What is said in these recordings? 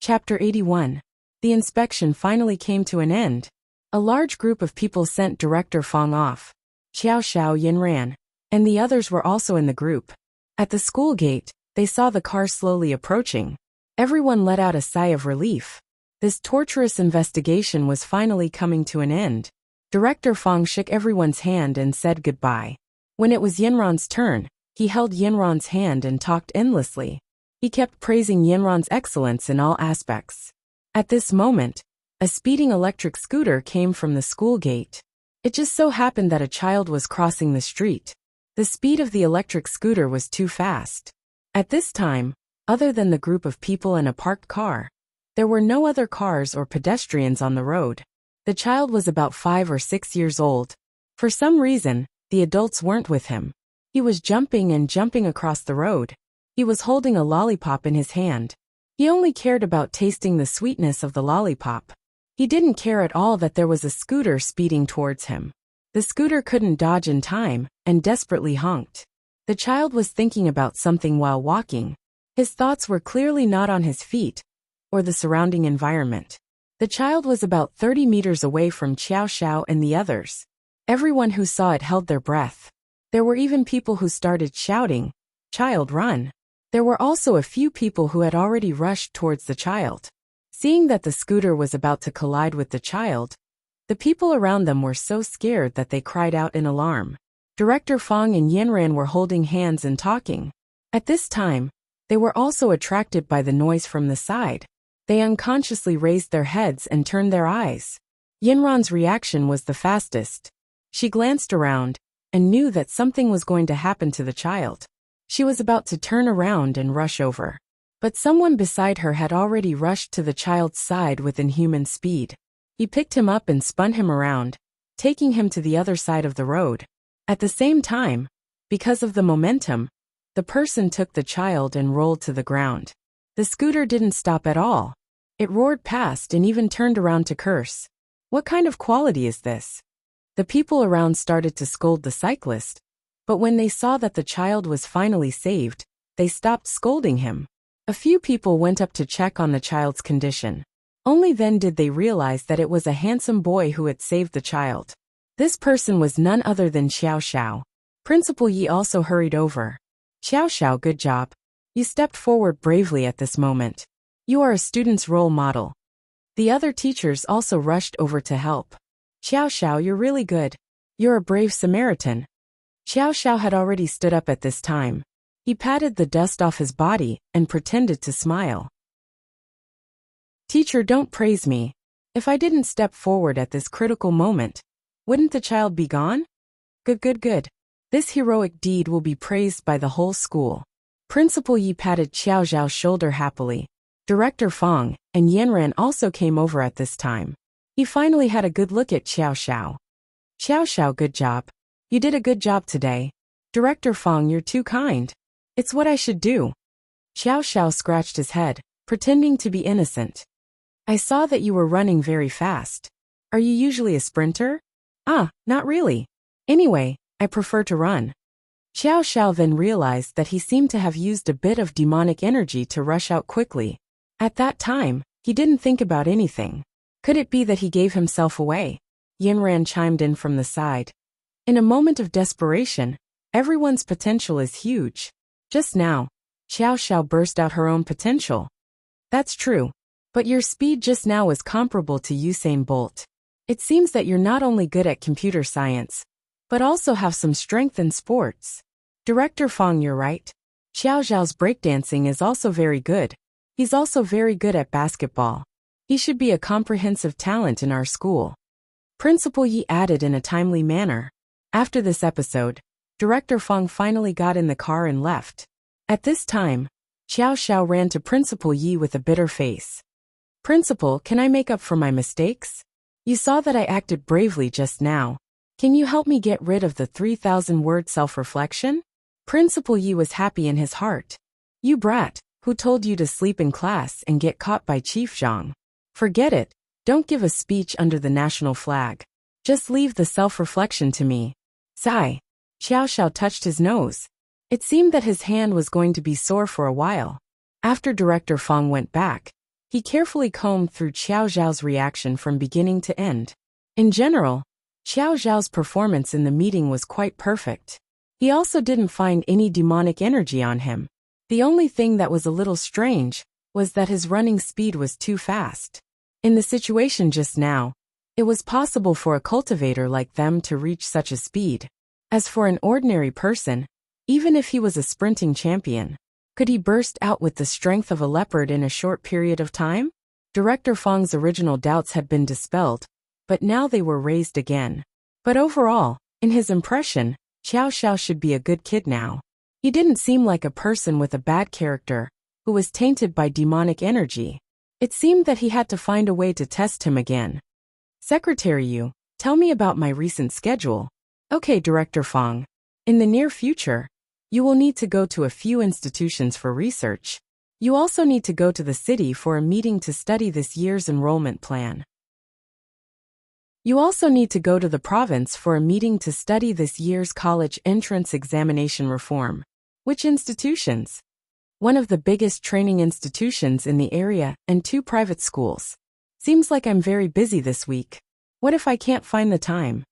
Chapter 81. The inspection finally came to an end. A large group of people sent Director Fong off. Xiao Xiao Yin ran, and the others were also in the group. At the school gate, they saw the car slowly approaching. Everyone let out a sigh of relief. This torturous investigation was finally coming to an end. Director Fong shook everyone's hand and said goodbye. When it was Yinran's turn, he held Yinran's hand and talked endlessly. He kept praising Yinran's excellence in all aspects. At this moment, a speeding electric scooter came from the school gate. It just so happened that a child was crossing the street. The speed of the electric scooter was too fast. At this time, other than the group of people and a parked car, there were no other cars or pedestrians on the road. The child was about 5 or 6 years old. For some reason, the adults weren't with him. He was jumping and jumping across the road. He was holding a lollipop in his hand. He only cared about tasting the sweetness of the lollipop. He didn't care at all that there was a scooter speeding towards him. The scooter couldn't dodge in time, and desperately honked. The child was thinking about something while walking. His thoughts were clearly not on his feet, or the surrounding environment. The child was about 30 meters away from Xiao Xiao and the others. Everyone who saw it held their breath. There were even people who started shouting, "Child, run!" There were also a few people who had already rushed towards the child. Seeing that the scooter was about to collide with the child, the people around them were so scared that they cried out in alarm. Director Fong and Yinran were holding hands and talking. At this time, they were also attracted by the noise from the side. They unconsciously raised their heads and turned their eyes. Yinran's reaction was the fastest. She glanced around and knew that something was going to happen to the child. She was about to turn around and rush over. But someone beside her had already rushed to the child's side with inhuman speed. He picked him up and spun him around, taking him to the other side of the road. At the same time, because of the momentum, the person took the child and rolled to the ground. The scooter didn't stop at all. It roared past and even turned around to curse. What kind of quality is this? The people around started to scold the cyclist, but when they saw that the child was finally saved, they stopped scolding him. A few people went up to check on the child's condition. Only then did they realize that it was a handsome boy who had saved the child. This person was none other than Xiao Xiao. Principal Yi also hurried over. "Xiao Xiao, good job. You stepped forward bravely at this moment. You are a student's role model." The other teachers also rushed over to help. "Xiao Xiao, you're really good. You're a brave Samaritan." Xiao Xiao had already stood up at this time. He patted the dust off his body and pretended to smile. "Teacher, don't praise me. If I didn't step forward at this critical moment, wouldn't the child be gone? Good. This heroic deed will be praised by the whole school." Principal Yi patted Xiao Xiao's shoulder happily. Director Fong and Yinran also came over at this time. He finally had a good look at Xiao Xiao. "Xiao Xiao, good job. You did a good job today. Director Fong, you're too kind. It's what I should do." Xiao Xiao scratched his head, pretending to be innocent. "I saw that you were running very fast. Are you usually a sprinter?" Not really. Anyway, I prefer to run." Xiao Xiao then realized that he seemed to have used a bit of demonic energy to rush out quickly. At that time, he didn't think about anything. Could it be that he gave himself away? Yinran chimed in from the side. In a moment of desperation, everyone's potential is huge. Just now, Xiao Xiao burst out her own potential. "That's true. But your speed just now was comparable to Usain Bolt. It seems that you're not only good at computer science, but also have some strength in sports." Director Fong, you're right. Xiao Xiao's breakdancing is also very good. He's also very good at basketball. He should be a comprehensive talent in our school. Principal Yi added in a timely manner. After this episode, Director Fong finally got in the car and left. At this time, Xiao Xiao ran to Principal Yi with a bitter face. "Principal, can I make up for my mistakes? You saw that I acted bravely just now. Can you help me get rid of the 3,000-word self-reflection?" Principal Yi was happy in his heart. "You brat, who told you to sleep in class and get caught by Chief Zhang? Forget it. Don't give a speech under the national flag. Just leave the self-reflection to me." Sigh. Xiao Xiao touched his nose. It seemed that his hand was going to be sore for a while. After Director Fong went back, He carefully combed through Xiao Zhao's reaction from beginning to end. In general, Xiao Zhao's performance in the meeting was quite perfect. He also didn't find any demonic energy on him. The only thing that was a little strange was that his running speed was too fast. In the situation just now, it was possible for a cultivator like them to reach such a speed. As for an ordinary person, even if he was a sprinting champion, could he burst out with the strength of a leopard in a short period of time? Director Fang's original doubts had been dispelled, but now they were raised again. But overall, in his impression, Xiao Xiao should be a good kid now. He didn't seem like a person with a bad character, who was tainted by demonic energy. It seemed that he had to find a way to test him again. Secretary Yu, tell me about my recent schedule. Okay, Director Fang. In the near future, you will need to go to a few institutions for research. You also need to go to the city for a meeting to study this year's enrollment plan. You also need to go to the province for a meeting to study this year's college entrance examination reform. Which institutions? One of the biggest training institutions in the area and 2 private schools. Seems like I'm very busy this week. What if I can't find the time?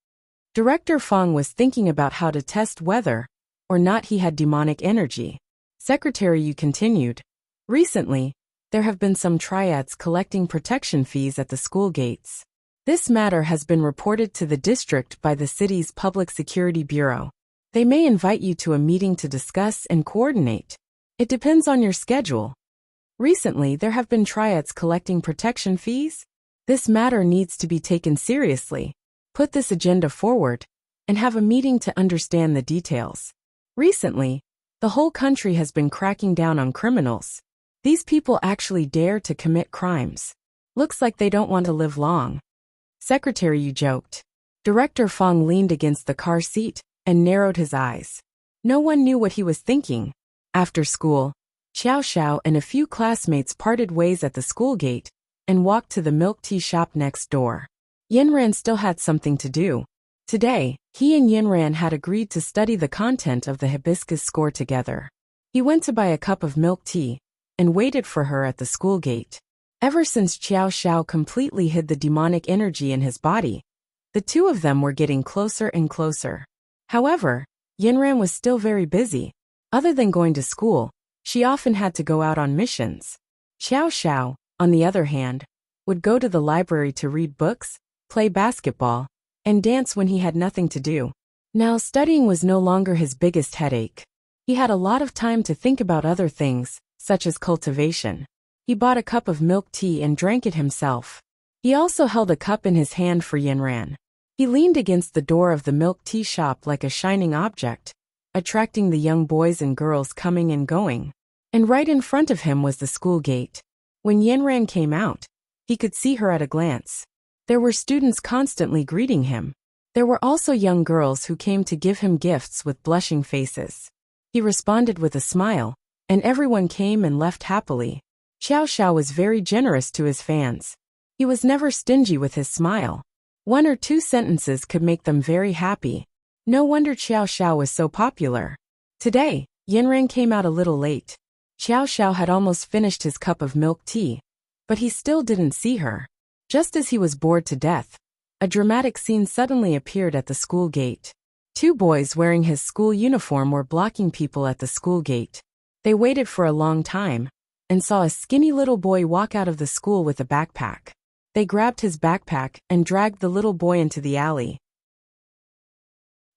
Director Fang was thinking about how to test whether or not he had demonic energy. Secretary Yu continued. Recently, there have been some triads collecting protection fees at the school gates. This matter has been reported to the district by the city's Public Security Bureau. They may invite you to a meeting to discuss and coordinate. It depends on your schedule. Recently, there have been triads collecting protection fees. This matter needs to be taken seriously. Put this agenda forward and have a meeting to understand the details. Recently, the whole country has been cracking down on criminals. These people actually dare to commit crimes. Looks like they don't want to live long. Secretary Yu joked. Director Fang leaned against the car seat and narrowed his eyes. No one knew what he was thinking. After school, Xiao Xiao and a few classmates parted ways at the school gate and walked to the milk tea shop next door. Yinran still had something to do. Today, he and Yinran had agreed to study the content of the hibiscus score together. He went to buy a cup of milk tea and waited for her at the school gate. Ever since Xiao Xiao completely hid the demonic energy in his body, the two of them were getting closer and closer. However, Yinran was still very busy. Other than going to school, she often had to go out on missions. Xiao Xiao, on the other hand, would go to the library to read books, play basketball, and dance when he had nothing to do. Now studying was no longer his biggest headache. He had a lot of time to think about other things, such as cultivation. He bought a cup of milk tea and drank it himself. He also held a cup in his hand for Yinran. He leaned against the door of the milk tea shop like a shining object, attracting the young boys and girls coming and going. And right in front of him was the school gate. When Yinran came out, he could see her at a glance. There were students constantly greeting him. There were also young girls who came to give him gifts with blushing faces. He responded with a smile, and everyone came and left happily. Xiao Xiao was very generous to his fans. He was never stingy with his smile. 1 or 2 sentences could make them very happy. No wonder Xiao Xiao was so popular. Today, Yinran came out a little late. Xiao Xiao had almost finished his cup of milk tea, but he still didn't see her. Just as he was bored to death, a dramatic scene suddenly appeared at the school gate. 2 boys wearing his school uniform were blocking people at the school gate. They waited for a long time and saw a skinny little boy walk out of the school with a backpack. They grabbed his backpack and dragged the little boy into the alley.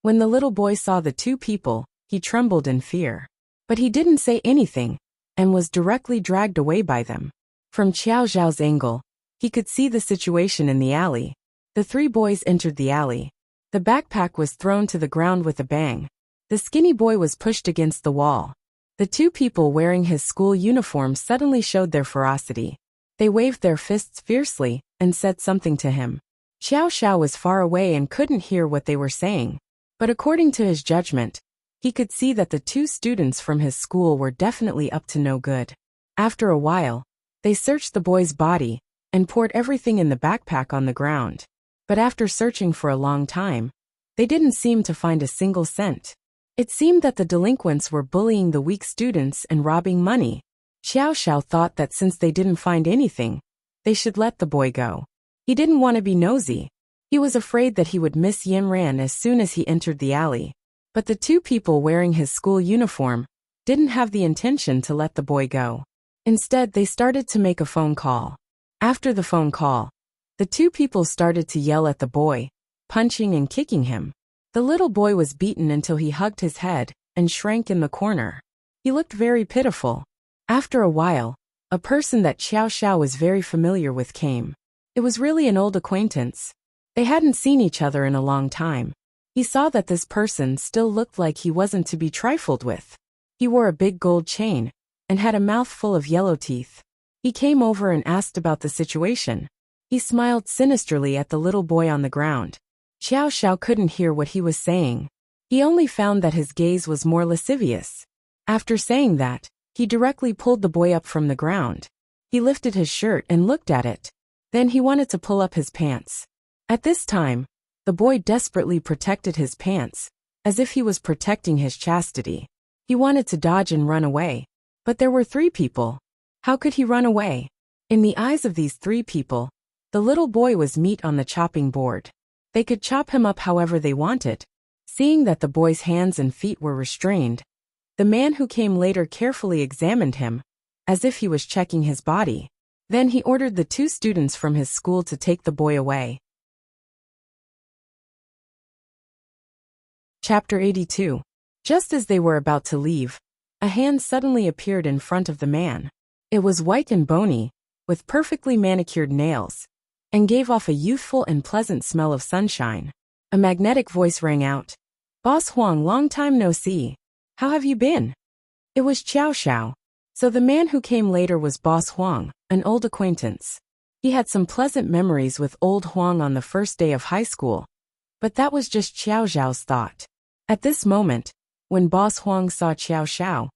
When the little boy saw the 2 people, he trembled in fear. But he didn't say anything and was directly dragged away by them. From Xiao Zhao's angle, he could see the situation in the alley. The 3 boys entered the alley. The backpack was thrown to the ground with a bang. The skinny boy was pushed against the wall. The 2 people wearing his school uniform suddenly showed their ferocity. They waved their fists fiercely and said something to him. Xiao Xiao was far away and couldn't hear what they were saying. But according to his judgment, he could see that the 2 students from his school were definitely up to no good. After a while, they searched the boy's body and poured everything in the backpack on the ground. But after searching for a long time, they didn't seem to find a single cent. It seemed that the delinquents were bullying the weak students and robbing money. Xiao Xiao thought that since they didn't find anything, they should let the boy go. He didn't want to be nosy. He was afraid that he would miss Yanran as soon as he entered the alley. But the two people wearing his school uniform didn't have the intention to let the boy go. Instead, they started to make a phone call. After the phone call, the two people started to yell at the boy, punching and kicking him. The little boy was beaten until he hugged his head and shrank in the corner. He looked very pitiful. After a while, a person that Xiao Xiao was very familiar with came. It was really an old acquaintance. They hadn't seen each other in a long time. He saw that this person still looked like he wasn't to be trifled with. He wore a big gold chain and had a mouth full of yellow teeth. He came over and asked about the situation. He smiled sinisterly at the little boy on the ground. Xiao Xiao couldn't hear what he was saying. He only found that his gaze was more lascivious. After saying that, he directly pulled the boy up from the ground. He lifted his shirt and looked at it. Then he wanted to pull up his pants. At this time, the boy desperately protected his pants, as if he was protecting his chastity. He wanted to dodge and run away. But there were three people. How could he run away? In the eyes of these three people, the little boy was meat on the chopping board. They could chop him up however they wanted. Seeing that the boy's hands and feet were restrained, the man who came later carefully examined him, as if he was checking his body. Then he ordered the two students from his school to take the boy away. Chapter 82. Just as they were about to leave, a hand suddenly appeared in front of the man. It was white and bony, with perfectly manicured nails, and gave off a youthful and pleasant smell of sunshine. A magnetic voice rang out. "Boss Huang, long time no see. How have you been?" It was Xiao Xiao. So the man who came later was Boss Huang, an old acquaintance. He had some pleasant memories with old Huang on the first day of high school. But that was just Xiao Xiao's thought. At this moment, when Boss Huang saw Xiao Xiao,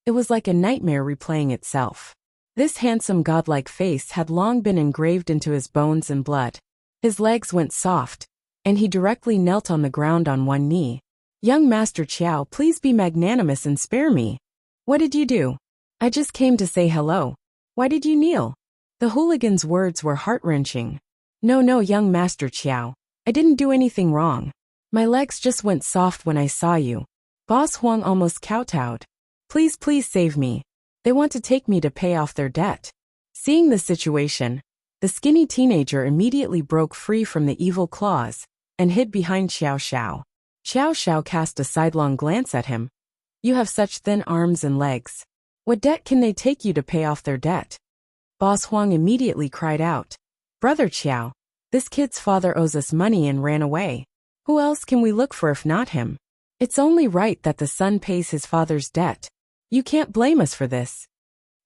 it was like a nightmare replaying itself. This handsome godlike face had long been engraved into his bones and blood. His legs went soft, and he directly knelt on the ground on one knee. "Young Master Qiao, please be magnanimous and spare me." "What did you do?" "I just came to say hello." "Why did you kneel?" The hooligan's words were heart-wrenching. No, young Master Qiao. I didn't do anything wrong. My legs just went soft when I saw you." Boss Huang almost kowtowed. Please save me. They want to take me to pay off their debt." Seeing the situation, the skinny teenager immediately broke free from the evil claws and hid behind Xiao Xiao. Xiao Xiao cast a sidelong glance at him. "You have such thin arms and legs. What debt can they take you to pay off their debt?" Boss Huang immediately cried out. "Brother Qiao, this kid's father owes us money and ran away. Who else can we look for if not him? It's only right that the son pays his father's debt. You can't blame us for this.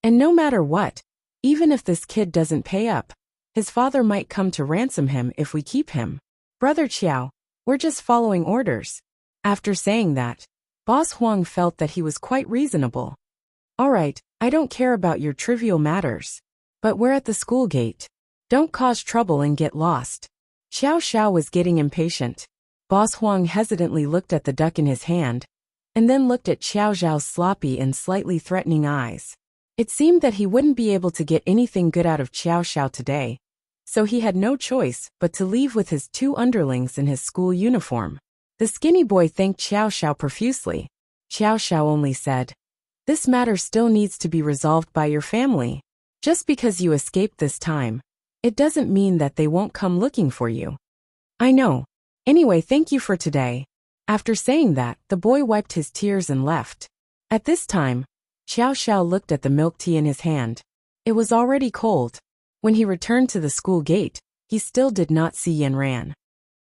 And no matter what, even if this kid doesn't pay up, his father might come to ransom him if we keep him. Brother Qiao, we're just following orders." After saying that, Boss Huang felt that he was quite reasonable. "All right, I don't care about your trivial matters. But we're at the school gate. Don't cause trouble and get lost." Xiao Xiao was getting impatient. Boss Huang hesitantly looked at the duck in his hand, and then looked at Xiao Xiao's sloppy and slightly threatening eyes. It seemed that he wouldn't be able to get anything good out of Xiao Xiao today, so he had no choice but to leave with his two underlings in his school uniform. The skinny boy thanked Xiao Xiao profusely. Xiao Xiao only said, "This matter still needs to be resolved by your family. Just because you escaped this time, it doesn't mean that they won't come looking for you." "I know. Anyway, thank you for today." After saying that, the boy wiped his tears and left. At this time, Xiao Xiao looked at the milk tea in his hand. It was already cold. When he returned to the school gate, he still did not see Yanran.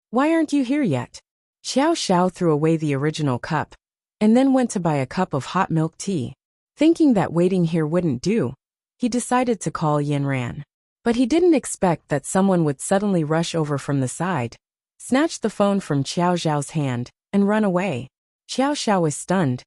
"Why aren't you here yet?" Xiao Xiao threw away the original cup, and then went to buy a cup of hot milk tea. Thinking that waiting here wouldn't do, he decided to call Yanran. But he didn't expect that someone would suddenly rush over from the side, snatch the phone from Xiao Xiao's hand, and run away. Xiao Xiao was stunned.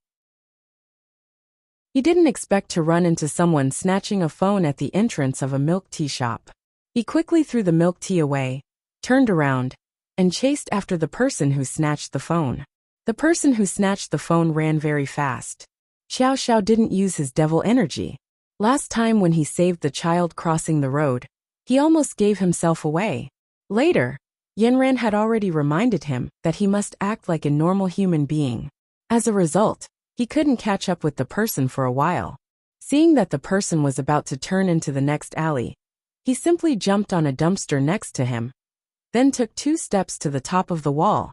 He didn't expect to run into someone snatching a phone at the entrance of a milk tea shop. He quickly threw the milk tea away, turned around, and chased after the person who snatched the phone. The person who snatched the phone ran very fast. Xiao Xiao didn't use his devil energy. Last time when he saved the child crossing the road, he almost gave himself away. Later, Yanran had already reminded him that he must act like a normal human being. As a result, he couldn't catch up with the person for a while. Seeing that the person was about to turn into the next alley, he simply jumped on a dumpster next to him, then took 2 steps to the top of the wall,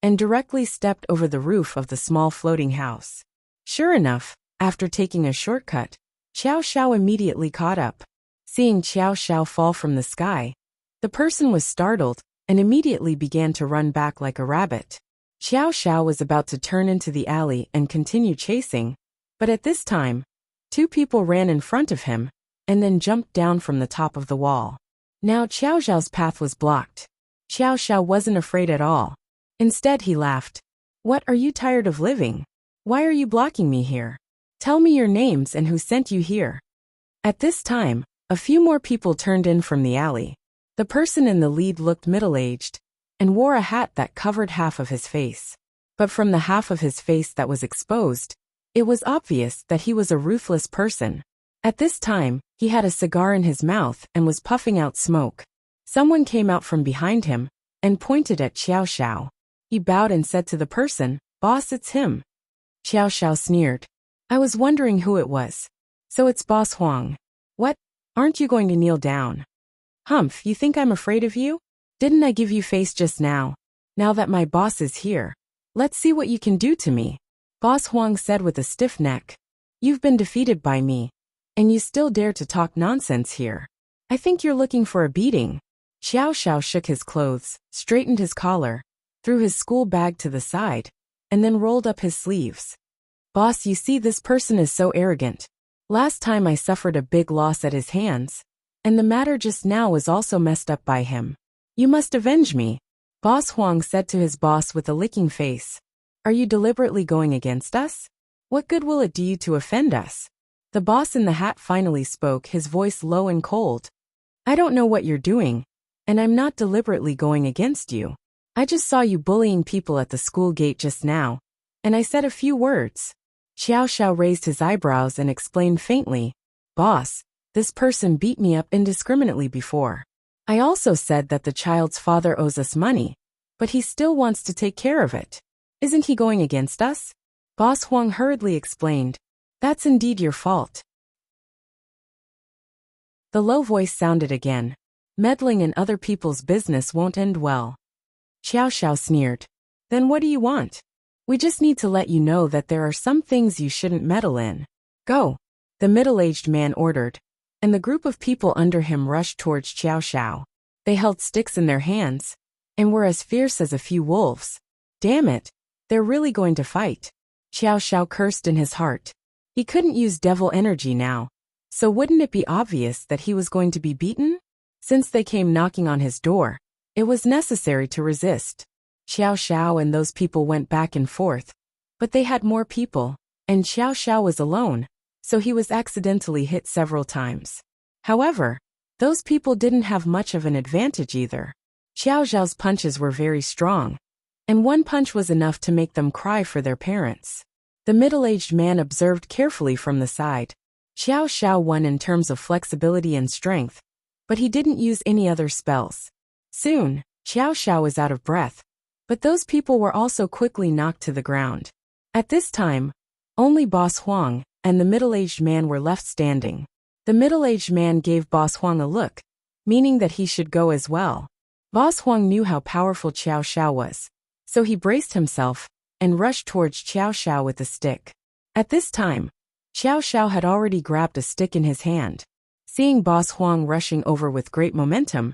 and directly stepped over the roof of the small floating house. Sure enough, after taking a shortcut, Xiao Xiao immediately caught up. Seeing Xiao Xiao fall from the sky, the person was startled and immediately began to run back like a rabbit. Xiao Xiao was about to turn into the alley and continue chasing, but at this time, 2 people ran in front of him and then jumped down from the top of the wall. Now Xiao Xiao's path was blocked. Xiao Xiao wasn't afraid at all. Instead, he laughed. "What, are you tired of living? Why are you blocking me here? Tell me your names and who sent you here." At this time, a few more people turned in from the alley. The person in the lead looked middle-aged and wore a hat that covered half of his face. But from the half of his face that was exposed, it was obvious that he was a ruthless person. At this time, he had a cigar in his mouth and was puffing out smoke. Someone came out from behind him and pointed at Xiao Xiao. He bowed and said to the person, "Boss, it's him." Xiao Xiao sneered. "I was wondering who it was. So it's Boss Huang. What? Aren't you going to kneel down? Humph, you think I'm afraid of you? Didn't I give you face just now? Now that my boss is here, let's see what you can do to me." Boss Huang said with a stiff neck. "You've been defeated by me, and you still dare to talk nonsense here. I think you're looking for a beating." Xiao Xiao shook his clothes, straightened his collar, threw his school bag to the side, and then rolled up his sleeves. "Boss, you see, this person is so arrogant. Last time I suffered a big loss at his hands, and the matter just now was also messed up by him. You must avenge me." Boss Huang said to his boss with a licking face. "Are you deliberately going against us? What good will it do you to offend us?" The boss in the hat finally spoke, his voice low and cold. "I don't know what you're doing, and I'm not deliberately going against you. I just saw you bullying people at the school gate just now, and I said a few words." Xiao Xiao raised his eyebrows and explained faintly, "Boss, this person beat me up indiscriminately before. I also said that the child's father owes us money, but he still wants to take care of it. Isn't he going against us?" Boss Huang hurriedly explained, "That's indeed your fault." The low voice sounded again. "Meddling in other people's business won't end well." Xiao Xiao sneered. "Then what do you want? We just need to let you know that there are some things you shouldn't meddle in. Go," the middle-aged man ordered, and the group of people under him rushed towards Xiao Xiao. They held sticks in their hands and were as fierce as a few wolves. Damn it, they're really going to fight. Xiao Xiao cursed in his heart. He couldn't use devil energy now, so wouldn't it be obvious that he was going to be beaten? Since they came knocking on his door, it was necessary to resist. Xiao Xiao and those people went back and forth, but they had more people, and Xiao Xiao was alone, so he was accidentally hit several times. However, those people didn't have much of an advantage either. Xiao Xiao's punches were very strong, and one punch was enough to make them cry for their parents. The middle-aged man observed carefully from the side. Xiao Xiao won in terms of flexibility and strength, but he didn't use any other spells. Soon, Xiao Xiao was out of breath, but those people were also quickly knocked to the ground. At this time, only Boss Huang and the middle-aged man were left standing. The middle-aged man gave Boss Huang a look, meaning that he should go as well. Boss Huang knew how powerful Xiao Xiao was, so he braced himself and rushed towards Xiao Xiao with a stick. At this time, Xiao Xiao had already grabbed a stick in his hand. Seeing Boss Huang rushing over with great momentum,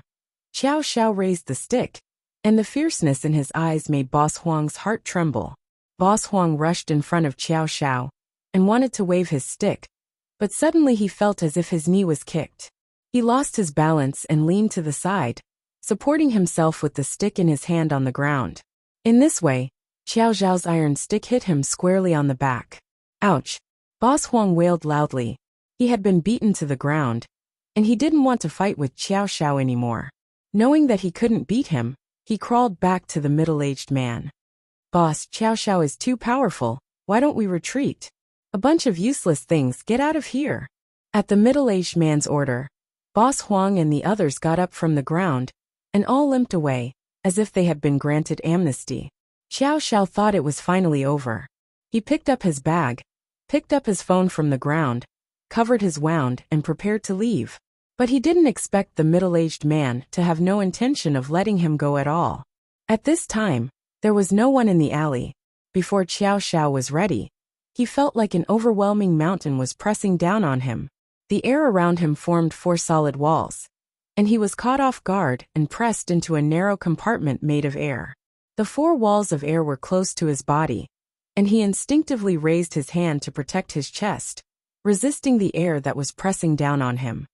Xiao Xiao raised the stick, and the fierceness in his eyes made Boss Huang's heart tremble. Boss Huang rushed in front of Xiao Xiao and wanted to wave his stick, but suddenly he felt as if his knee was kicked. He lost his balance and leaned to the side, supporting himself with the stick in his hand on the ground. In this way, Xiao Xiao's iron stick hit him squarely on the back. Ouch! Boss Huang wailed loudly. He had been beaten to the ground, and he didn't want to fight with Xiao Xiao anymore. Knowing that he couldn't beat him, he crawled back to the middle-aged man. "Boss, Xiao Xiao is too powerful. Why don't we retreat? A bunch of useless things, get out of here." At the middle-aged man's order, Boss Huang and the others got up from the ground, and all limped away, as if they had been granted amnesty. Xiao Xiao thought it was finally over. He picked up his bag, picked up his phone from the ground, covered his wound, and prepared to leave. But he didn't expect the middle-aged man to have no intention of letting him go at all. At this time, there was no one in the alley. Before Xiao Xiao was ready, he felt like an overwhelming mountain was pressing down on him. The air around him formed 4 solid walls, and he was caught off guard and pressed into a narrow compartment made of air. The 4 walls of air were close to his body, and he instinctively raised his hand to protect his chest, resisting the air that was pressing down on him.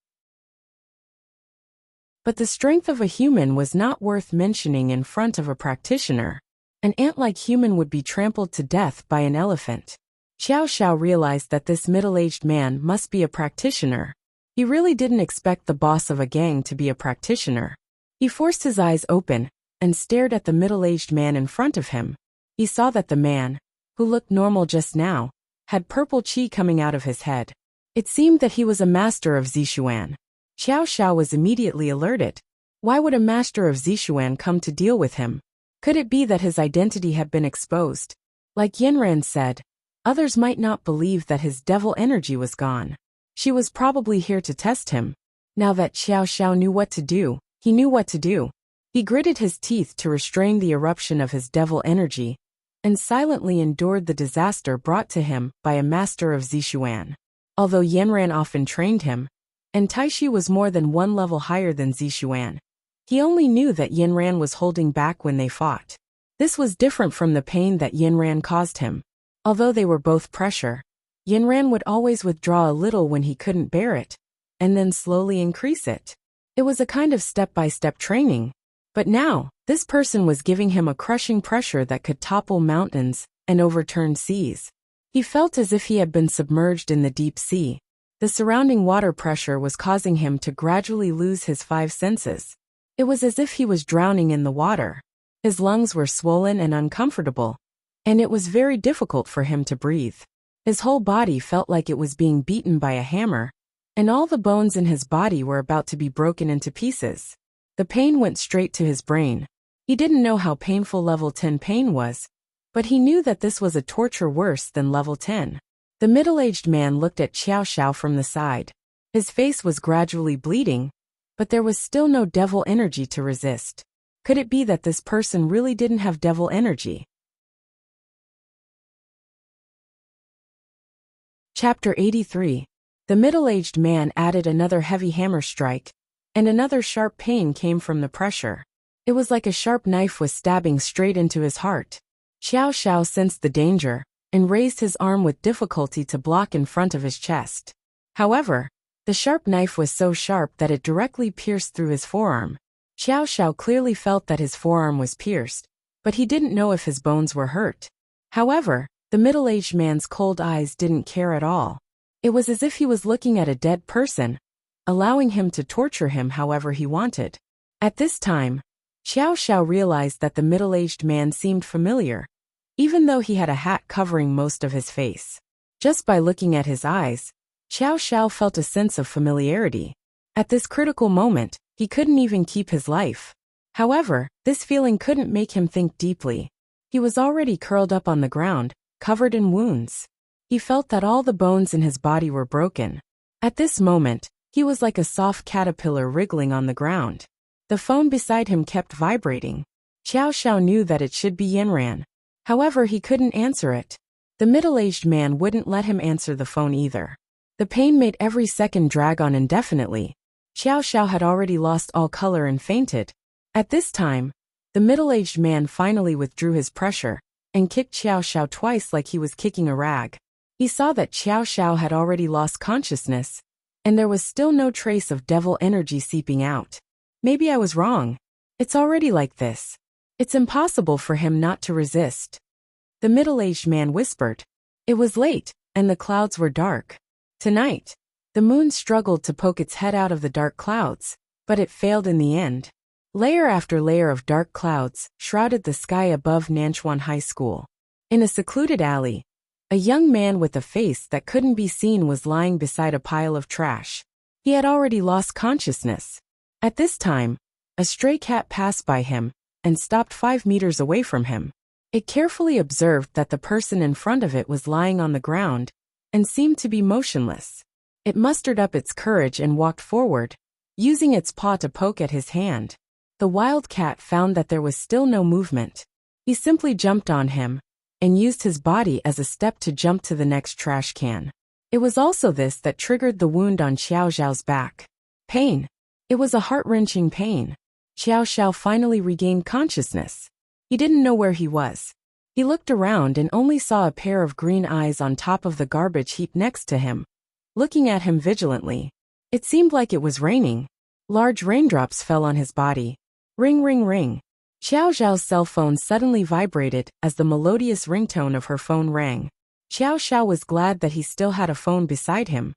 But the strength of a human was not worth mentioning in front of a practitioner. An ant-like human would be trampled to death by an elephant. Xiao Xiao realized that this middle-aged man must be a practitioner. He really didn't expect the boss of a gang to be a practitioner. He forced his eyes open and stared at the middle-aged man in front of him. He saw that the man, who looked normal just now, had purple qi coming out of his head. It seemed that he was a master of Zixuan. Xiao Xiao was immediately alerted. Why would a master of Zixuan come to deal with him? Could it be that his identity had been exposed? Like Yinran said, others might not believe that his devil energy was gone. She was probably here to test him. Now that Xiao Xiao knew what to do, he knew what to do. He gritted his teeth to restrain the eruption of his devil energy, and silently endured the disaster brought to him by a master of Zixuan. Although Yanran often trained him, and Taishi was more than 1 level higher than Zixuan, he only knew that Yanran was holding back when they fought. This was different from the pain that Yanran caused him. Although they were both pressure, Yanran would always withdraw a little when he couldn't bear it, and then slowly increase it. It was a kind of step-by-step training. But now, this person was giving him a crushing pressure that could topple mountains and overturn seas. He felt as if he had been submerged in the deep sea. The surrounding water pressure was causing him to gradually lose his 5 senses. It was as if he was drowning in the water. His lungs were swollen and uncomfortable, and it was very difficult for him to breathe. His whole body felt like it was being beaten by a hammer, and all the bones in his body were about to be broken into pieces. The pain went straight to his brain. He didn't know how painful level 10 pain was, but he knew that this was a torture worse than level 10. The middle-aged man looked at Xiao Xiao from the side. His face was gradually bleeding, but there was still no devil energy to resist. Could it be that this person really didn't have devil energy? Chapter 83. The middle-aged man added another heavy hammer strike, and another sharp pain came from the pressure. It was like a sharp knife was stabbing straight into his heart. Xiao Xiao sensed the danger, and raised his arm with difficulty to block in front of his chest. However, the sharp knife was so sharp that it directly pierced through his forearm. Xiao Xiao clearly felt that his forearm was pierced, but he didn't know if his bones were hurt. However, the middle-aged man's cold eyes didn't care at all. It was as if he was looking at a dead person, allowing him to torture him however he wanted. At this time, Xiao Xiao realized that the middle-aged man seemed familiar, even though he had a hat covering most of his face. Just by looking at his eyes, Xiao Xiao felt a sense of familiarity. At this critical moment, he couldn't even keep his life. However, this feeling couldn't make him think deeply. He was already curled up on the ground, covered in wounds. He felt that all the bones in his body were broken. At this moment, he was like a soft caterpillar wriggling on the ground. The phone beside him kept vibrating. Xiao Xiao knew that it should be Yanran. However, he couldn't answer it. The middle-aged man wouldn't let him answer the phone either. The pain made every second drag on indefinitely. Xiao Xiao had already lost all color and fainted. At this time, the middle-aged man finally withdrew his pressure and kicked Xiao Xiao twice like he was kicking a rag. He saw that Xiao Xiao had already lost consciousness, and there was still no trace of devil energy seeping out. Maybe I was wrong. It's already like this. It's impossible for him not to resist. The middle-aged man whispered. It was late, and the clouds were dark. Tonight, the moon struggled to poke its head out of the dark clouds, but it failed in the end. Layer after layer of dark clouds shrouded the sky above Nanchuan High School. In a secluded alley, A young man with a face that couldn't be seen was lying beside a pile of trash. He had already lost consciousness. At this time, a stray cat passed by him and stopped 5 meters away from him. It carefully observed that the person in front of it was lying on the ground and seemed to be motionless. It mustered up its courage and walked forward, using its paw to poke at his hand. The wild cat found that there was still no movement. He simply jumped on him and used his body as a step to jump to the next trash can. It was also this that triggered the wound on Xiao Xiao's back. Pain. It was a heart-wrenching pain. Xiao Xiao finally regained consciousness. He didn't know where he was. He looked around and only saw a pair of green eyes on top of the garbage heap next to him, looking at him vigilantly. It seemed like it was raining. Large raindrops fell on his body. Ring, ring, ring. Xiao Xiao's cell phone suddenly vibrated as the melodious ringtone of her phone rang. Xiao Xiao was glad that he still had a phone beside him.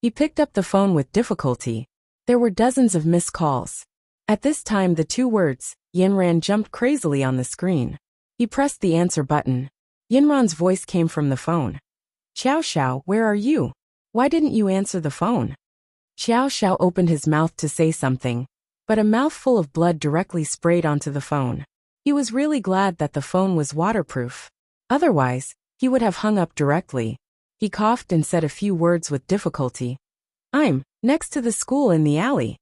He picked up the phone with difficulty. There were dozens of missed calls. At this time the two words, Yinran, jumped crazily on the screen. He pressed the answer button. Yinran's voice came from the phone. Xiao Xiao, where are you? Why didn't you answer the phone? Xiao Xiao opened his mouth to say something, but a mouthful of blood directly sprayed onto the phone. He was really glad that the phone was waterproof. Otherwise, he would have hung up directly. He coughed and said a few words with difficulty. I'm next to the school in the alley.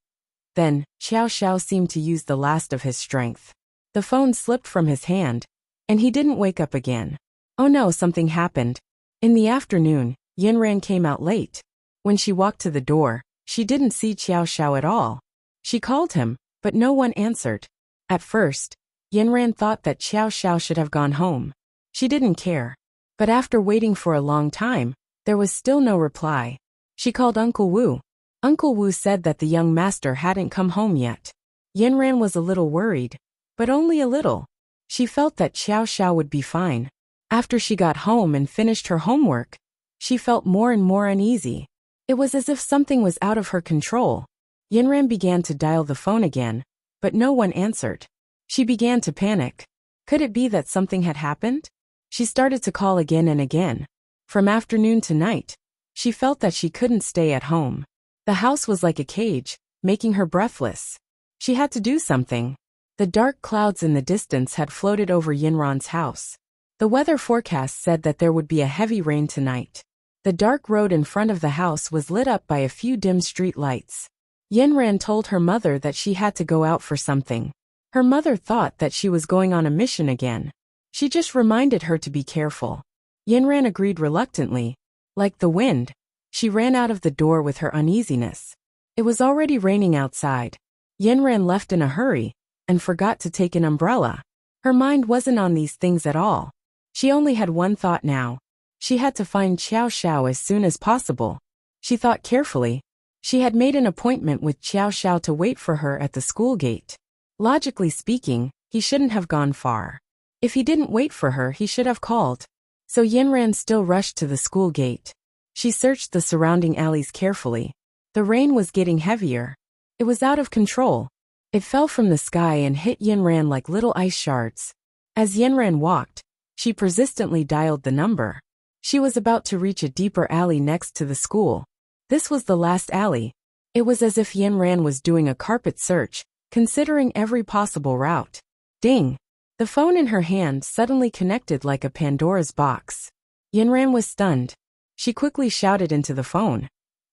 Then, Xiao Xiao seemed to use the last of his strength. The phone slipped from his hand, and he didn't wake up again. Oh no, something happened. In the afternoon, Yinran came out late. When she walked to the door, she didn't see Xiao Xiao at all. She called him, but no one answered. At first, Yinran thought that Xiao Xiao should have gone home. She didn't care. But after waiting for a long time, there was still no reply. She called Uncle Wu. Uncle Wu said that the young master hadn't come home yet. Yinran was a little worried, but only a little. She felt that Xiao Xiao would be fine. After she got home and finished her homework, she felt more and more uneasy. It was as if something was out of her control. Yinran began to dial the phone again, but no one answered. She began to panic. Could it be that something had happened? She started to call again and again. From afternoon to night, she felt that she couldn't stay at home. The house was like a cage, making her breathless. She had to do something. The dark clouds in the distance had floated over Yinran's house. The weather forecast said that there would be a heavy rain tonight. The dark road in front of the house was lit up by a few dim street lights. Yinran told her mother that she had to go out for something. Her mother thought that she was going on a mission again. She just reminded her to be careful. Yinran agreed reluctantly. Like the wind, she ran out of the door with her uneasiness. It was already raining outside. Yinran left in a hurry and forgot to take an umbrella. Her mind wasn't on these things at all. She only had one thought now. She had to find Xiao Xiao as soon as possible. She thought carefully. She had made an appointment with Xiao Xiao to wait for her at the school gate. Logically speaking, he shouldn't have gone far. If he didn't wait for her, he should have called. So Yinran still rushed to the school gate. She searched the surrounding alleys carefully. The rain was getting heavier. It was out of control. It fell from the sky and hit Yinran like little ice shards. As Yinran walked, she persistently dialed the number. She was about to reach a deeper alley next to the school. This was the last alley. It was as if Yinran was doing a carpet search, considering every possible route. Ding! The phone in her hand suddenly connected like a Pandora's box. Yinran was stunned. She quickly shouted into the phone.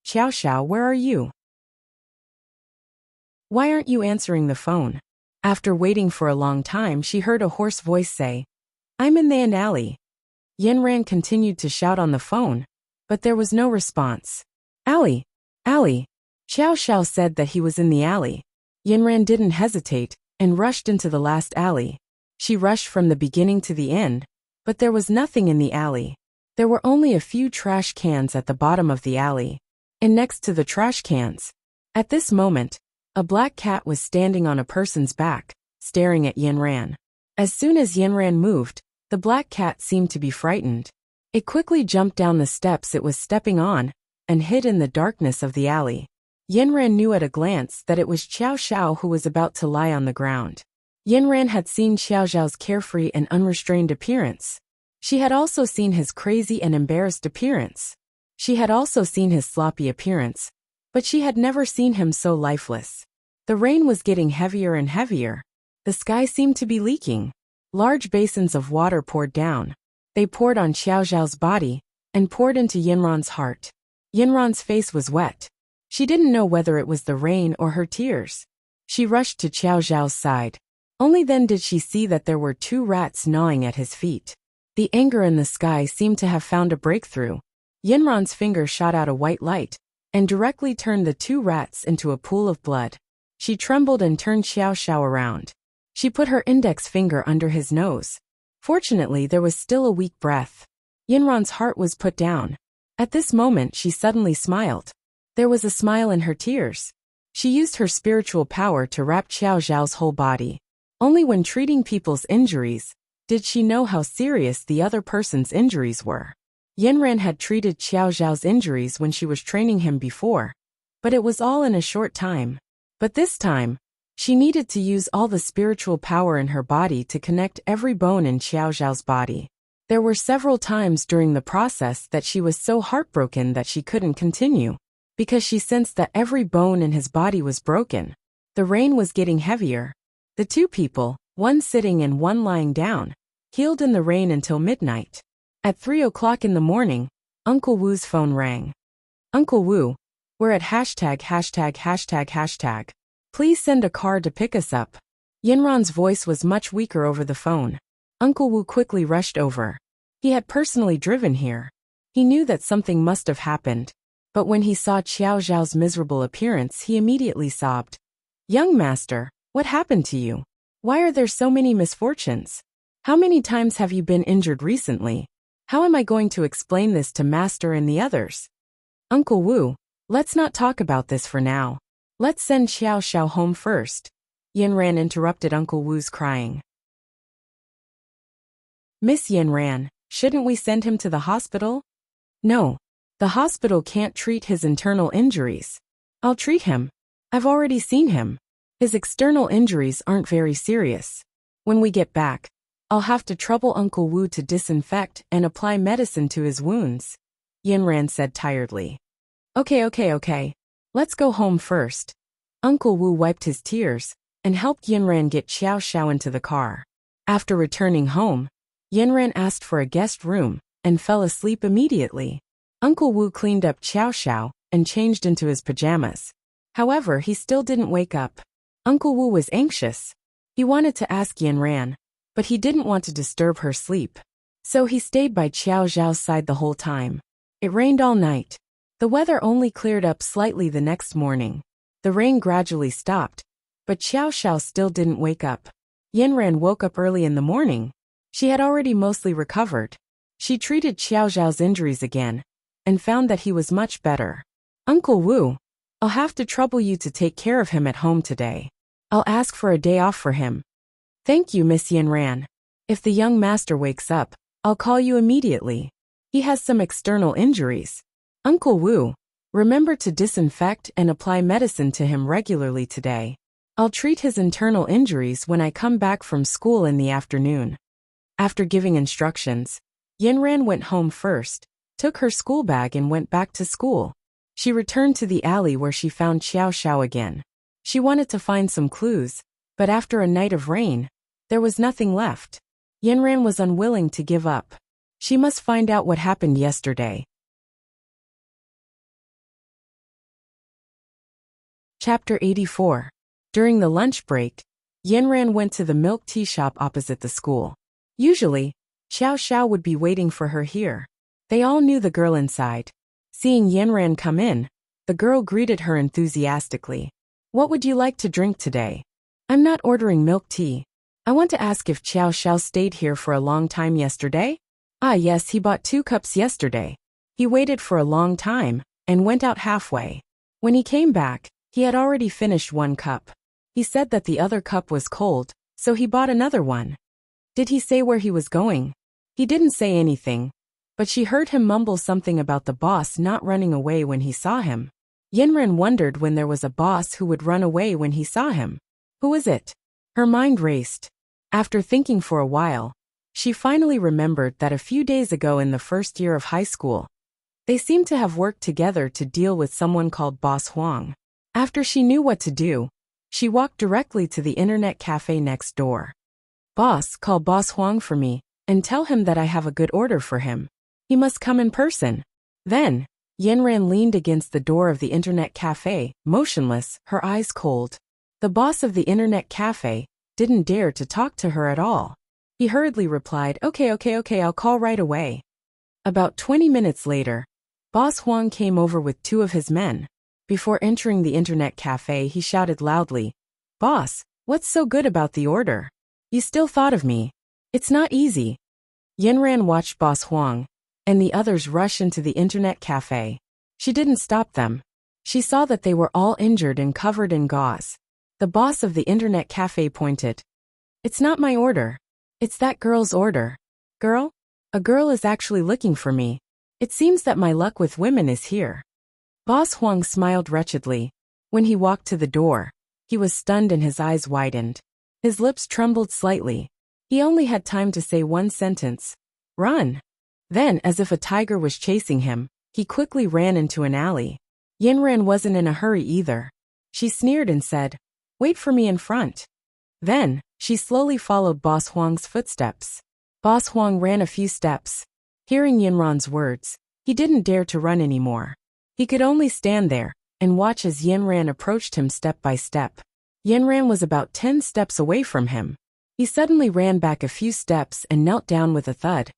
Xiao Xiao, where are you? Why aren't you answering the phone? After waiting for a long time, she heard a hoarse voice say, I'm in the end alley. Yinran continued to shout on the phone, but there was no response. Alley! Alley! Xiao Xiao said that he was in the alley. Yinran didn't hesitate and rushed into the last alley. She rushed from the beginning to the end, but there was nothing in the alley. There were only a few trash cans at the bottom of the alley. And next to the trash cans, at this moment, a black cat was standing on a person's back, staring at Yinran. As soon as Yinran moved, the black cat seemed to be frightened. It quickly jumped down the steps it was stepping on and hid in the darkness of the alley. Yinran knew at a glance that it was Xiao Xiao who was about to lie on the ground. Yinran had seen Xiao Xiao's carefree and unrestrained appearance. She had also seen his crazy and embarrassed appearance. She had also seen his sloppy appearance, but she had never seen him so lifeless. The rain was getting heavier and heavier. The sky seemed to be leaking. Large basins of water poured down. They poured on Xiao Zhao's body and poured into Yinran's heart. Yinran's face was wet. She didn't know whether it was the rain or her tears. She rushed to Xiao Zhao's side. Only then did she see that there were 2 rats gnawing at his feet. The anger in the sky seemed to have found a breakthrough. Yinran's finger shot out a white light and directly turned the 2 rats into a pool of blood. She trembled and turned Xiao Zhao around. She put her index finger under his nose. Fortunately, there was still a weak breath. Yinran's heart was put down. At this moment, she suddenly smiled. There was a smile in her tears. She used her spiritual power to wrap Xiao Zhao's whole body. Only when treating people's injuries did she know how serious the other person's injuries were. Yinran had treated Xiao Zhao's injuries when she was training him before, but it was all in a short time. But this time, she needed to use all the spiritual power in her body to connect every bone in Xiao Zhao's body. There were several times during the process that she was so heartbroken that she couldn't continue, because she sensed that every bone in his body was broken. The rain was getting heavier. The 2 people, one sitting and one lying down, healed in the rain until midnight. At 3 o'clock in the morning, Uncle Wu's phone rang. Uncle Wu, we're at hashtag. Please send a car to pick us up. Yinran's voice was much weaker over the phone. Uncle Wu quickly rushed over. He had personally driven here. He knew that something must have happened, but when he saw Xiao Zhao's miserable appearance, he immediately sobbed. Young master, what happened to you? Why are there so many misfortunes? How many times have you been injured recently? How am I going to explain this to master and the others? Uncle Wu, let's not talk about this for now. Let's send Xiao Zhao home first. Yinran interrupted Uncle Wu's crying. Miss Yinran, shouldn't we send him to the hospital? No. The hospital can't treat his internal injuries. I'll treat him. I've already seen him. His external injuries aren't very serious. When we get back, I'll have to trouble Uncle Wu to disinfect and apply medicine to his wounds, Yinran said tiredly. Okay. Let's go home first. Uncle Wu wiped his tears and helped Yinran get Xiao Zhao into the car. After returning home, Yinran asked for a guest room and fell asleep immediately. Uncle Wu cleaned up Xiao Zhao and changed into his pajamas. However, he still didn't wake up. Uncle Wu was anxious. He wanted to ask Yinran, but he didn't want to disturb her sleep. So he stayed by Xiao Zhao's side the whole time. It rained all night. The weather only cleared up slightly the next morning. The rain gradually stopped, but Xiao Zhao still didn't wake up. Yinran woke up early in the morning. She had already mostly recovered. She treated Xiao Zhao's injuries again and found that he was much better. Uncle Wu, I'll have to trouble you to take care of him at home today. I'll ask for a day off for him. Thank you, Miss Yinran. If the young master wakes up, I'll call you immediately. He has some external injuries. Uncle Wu, remember to disinfect and apply medicine to him regularly today. I'll treat his internal injuries when I come back from school in the afternoon. After giving instructions, Yinran went home first, took her school bag and went back to school. She returned to the alley where she found Xiao Zhao again. She wanted to find some clues, but after a night of rain, there was nothing left. Yinran was unwilling to give up. She must find out what happened yesterday. Chapter 84. During the lunch break, Yinran went to the milk tea shop opposite the school. Usually, Xiao Zhao would be waiting for her here. They all knew the girl inside. Seeing Yinran come in, the girl greeted her enthusiastically. What would you like to drink today? I'm not ordering milk tea. I want to ask if Xiao Zhao stayed here for a long time yesterday? Ah yes, he bought 2 cups yesterday. He waited for a long time and went out halfway. When he came back, he had already finished 1 cup. He said that the other cup was cold, so he bought another one. Did he say where he was going? He didn't say anything, but she heard him mumble something about the boss not running away when he saw him. Yinran wondered when there was a boss who would run away when he saw him. Who is it? Her mind raced. After thinking for a while, She finally remembered that a few days ago in the first year of high school, they seemed to have worked together to deal with someone called Boss Huang. After she knew what to do, she walked directly to the internet cafe next door. Boss, call Boss Huang for me, and tell him that I have a good order for him. He must come in person. Then, Yanran leaned against the door of the internet cafe, motionless, her eyes cold. The boss of the internet cafe didn't dare to talk to her at all. He hurriedly replied, okay, I'll call right away. About 20 minutes later, Boss Huang came over with 2 of his men. Before entering the internet cafe, he shouted loudly, Boss, what's so good about the order? You still thought of me. It's not easy. Yanran watched Boss Huang and the others rush into the internet cafe. She didn't stop them. She saw that they were all injured and covered in gauze. The boss of the internet cafe pointed. It's not my order. It's that girl's order. Girl? A girl is actually looking for me. It seems that my luck with women is here. Boss Huang smiled wretchedly. When he walked to the door, he was stunned and his eyes widened. His lips trembled slightly. He only had time to say one sentence. Run. Then, as if a tiger was chasing him, he quickly ran into an alley. Yanran wasn't in a hurry either. She sneered and said, Wait for me in front. Then, she slowly followed Boss Huang's footsteps. Boss Huang ran a few steps. Hearing Yanran's words, he didn't dare to run anymore. He could only stand there and watch as Yanran approached him step by step. Yanran was about 10 steps away from him. He suddenly ran back a few steps and knelt down with a thud.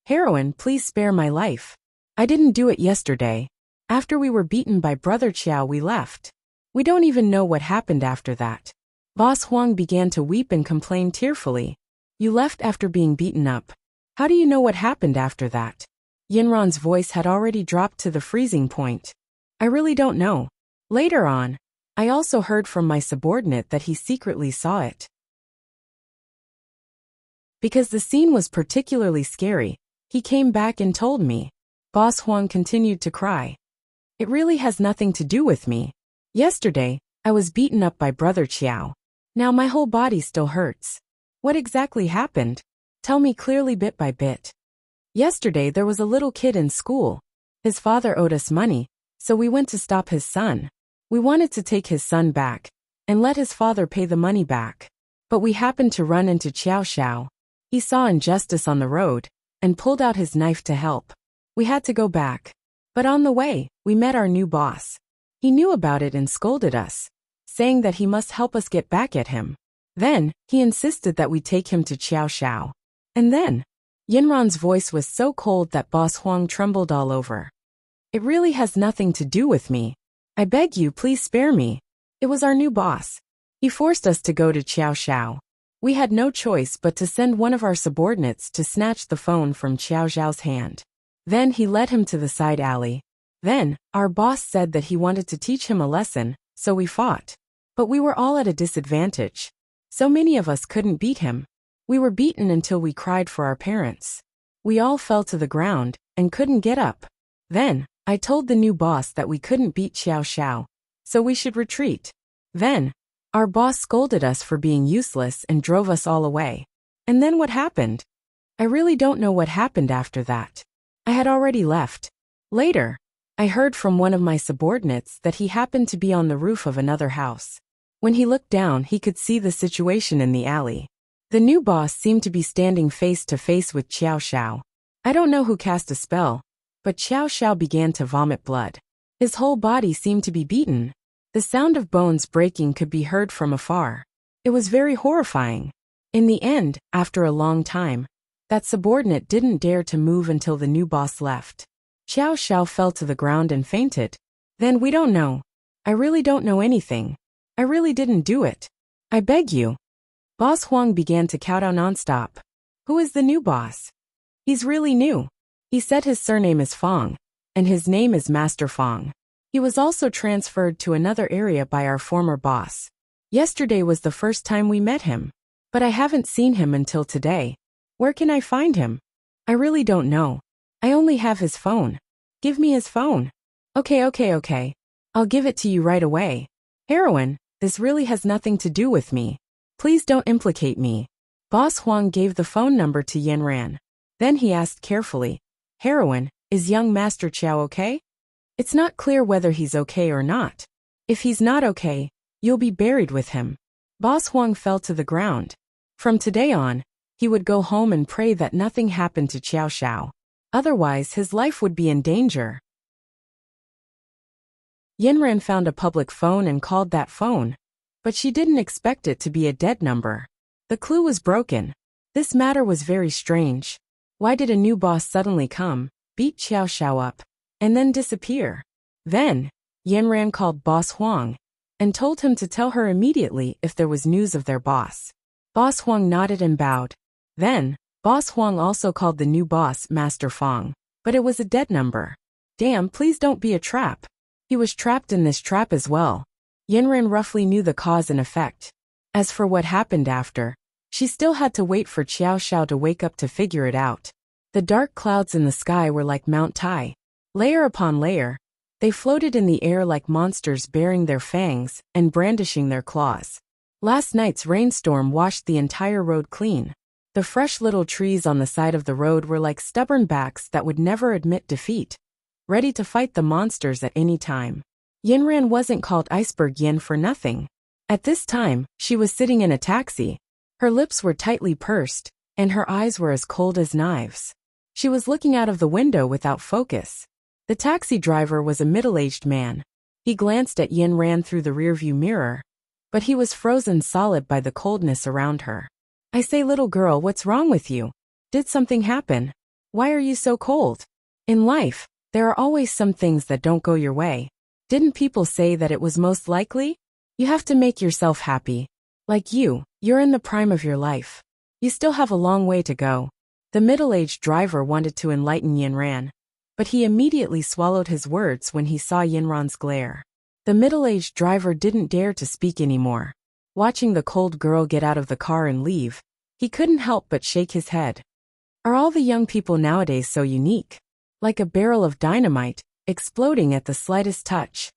Heroine, please spare my life. I didn't do it yesterday. After we were beaten by Brother Chiao, we left. We don't even know what happened after that. Boss Huang began to weep and complain tearfully. You left after being beaten up. How do you know what happened after that? Yanran's voice had already dropped to the freezing point. I really don't know. Later on, I also heard from my subordinate that he secretly saw it. Because the scene was particularly scary, he came back and told me. Boss Huang continued to cry. It really has nothing to do with me. Yesterday, I was beaten up by Brother Chiao. Now my whole body still hurts. What exactly happened? Tell me clearly bit by bit. Yesterday there was a little kid in school. His father owed us money, so we went to stop his son. We wanted to take his son back and let his father pay the money back. But we happened to run into Xiao Xiao. He saw injustice on the road and pulled out his knife to help. We had to go back. But on the way, we met our new boss. He knew about it and scolded us, saying that he must help us get back at him. Then, he insisted that we take him to Xiao Xiao. And then, Yanran's voice was so cold that Boss Huang trembled all over. It really has nothing to do with me. I beg you, please spare me. It was our new boss. He forced us to go to Xiao Xiao. We had no choice but to send one of our subordinates to snatch the phone from Xiao Xiao's hand. Then he led him to the side alley. Then, our boss said that he wanted to teach him a lesson, so we fought. But we were all at a disadvantage. So many of us couldn't beat him. We were beaten until we cried for our parents. We all fell to the ground and couldn't get up. Then, I told the new boss that we couldn't beat Xiao Xiao, so we should retreat. Then, our boss scolded us for being useless and drove us all away. And then what happened? I really don't know what happened after that. I had already left. Later, I heard from one of my subordinates that he happened to be on the roof of another house. When he looked down, he could see the situation in the alley. The new boss seemed to be standing face to face with Xiao Xiao. I don't know who cast a spell, but Xiao Xiao began to vomit blood. His whole body seemed to be beaten. The sound of bones breaking could be heard from afar. It was very horrifying. In the end, after a long time, that subordinate didn't dare to move until the new boss left. Xiao Xiao fell to the ground and fainted. Then we don't know. I really don't know anything. I really didn't do it. I beg you. Boss Huang began to kowtow nonstop. Who is the new boss? He's really new. He said his surname is Fong, and his name is Master Fong. He was also transferred to another area by our former boss. Yesterday was the first time we met him. But I haven't seen him until today. Where can I find him? I really don't know. I only have his phone. Give me his phone. Okay. I'll give it to you right away. Heroine, this really has nothing to do with me. Please don't implicate me. Boss Huang gave the phone number to Yanran. Then he asked carefully, "Heroine, is young Master Chow okay? It's not clear whether he's okay or not. If he's not okay, you'll be buried with him." Boss Huang fell to the ground. From today on, he would go home and pray that nothing happened to Xiao Xiao. Otherwise, his life would be in danger. Yanran found a public phone and called that phone, but she didn't expect it to be a dead number. The clue was broken. This matter was very strange. Why did a new boss suddenly come, beat Xiao Xiao up, and then disappear? Then, Yanran called Boss Huang and told him to tell her immediately if there was news of their boss. Boss Huang nodded and bowed. Then, Boss Huang also called the new boss Master Fong, but it was a dead number. Damn, please don't be a trap. He was trapped in this trap as well. Yanran roughly knew the cause and effect. As for what happened after, she still had to wait for Xiao Xiao to wake up to figure it out. The dark clouds in the sky were like Mount Tai. Layer upon layer, they floated in the air like monsters baring their fangs and brandishing their claws. Last night's rainstorm washed the entire road clean. The fresh little trees on the side of the road were like stubborn backs that would never admit defeat, ready to fight the monsters at any time. Yanran wasn't called Iceberg Yin for nothing. At this time, she was sitting in a taxi. Her lips were tightly pursed, and her eyes were as cold as knives. She was looking out of the window without focus. The taxi driver was a middle-aged man. He glanced at Yanran through the rearview mirror, but he was frozen solid by the coldness around her. "I say, little girl, what's wrong with you? Did something happen? Why are you so cold?" In life, there are always some things that don't go your way. Didn't people say that it was most likely? You have to make yourself happy. Like you're in the prime of your life. You still have a long way to go. The middle-aged driver wanted to enlighten Yanran, but he immediately swallowed his words when he saw Yanran's glare. The middle-aged driver didn't dare to speak anymore. Watching the cold girl get out of the car and leave, he couldn't help but shake his head. Are all the young people nowadays so unique? Like a barrel of dynamite, exploding at the slightest touch.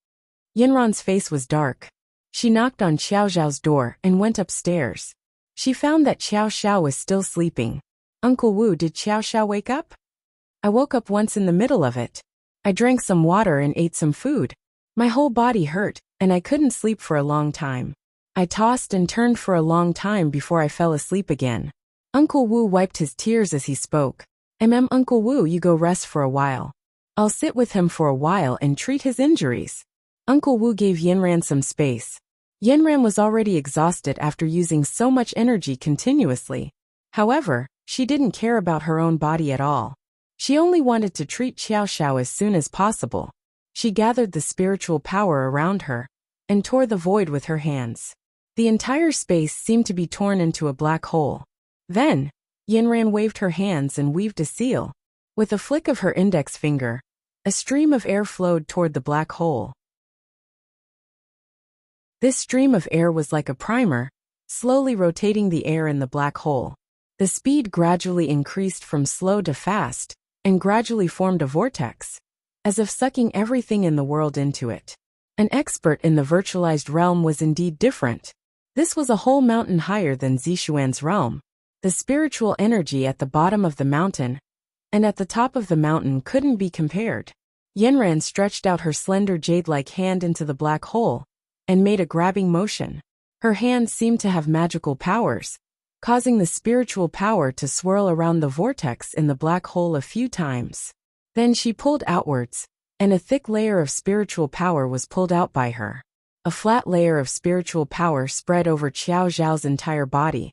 Yanran's face was dark. She knocked on Xiao Xiao's door and went upstairs. She found that Xiao Xiao was still sleeping. "Uncle Wu, did Xiao Xiao wake up?" "I woke up once in the middle of it. I drank some water and ate some food. My whole body hurt, and I couldn't sleep for a long time. I tossed and turned for a long time before I fell asleep again." Uncle Wu wiped his tears as he spoke. Uncle Wu, you go rest for a while. I'll sit with him for a while and treat his injuries." Uncle Wu gave Yanran some space. Yanran was already exhausted after using so much energy continuously. However, she didn't care about her own body at all. She only wanted to treat Xiao Xiao as soon as possible. She gathered the spiritual power around her and tore the void with her hands. The entire space seemed to be torn into a black hole. Then, Yanran waved her hands and weaved a seal. With a flick of her index finger, a stream of air flowed toward the black hole. This stream of air was like a primer, slowly rotating the air in the black hole. The speed gradually increased from slow to fast, and gradually formed a vortex, as if sucking everything in the world into it. An expert in the virtualized realm was indeed different. This was a whole mountain higher than Zishuan's realm. The spiritual energy at the bottom of the mountain and at the top of the mountain couldn't be compared. Yanran stretched out her slender jade-like hand into the black hole and made a grabbing motion. Her hand seemed to have magical powers, causing the spiritual power to swirl around the vortex in the black hole a few times. Then she pulled outwards, and a thick layer of spiritual power was pulled out by her. A flat layer of spiritual power spread over Xiao Xiao's entire body,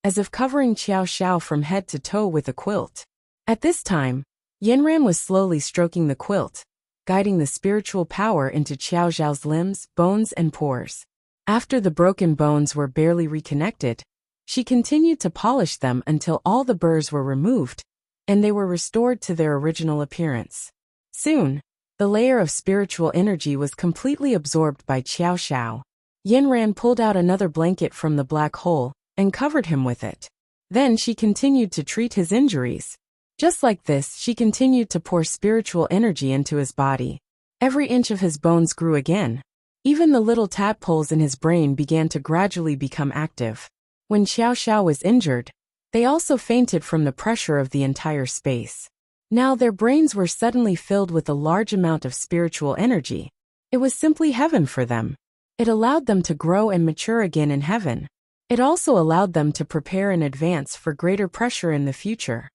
as if covering Xiao Xiao from head to toe with a quilt. At this time, Yanran was slowly stroking the quilt, guiding the spiritual power into Xiao Xiao's limbs, bones, and pores. After the broken bones were barely reconnected, she continued to polish them until all the burrs were removed, and they were restored to their original appearance. Soon, the layer of spiritual energy was completely absorbed by Xiao Xiao. Yanran pulled out another blanket from the black hole and covered him with it. Then she continued to treat his injuries. Just like this, she continued to pour spiritual energy into his body. Every inch of his bones grew again. Even the little tadpoles in his brain began to gradually become active. When Xiao Xiao was injured, they also fainted from the pressure of the entire space. Now their brains were suddenly filled with a large amount of spiritual energy. It was simply heaven for them. It allowed them to grow and mature again in heaven. It also allowed them to prepare in advance for greater pressure in the future.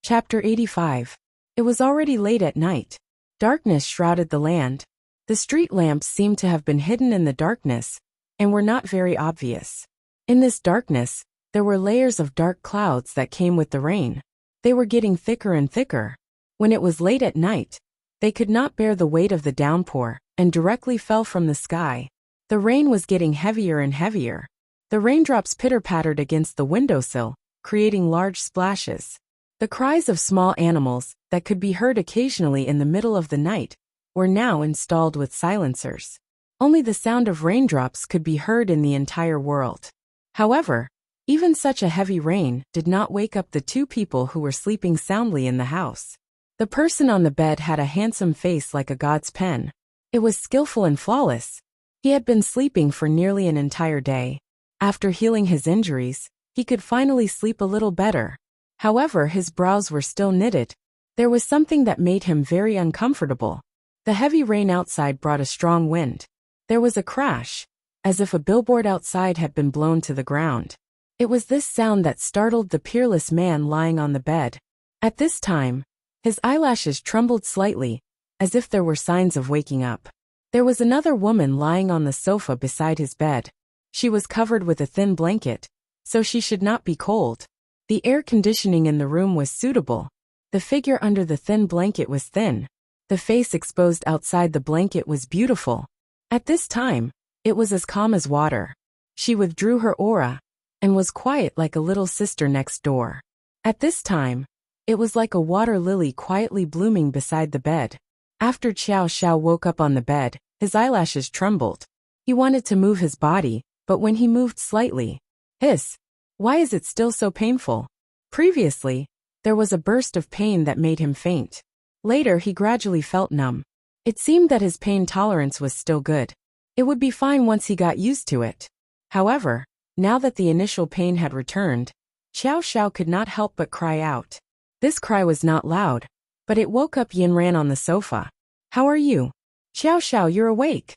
Chapter 85. It was already late at night. Darkness shrouded the land. The street lamps seemed to have been hidden in the darkness, and were not very obvious. In this darkness, there were layers of dark clouds that came with the rain. They were getting thicker and thicker. When it was late at night, they could not bear the weight of the downpour, and directly fell from the sky. The rain was getting heavier and heavier. The raindrops pitter-pattered against the windowsill, creating large splashes. The cries of small animals, that could be heard occasionally in the middle of the night, were now installed with silencers. Only the sound of raindrops could be heard in the entire world. However, even such a heavy rain did not wake up the two people who were sleeping soundly in the house. The person on the bed had a handsome face like a god's pen. It was skillful and flawless. He had been sleeping for nearly an entire day. After healing his injuries, he could finally sleep a little better. However, his brows were still knitted. There was something that made him very uncomfortable. The heavy rain outside brought a strong wind. There was a crash, as if a billboard outside had been blown to the ground. It was this sound that startled the peerless man lying on the bed. At this time, his eyelashes trembled slightly, as if there were signs of waking up. There was another woman lying on the sofa beside his bed. She was covered with a thin blanket, so she should not be cold. The air conditioning in the room was suitable. The figure under the thin blanket was thin. The face exposed outside the blanket was beautiful. At this time, it was as calm as water. She withdrew her aura, and was quiet like a little sister next door. At this time, it was like a water lily quietly blooming beside the bed. After Xiao Xiao woke up on the bed, his eyelashes trembled. He wanted to move his body, but when he moved slightly, hiss! Why is it still so painful? Previously, there was a burst of pain that made him faint. Later he gradually felt numb. It seemed that his pain tolerance was still good. It would be fine once he got used to it. However, now that the initial pain had returned, Xiao Xiao could not help but cry out. This cry was not loud, but it woke up Yinran on the sofa. How are you? Xiao Xiao, you're awake.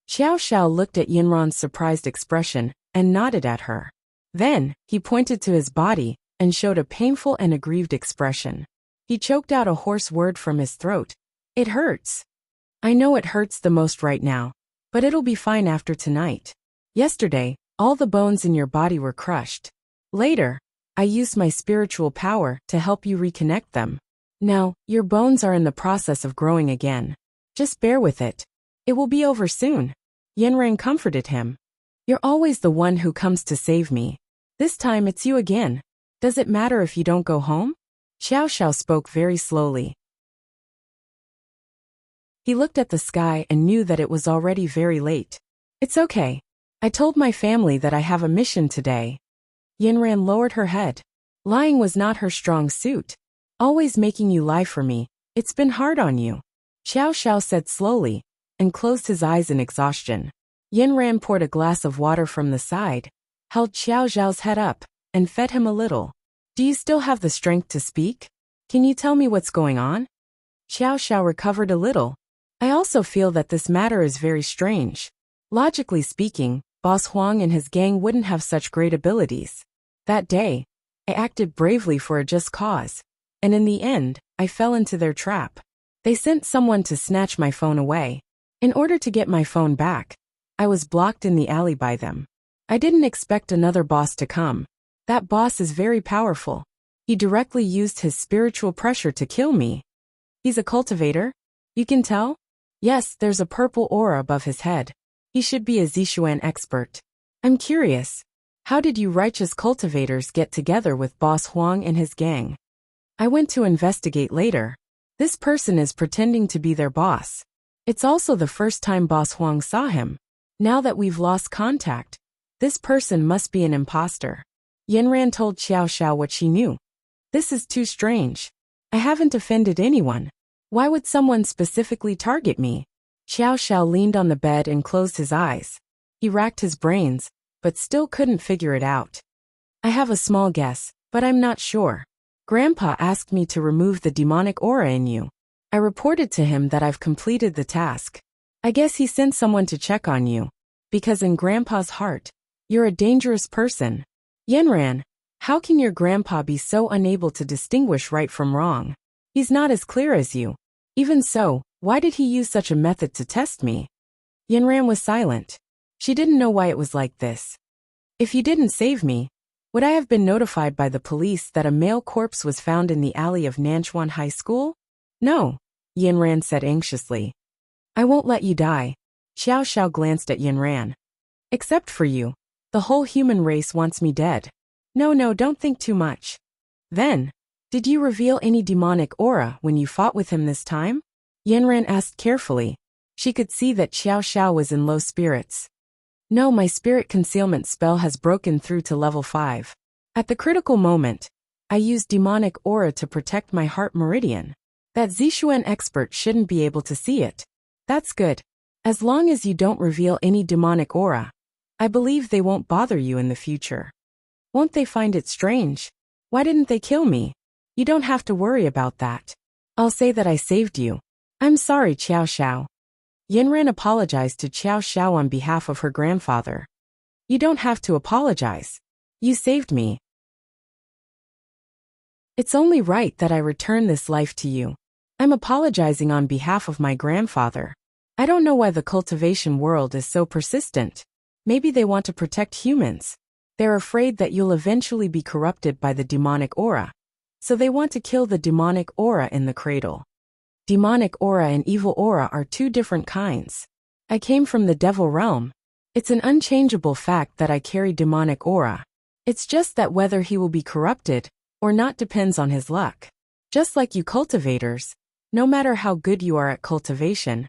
Xiao Xiao looked at Yinran's surprised expression, and nodded at her. Then, he pointed to his body, and showed a painful and aggrieved expression. He choked out a hoarse word from his throat. It hurts. I know it hurts the most right now, but it'll be fine after tonight. Yesterday, all the bones in your body were crushed. Later, I used my spiritual power to help you reconnect them. Now, your bones are in the process of growing again. Just bear with it. It will be over soon. Yinran comforted him. You're always the one who comes to save me. This time it's you again. Does it matter if you don't go home? Xiao Xiao spoke very slowly. He looked at the sky and knew that it was already very late. It's okay. I told my family that I have a mission today. Yinran lowered her head. Lying was not her strong suit. Always making you lie for me. It's been hard on you. Xiao Xiao said slowly, and closed his eyes in exhaustion. Yinran poured a glass of water from the side, held Xiao Xiao's head up, and fed him a little. Do you still have the strength to speak? Can you tell me what's going on? Xiao Xiao recovered a little. I also feel that this matter is very strange. Logically speaking, Boss Huang and his gang wouldn't have such great abilities. That day, I acted bravely for a just cause, and in the end, I fell into their trap. They sent someone to snatch my phone away. In order to get my phone back, I was blocked in the alley by them. I didn't expect another boss to come. That boss is very powerful. He directly used his spiritual pressure to kill me. He's a cultivator? You can tell? Yes, there's a purple aura above his head. He should be a Zixuan expert. I'm curious. How did you righteous cultivators get together with Boss Huang and his gang? I went to investigate later. This person is pretending to be their boss. It's also the first time Boss Huang saw him. Now that we've lost contact, this person must be an imposter. Yinran told Xiao Xiao what she knew. This is too strange. I haven't offended anyone. Why would someone specifically target me? Xiao Xiao leaned on the bed and closed his eyes. He racked his brains, but still couldn't figure it out. I have a small guess, but I'm not sure. Grandpa asked me to remove the demonic aura in you. I reported to him that I've completed the task. I guess he sent someone to check on you. Because in Grandpa's heart, you're a dangerous person. Yanran, how can your grandpa be so unable to distinguish right from wrong? He's not as clear as you. Even so, why did he use such a method to test me? Yanran was silent. She didn't know why it was like this. If you didn't save me, would I have been notified by the police that a male corpse was found in the alley of Nanchuan High School? No, Yanran said anxiously. I won't let you die. Xiao Xiao glanced at Yanran. Except for you. The whole human race wants me dead. No, don't think too much. Then, did you reveal any demonic aura when you fought with him this time? Yanran asked carefully. She could see that Xiao Xiao was in low spirits. No, my spirit concealment spell has broken through to level 5. At the critical moment, I used demonic aura to protect my heart meridian. That Zishuan expert shouldn't be able to see it. That's good. As long as you don't reveal any demonic aura, I believe they won't bother you in the future. Won't they find it strange? Why didn't they kill me? You don't have to worry about that. I'll say that I saved you. I'm sorry, Xiao Xiao. Yanran apologized to Xiao Xiao on behalf of her grandfather. You don't have to apologize. You saved me. It's only right that I return this life to you. I'm apologizing on behalf of my grandfather. I don't know why the cultivation world is so persistent. Maybe they want to protect humans. They're afraid that you'll eventually be corrupted by the demonic aura. So they want to kill the demonic aura in the cradle. Demonic aura and evil aura are two different kinds. I came from the devil realm. It's an unchangeable fact that I carry demonic aura. It's just that whether he will be corrupted or not depends on his luck. Just like you cultivators, no matter how good you are at cultivation,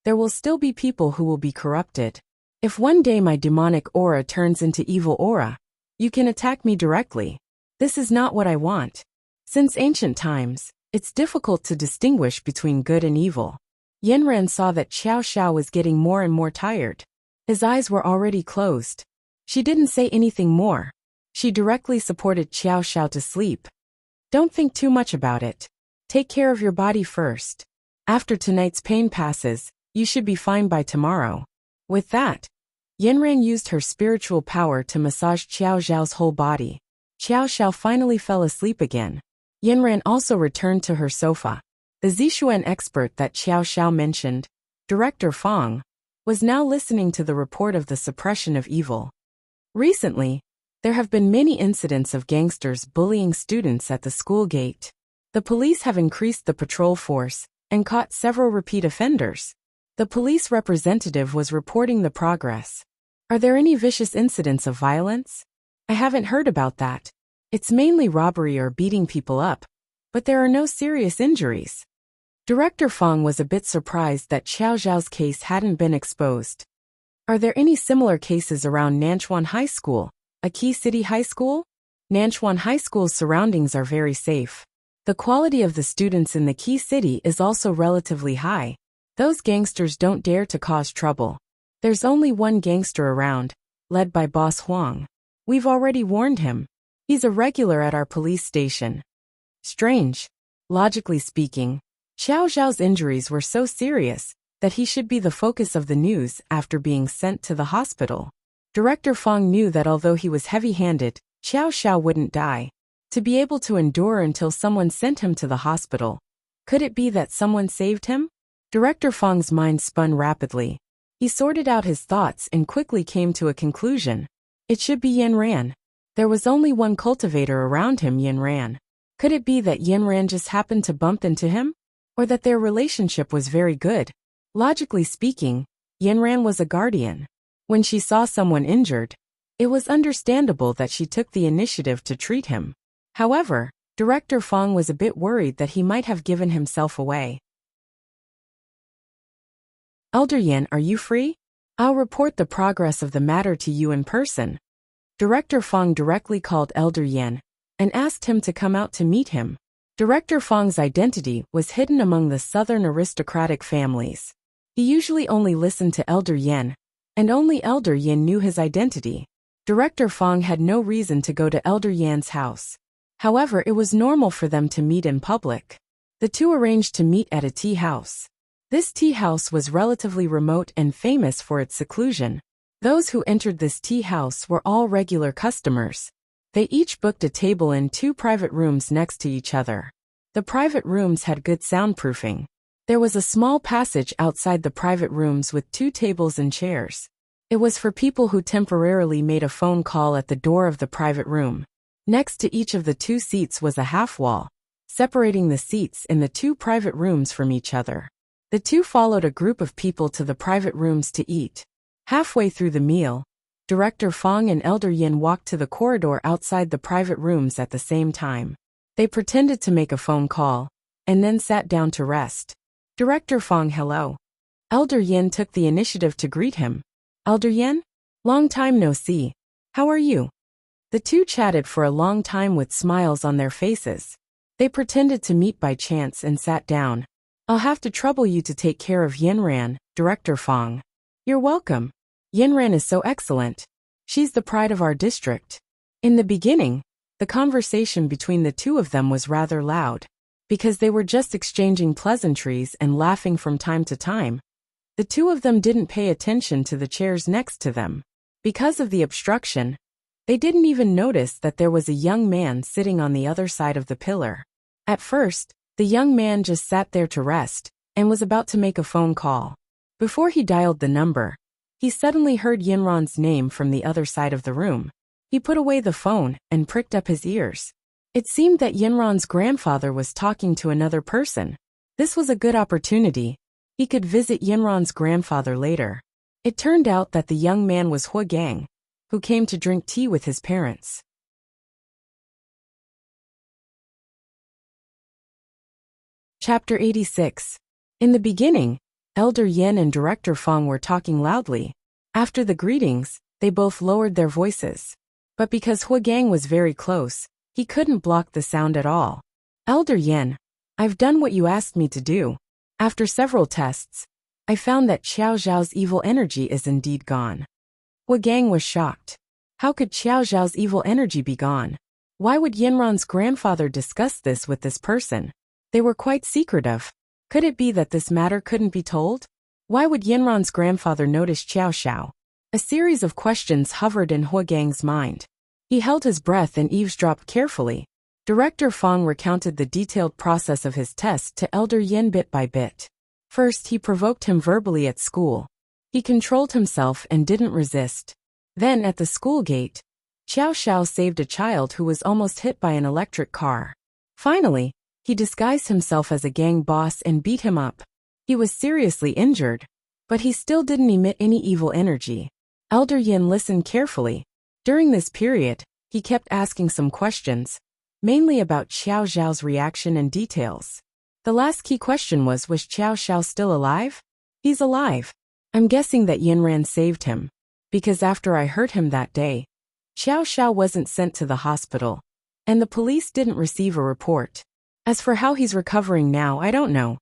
there will still be people who will be corrupted. If one day my demonic aura turns into evil aura, you can attack me directly. This is not what I want. Since ancient times, it's difficult to distinguish between good and evil. Yanran saw that Xiao Xiao was getting more and more tired. His eyes were already closed. She didn't say anything more. She directly supported Xiao Xiao to sleep. Don't think too much about it. Take care of your body first. After tonight's pain passes, you should be fine by tomorrow. With that, Yanran used her spiritual power to massage Xiao Xiao's whole body. Xiao Xiao finally fell asleep again. Yanran also returned to her sofa. The Zishuan expert that Xiao Xiao mentioned, Director Fong, was now listening to the report of the suppression of evil. Recently, there have been many incidents of gangsters bullying students at the school gate. The police have increased the patrol force and caught several repeat offenders. The police representative was reporting the progress. Are there any vicious incidents of violence? I haven't heard about that. It's mainly robbery or beating people up, but there are no serious injuries. Director Fong was a bit surprised that Xiao Zhao's case hadn't been exposed. Are there any similar cases around Nanchuan High School, a key city high school? Nanchuan High School's surroundings are very safe. The quality of the students in the key city is also relatively high. Those gangsters don't dare to cause trouble. There's only one gangster around, led by Boss Huang. We've already warned him. He's a regular at our police station. Strange. Logically speaking, Xiao Zhao's injuries were so serious that he should be the focus of the news after being sent to the hospital. Director Fong knew that although he was heavy-handed, Xiao Xiao wouldn't die. To be able to endure until someone sent him to the hospital. Could it be that someone saved him? Director Fong's mind spun rapidly. He sorted out his thoughts and quickly came to a conclusion. It should be Yanran. There was only one cultivator around him, Yanran. Could it be that Yanran just happened to bump into him? Or that their relationship was very good? Logically speaking, Yanran was a guardian. When she saw someone injured, it was understandable that she took the initiative to treat him. However, Director Fong was a bit worried that he might have given himself away. Elder Yan, are you free? I'll report the progress of the matter to you in person. Director Fong directly called Elder Yan and asked him to come out to meet him. Director Fong's identity was hidden among the southern aristocratic families. He usually only listened to Elder Yin, and only Elder Yin knew his identity. Director Fong had no reason to go to Elder Yan's house. However, it was normal for them to meet in public. The two arranged to meet at a tea house. This tea house was relatively remote and famous for its seclusion. Those who entered this tea house were all regular customers. They each booked a table in 2 private rooms next to each other. The private rooms had good soundproofing. There was a small passage outside the private rooms with 2 tables and chairs. It was for people who temporarily made a phone call at the door of the private room. Next to each of the 2 seats was a half wall, separating the seats in the 2 private rooms from each other. The two followed a group of people to the private rooms to eat. Halfway through the meal, Director Fong and Elder Yin walked to the corridor outside the private rooms at the same time. They pretended to make a phone call, and then sat down to rest. Director Fong, hello. Elder Yin took the initiative to greet him. Elder Yin? Long time no see. How are you? The two chatted for a long time with smiles on their faces. They pretended to meet by chance and sat down. I'll have to trouble you to take care of Yinran, Director Fong. You're welcome. Yinran is so excellent. She's the pride of our district. In the beginning, the conversation between the two of them was rather loud. Because they were just exchanging pleasantries and laughing from time to time, the two of them didn't pay attention to the chairs next to them. Because of the obstruction, they didn't even notice that there was a young man sitting on the other side of the pillar. At first, the young man just sat there to rest, and was about to make a phone call. Before he dialed the number, he suddenly heard Yinran's name from the other side of the room. He put away the phone and pricked up his ears. It seemed that Yinran's grandfather was talking to another person. This was a good opportunity. He could visit Yinran's grandfather later. It turned out that the young man was Hua Gang, who came to drink tea with his parents. Chapter 86. In the beginning, Elder Yin and Director Fong were talking loudly. After the greetings, they both lowered their voices. But because Hua Gang was very close, he couldn't block the sound at all. Elder Yin, I've done what you asked me to do. After several tests, I found that Xiao Zhao's evil energy is indeed gone. Hua Gang was shocked. How could Xiao Zhao's evil energy be gone? Why would Yinran's grandfather discuss this with this person? They were quite secretive. Could it be that this matter couldn't be told? Why would Yinran's grandfather notice Xiao Zhao? A series of questions hovered in Hua Gang's mind. He held his breath and eavesdropped carefully. Director Fong recounted the detailed process of his test to Elder Yin bit by bit. First, he provoked him verbally at school. He controlled himself and didn't resist. Then, at the school gate, Xiao Zhao saved a child who was almost hit by an electric car. Finally, he disguised himself as a gang boss and beat him up. He was seriously injured, but he still didn't emit any evil energy. Elder Yin listened carefully. During this period, he kept asking some questions, mainly about Xiao Zhao's reaction and details. The last key question was Xiao Zhao still alive? He's alive. I'm guessing that Yinran saved him. Because after I hurt him that day, Xiao Zhao wasn't sent to the hospital, and the police didn't receive a report. As for how he's recovering now, I don't know.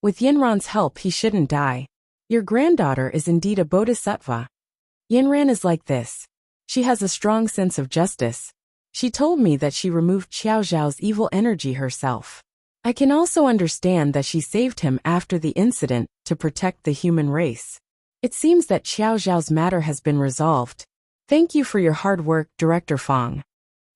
With Yinran's help, he shouldn't die. Your granddaughter is indeed a bodhisattva. Yinran is like this. She has a strong sense of justice. She told me that she removed Xiao Zhao's evil energy herself. I can also understand that she saved him after the incident to protect the human race. It seems that Xiao Zhao's matter has been resolved. Thank you for your hard work, Director Fong.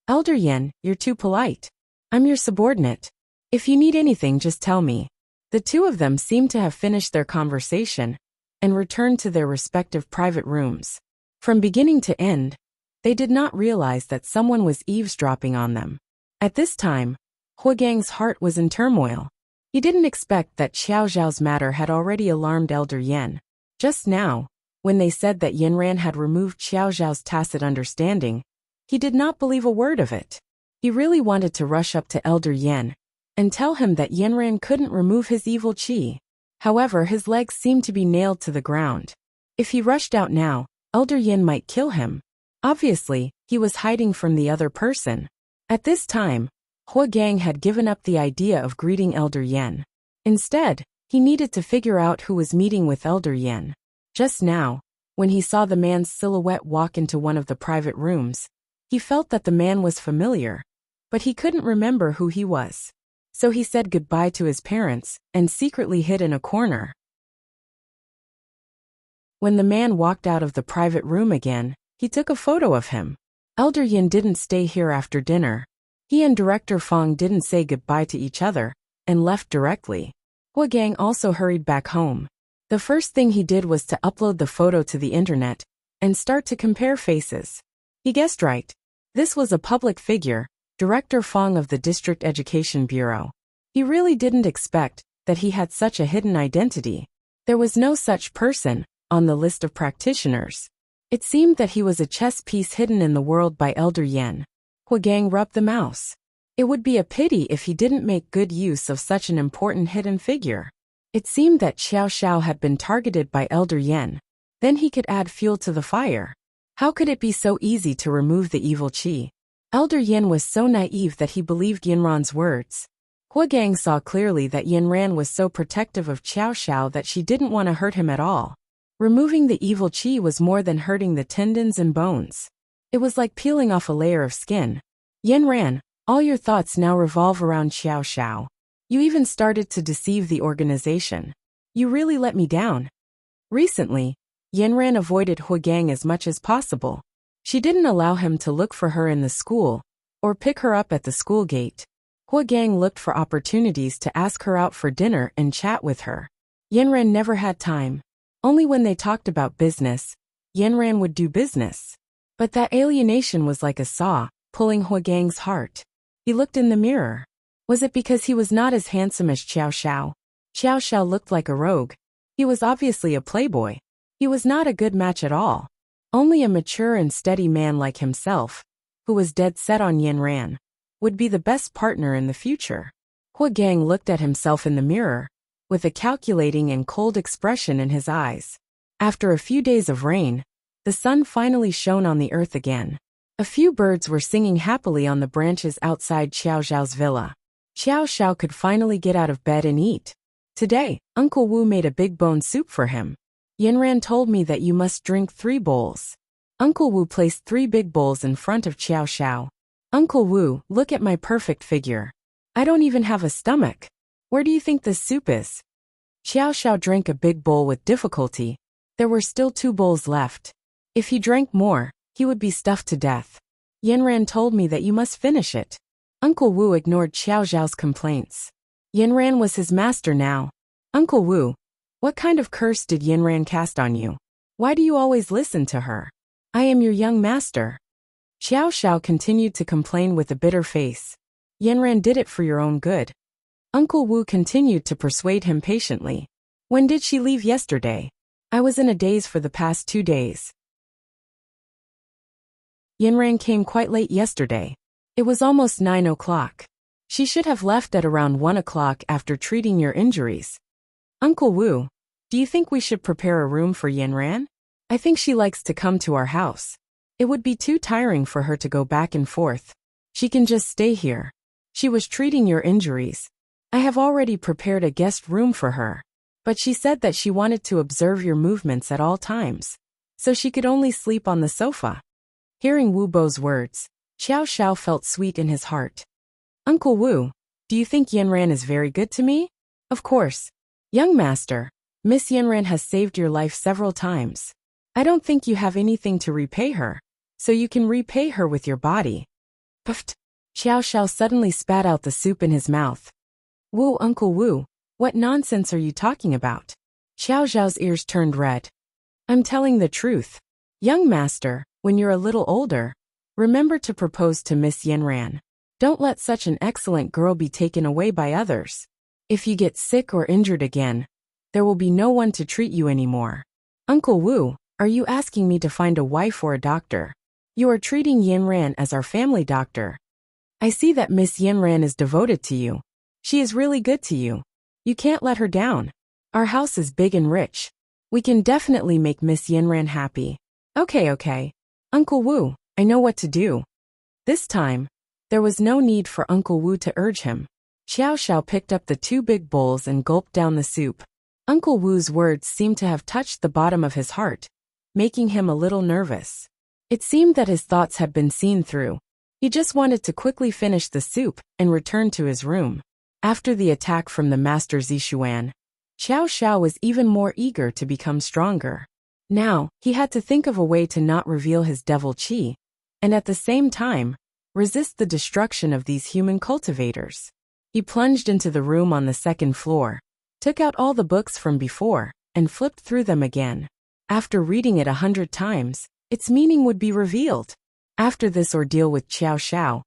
Elder Yin, you're too polite. I'm your subordinate. If you need anything, just tell me. The two of them seemed to have finished their conversation and returned to their respective private rooms. From beginning to end, they did not realize that someone was eavesdropping on them. At this time, Hua Gang's heart was in turmoil. He didn't expect that Xiao Zhao's matter had already alarmed Elder Yin. Just now, when they said that Yinran had removed Xiao Zhao's tacit understanding, he did not believe a word of it. He really wanted to rush up to Elder Yin and tell him that Yinran couldn't remove his evil qi. However, his legs seemed to be nailed to the ground. If he rushed out now, Elder Yin might kill him. Obviously, he was hiding from the other person. At this time, Hua Gang had given up the idea of greeting Elder Yin. Instead, He needed to figure out who was meeting with Elder Yin. Just now, when he saw the man's silhouette walk into one of the private rooms, he felt that the man was familiar, but he couldn't remember who he was. So he said goodbye to his parents and secretly hid in a corner. When the man walked out of the private room again, he took a photo of him. Elder Yin didn't stay here after dinner. He and Director Fong didn't say goodbye to each other and left directly. Hua Gang also hurried back home. The first thing he did was to upload the photo to the internet and start to compare faces. He guessed right. This was a public figure, Director Fong of the District Education Bureau. He really didn't expect that he had such a hidden identity. There was no such person on the list of practitioners. It seemed that he was a chess piece hidden in the world by Elder Yin. Hua Gang rubbed the mouse. It would be a pity if he didn't make good use of such an important hidden figure. It seemed that Xiao Xiao had been targeted by Elder Yin. Then he could add fuel to the fire. How could it be so easy to remove the evil qi? Elder Yin was so naive that he believed Yinran's words. Hua Gang saw clearly that Yinran was so protective of Xiao Xiao that she didn't want to hurt him at all. Removing the evil qi was more than hurting the tendons and bones. It was like peeling off a layer of skin. Yinran, all your thoughts now revolve around Xiao Xiao. You even started to deceive the organization. You really let me down. Recently, Yinran avoided Hua Gang as much as possible. She didn't allow him to look for her in the school or pick her up at the school gate. Hua Gang looked for opportunities to ask her out for dinner and chat with her. Yinran never had time. Only when they talked about business, Yinran would do business. But that alienation was like a saw, pulling Hua Gang's heart. He looked in the mirror. Was it because he was not as handsome as Xiao Xiao? Xiao Xiao looked like a rogue. He was obviously a playboy. He was not a good match at all. Only a mature and steady man like himself, who was dead set on Yinran, would be the best partner in the future. Hua Gang looked at himself in the mirror, with a calculating and cold expression in his eyes. After a few days of rain, the sun finally shone on the earth again. A few birds were singing happily on the branches outside Xiao Xiao's villa. Xiao Xiao could finally get out of bed and eat. Today, Uncle Wu made a big bone soup for him. Yinran told me that you must drink 3 bowls. Uncle Wu placed 3 big bowls in front of Xiao Xiao. Uncle Wu, look at my perfect figure. I don't even have a stomach. Where do you think this soup is? Xiao Xiao drank a big bowl with difficulty. There were still 2 bowls left. If he drank more, he would be stuffed to death. Yinran told me that you must finish it. Uncle Wu ignored Xiao Xiao's complaints. Yinran was his master now. Uncle Wu, what kind of curse did Yinran cast on you? Why do you always listen to her? I am your young master. Xiao Xiao continued to complain with a bitter face. Yinran did it for your own good. Uncle Wu continued to persuade him patiently. When did she leave yesterday? I was in a daze for the past 2 days. Yinran came quite late yesterday. It was almost 9 o'clock. She should have left at around 1 o'clock after treating your injuries. Uncle Wu, do you think we should prepare a room for Yinran? I think she likes to come to our house. It would be too tiring for her to go back and forth. She can just stay here. She was treating your injuries. I have already prepared a guest room for her. But she said that she wanted to observe your movements at all times, so she could only sleep on the sofa. Hearing Wu Bo's words, Xiao Xiao felt sweet in his heart. Uncle Wu, do you think Yinran is very good to me? Of course. Young master, Miss Yinran has saved your life several times. I don't think you have anything to repay her, so you can repay her with your body. Puffed. Xiao Xiao suddenly spat out the soup in his mouth. Wu, Uncle Wu, what nonsense are you talking about? Xiao Xiao's ears turned red. I'm telling the truth. Young master, when you're a little older, remember to propose to Miss Yinran. Don't let such an excellent girl be taken away by others. If you get sick or injured again, there will be no one to treat you anymore. Uncle Wu, are you asking me to find a wife or a doctor? You are treating Yinran as our family doctor. I see that Miss Yinran is devoted to you. She is really good to you. You can't let her down. Our house is big and rich. We can definitely make Miss Yinran happy. Okay. Uncle Wu, I know what to do. This time, there was no need for Uncle Wu to urge him. Xiao Xiao picked up the two big bowls and gulped down the soup. Uncle Wu's words seemed to have touched the bottom of his heart, making him a little nervous. It seemed that his thoughts had been seen through. He just wanted to quickly finish the soup and return to his room. After the attack from the Master Zishuan, Xiao Xiao was even more eager to become stronger. Now, he had to think of a way to not reveal his devil qi, and at the same time, resist the destruction of these human cultivators. He plunged into the room on the second floor, took out all the books from before, and flipped through them again. After reading it 100 times, its meaning would be revealed. After this ordeal with Xiao Xiao,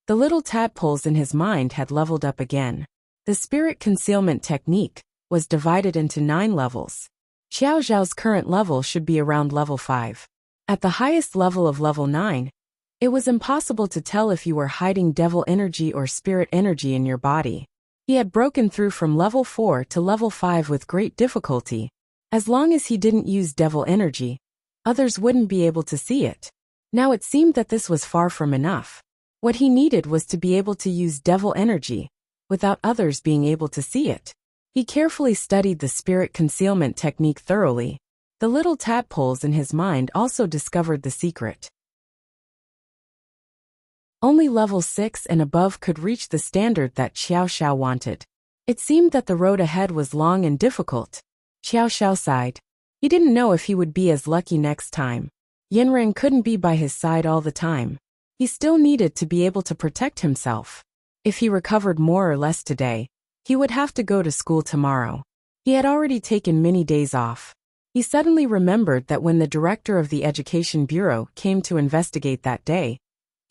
the little tadpoles in his mind had leveled up again. The spirit concealment technique was divided into 9 levels. Xiao Xiao's current level should be around level 5. At the highest level of level 9, it was impossible to tell if you were hiding devil energy or spirit energy in your body. He had broken through from level 4 to level 5 with great difficulty. As long as he didn't use devil energy, others wouldn't be able to see it. Now it seemed that this was far from enough. What he needed was to be able to use devil energy, without others being able to see it. He carefully studied the spirit concealment technique thoroughly. The little tadpoles in his mind also discovered the secret. Only level 6 and above could reach the standard that Xiao Xiao wanted. It seemed that the road ahead was long and difficult. Xiao Xiao sighed. He didn't know if he would be as lucky next time. Yinran couldn't be by his side all the time. He still needed to be able to protect himself. If he recovered more or less today, he would have to go to school tomorrow. He had already taken many days off. He suddenly remembered that when the director of the Education Bureau came to investigate that day,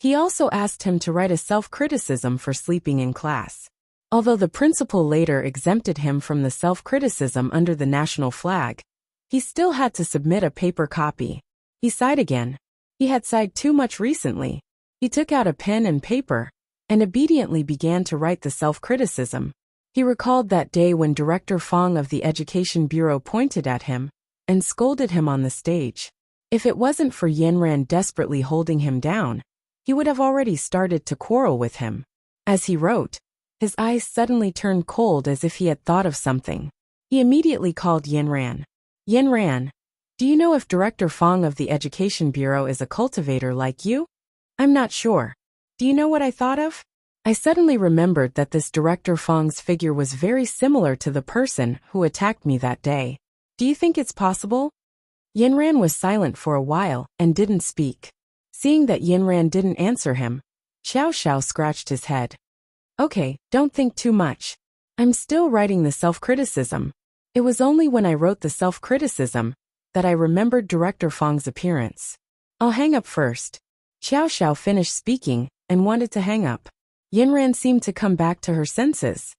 he also asked him to write a self-criticism for sleeping in class. Although the principal later exempted him from the self-criticism under the national flag, he still had to submit a paper copy. He sighed again. He had sighed too much recently. He took out a pen and paper, and obediently began to write the self-criticism. He recalled that day when Director Fong of the Education Bureau pointed at him and scolded him on the stage. If it wasn't for Yanran desperately holding him down, he would have already started to quarrel with him. As he wrote, his eyes suddenly turned cold as if he had thought of something. He immediately called Yanran. Yanran, do you know if Director Fong of the Education Bureau is a cultivator like you? I'm not sure. Do you know what I thought of? I suddenly remembered that this Director Fong's figure was very similar to the person who attacked me that day. Do you think it's possible? Yanran was silent for a while and didn't speak. Seeing that Yanran didn't answer him, Xiao Xiao scratched his head. Okay, don't think too much. I'm still writing the self-criticism. It was only when I wrote the self-criticism that I remembered Director Fong's appearance. I'll hang up first. Xiao Xiao finished speaking and wanted to hang up. Yanran seemed to come back to her senses.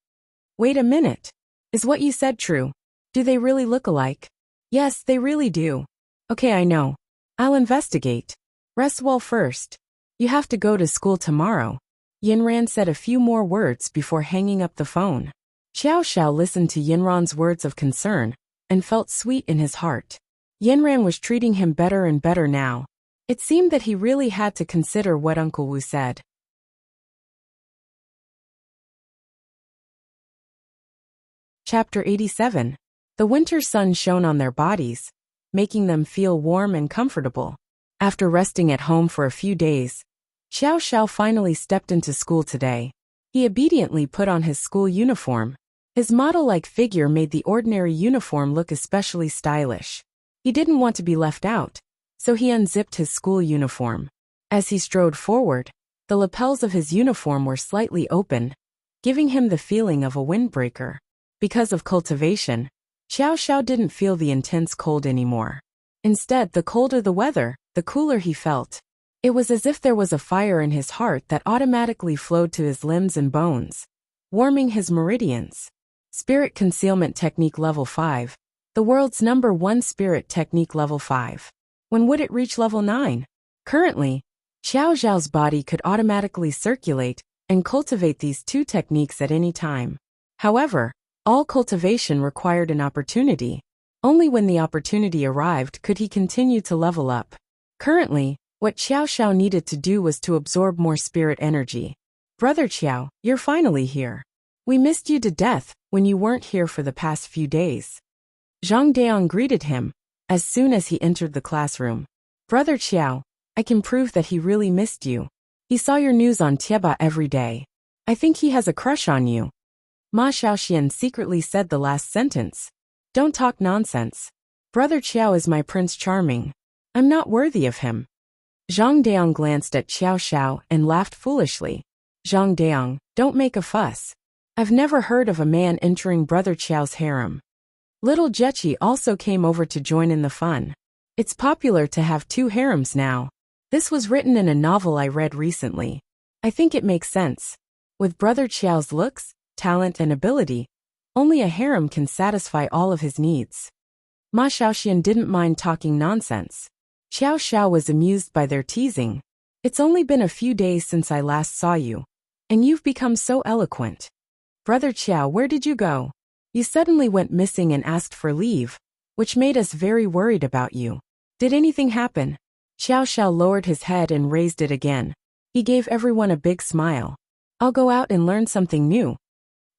Wait a minute. Is what you said true? Do they really look alike? Yes, they really do. Okay, I know. I'll investigate. Rest well first. You have to go to school tomorrow. Yanran said a few more words before hanging up the phone. Xiao Xiao listened to Yanran's words of concern and felt sweet in his heart. Yanran was treating him better and better now. It seemed that he really had to consider what Uncle Wu said. Chapter 87. The winter sun shone on their bodies, making them feel warm and comfortable. After resting at home for a few days, Xiao Xiao finally stepped into school today. He obediently put on his school uniform. His model-like figure made the ordinary uniform look especially stylish. He didn't want to be left out, so he unzipped his school uniform. As he strode forward, the lapels of his uniform were slightly open, giving him the feeling of a windbreaker. Because of cultivation, Xiao Xiao didn't feel the intense cold anymore. Instead, the colder the weather, the cooler he felt. It was as if there was a fire in his heart that automatically flowed to his limbs and bones, warming his meridians. Spirit Concealment Technique Level 5. The world's #1 Spirit Technique Level 5. When would it reach Level 9? Currently, Xiao Xiao's body could automatically circulate and cultivate these 2 techniques at any time. However, all cultivation required an opportunity. Only when the opportunity arrived could he continue to level up. Currently, what Xiao Xiao needed to do was to absorb more spirit energy. Brother Qiao, you're finally here. We missed you to death when you weren't here for the past few days. Zhang Daong greeted him as soon as he entered the classroom. Brother Qiao, I can prove that he really missed you. He saw your news on Tieba every day. I think he has a crush on you. Ma Xiaoxian secretly said the last sentence. Don't talk nonsense. Brother Qiao is my Prince Charming. I'm not worthy of him. Zhang Daong glanced at Xiao Xiao and laughed foolishly. Zhang Daong, don't make a fuss. I've never heard of a man entering Brother Qiao's harem. Little Jechi also came over to join in the fun. It's popular to have 2 harems now. This was written in a novel I read recently. I think it makes sense. With Brother Qiao's looks, talent and ability, only a harem can satisfy all of his needs. Ma Xiaoxian didn't mind talking nonsense. Xiao Xiao was amused by their teasing. It's only been a few days since I last saw you, and you've become so eloquent. Brother Qiao, where did you go? You suddenly went missing and asked for leave, which made us very worried about you. Did anything happen? Xiao Xiao lowered his head and raised it again. He gave everyone a big smile. I'll go out and learn something new.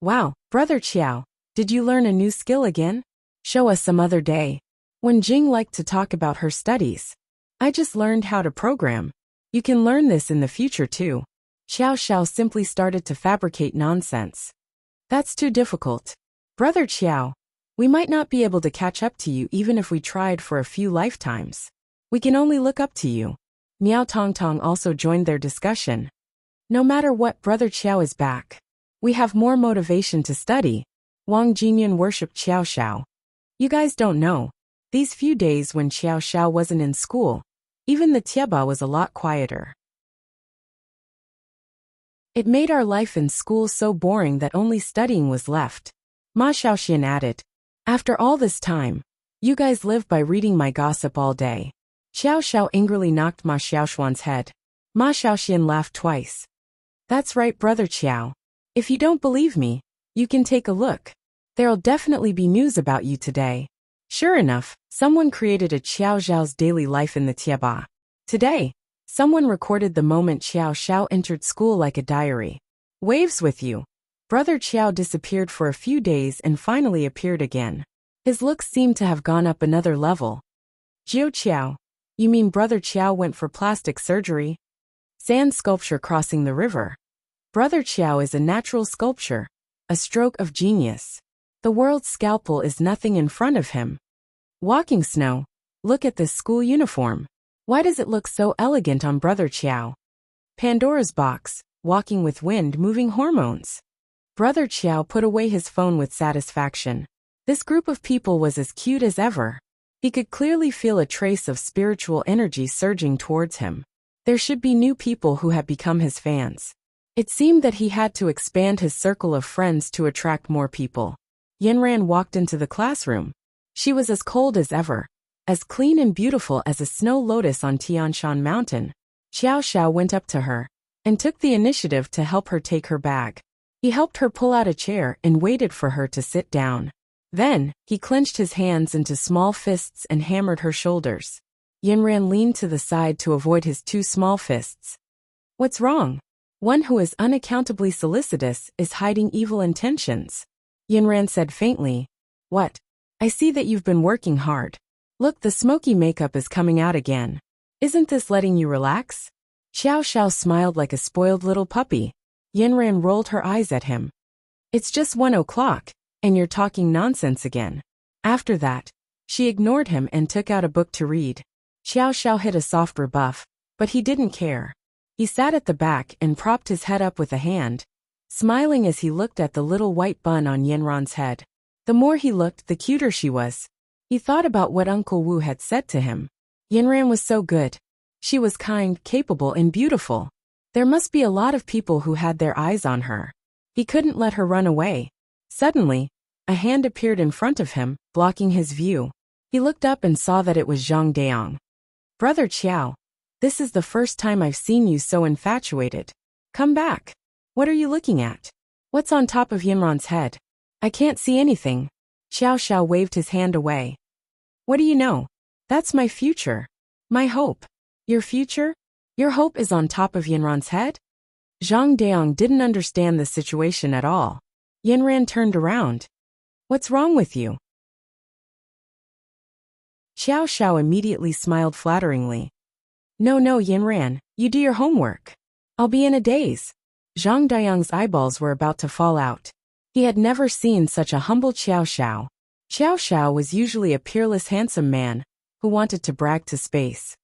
Wow, Brother Qiao, did you learn a new skill again? Show us some other day. When Jing liked to talk about her studies. I just learned how to program. You can learn this in the future too. Xiao Xiao simply started to fabricate nonsense. That's too difficult. Brother Qiao, we might not be able to catch up to you even if we tried for a few lifetimes. We can only look up to you. Miao Tongtong also joined their discussion. No matter what, Brother Qiao is back. We have more motivation to study. Wang Jinyun worshipped Xiao Xiao. You guys don't know. These few days when Xiao Xiao wasn't in school, even the Tieba was a lot quieter. It made our life in school so boring that only studying was left. Ma Xiaoxian added. After all this time, you guys live by reading my gossip all day. Xiao Xiao angrily knocked Ma Xiaoxuan's head. Ma Xiaoxian laughed twice. That's right, Brother Qiao. If you don't believe me, you can take a look. There'll definitely be news about you today. Sure enough, someone created a Xiao Xiao's daily life in the Tieba. Today, someone recorded the moment Xiao Xiao entered school like a diary. Waves with you. Brother Qiao disappeared for a few days and finally appeared again. His looks seemed to have gone up another level. Jiu Qiao. You mean Brother Qiao went for plastic surgery? Sand sculpture crossing the river. Brother Qiao is a natural sculpture. A stroke of genius. The world's scalpel is nothing in front of him. Walking snow. Look at this school uniform. Why does it look so elegant on Brother Qiao? Pandora's box. Walking with wind moving hormones. Brother Qiao put away his phone with satisfaction. This group of people was as cute as ever. He could clearly feel a trace of spiritual energy surging towards him. There should be new people who had become his fans. It seemed that he had to expand his circle of friends to attract more people. Yanran walked into the classroom. She was as cold as ever, as clean and beautiful as a snow lotus on Tianshan Mountain. Xiao Xiao went up to her and took the initiative to help her take her bag. He helped her pull out a chair and waited for her to sit down. Then, he clenched his hands into small fists and hammered her shoulders. Yanran leaned to the side to avoid his 2 small fists. What's wrong? One who is unaccountably solicitous is hiding evil intentions. Yanran said faintly. What? I see that you've been working hard. Look, the smoky makeup is coming out again. Isn't this letting you relax? Xiao Xiao smiled like a spoiled little puppy. Yanran rolled her eyes at him. It's just 1 o'clock, and you're talking nonsense again. After that, she ignored him and took out a book to read. Xiao Xiao hit a soft rebuff, but he didn't care. He sat at the back and propped his head up with a hand, smiling as he looked at the little white bun on Yanran's head. The more he looked, the cuter she was. He thought about what Uncle Wu had said to him. Yanran was so good. She was kind, capable, and beautiful. There must be a lot of people who had their eyes on her. He couldn't let her run away. Suddenly, a hand appeared in front of him, blocking his view. He looked up and saw that it was Zhang Daong. Brother Qiao, this is the first time I've seen you so infatuated. Come back. What are you looking at? What's on top of Yanran's head? I can't see anything. Xiao Xiao waved his hand away. What do you know? That's my future. My hope. Your future? Your hope is on top of Yanran's head? Zhang Daong didn't understand the situation at all. Yanran turned around. What's wrong with you? Xiao Xiao immediately smiled flatteringly. No, Yanran, you do your homework. I'll be in a daze. Zhang Dayang's eyeballs were about to fall out. He had never seen such a humble Xiao Xiao. Xiao Xiao was usually a peerless handsome man who wanted to brag to space.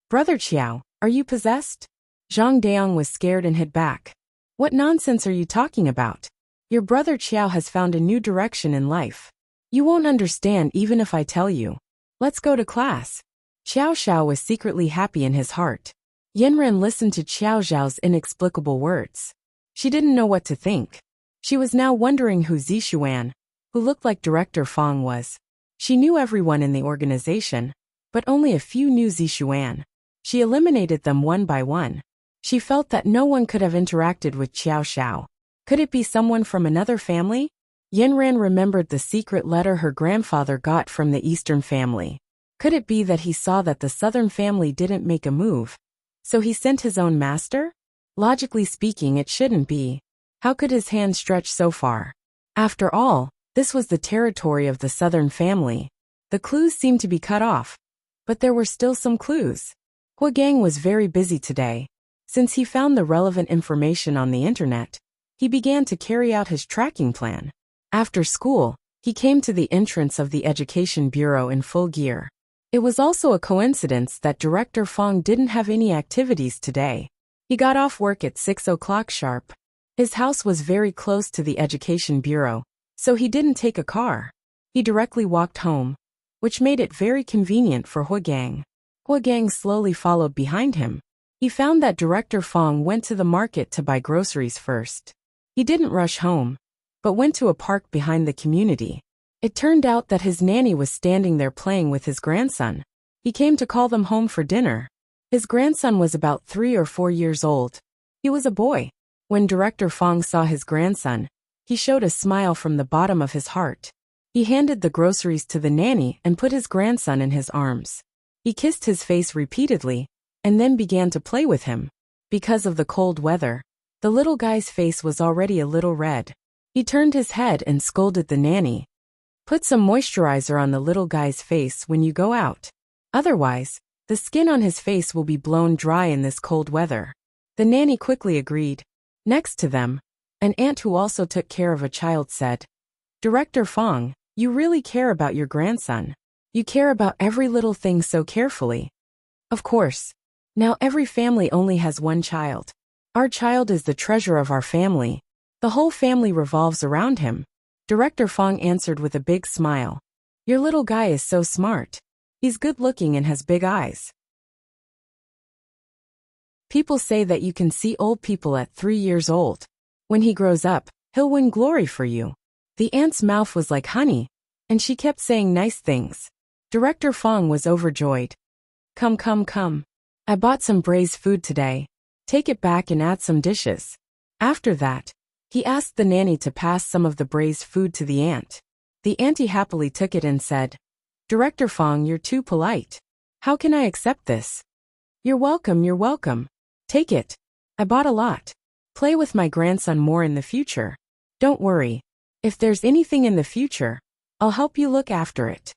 Brother Qiao, are you possessed? Zhang Dayang was scared and hid back. What nonsense are you talking about? Your brother Qiao has found a new direction in life. You won't understand even if I tell you. Let's go to class. Xiao Xiao was secretly happy in his heart. Yanran listened to Xiao Xiao's inexplicable words. She didn't know what to think. She was now wondering who Zixuan, who looked like Director Fong, was. She knew everyone in the organization, but only a few knew Zixuan. She eliminated them one by one. She felt that no one could have interacted with Xiao Xiao. Could it be someone from another family? Yanran remembered the secret letter her grandfather got from the Eastern family. Could it be that he saw that the Southern family didn't make a move, so he sent his own master? Logically speaking, it shouldn't be. How could his hand stretch so far? After all, this was the territory of the Southern family. The clues seemed to be cut off, but there were still some clues. Huagang was very busy today. Since he found the relevant information on the internet, he began to carry out his tracking plan. After school, he came to the entrance of the Education Bureau in full gear. It was also a coincidence that Director Fong didn't have any activities today. He got off work at 6 o'clock sharp. His house was very close to the Education Bureau, so he didn't take a car. He directly walked home, which made it very convenient for Huagang. Huagang slowly followed behind him. He found that Director Fong went to the market to buy groceries first. He didn't rush home, but went to a park behind the community. It turned out that his nanny was standing there playing with his grandson. He came to call them home for dinner. His grandson was about 3 or 4 years old. He was a boy. When Director Fong saw his grandson, he showed a smile from the bottom of his heart. He handed the groceries to the nanny and put his grandson in his arms. He kissed his face repeatedly, and then began to play with him. Because of the cold weather, the little guy's face was already a little red. He turned his head and scolded the nanny. Put some moisturizer on the little guy's face when you go out. Otherwise, the skin on his face will be blown dry in this cold weather. The nanny quickly agreed. Next to them, an aunt who also took care of a child said, Director Fong, you really care about your grandson. You care about every little thing so carefully. Of course. Now every family only has one child. Our child is the treasure of our family. The whole family revolves around him. Director Fong answered with a big smile. Your little guy is so smart. He's good-looking and has big eyes. People say that you can see old people at 3 years old. When he grows up, he'll win glory for you. The aunt's mouth was like honey, and she kept saying nice things. Director Fong was overjoyed. Come. I bought some braised food today. Take it back and add some dishes. After that, he asked the nanny to pass some of the braised food to the aunt. The auntie happily took it and said, Director Fong, you're too polite. How can I accept this? You're welcome. Take it. I bought a lot. Play with my grandson more in the future. Don't worry. If there's anything in the future, I'll help you look after it.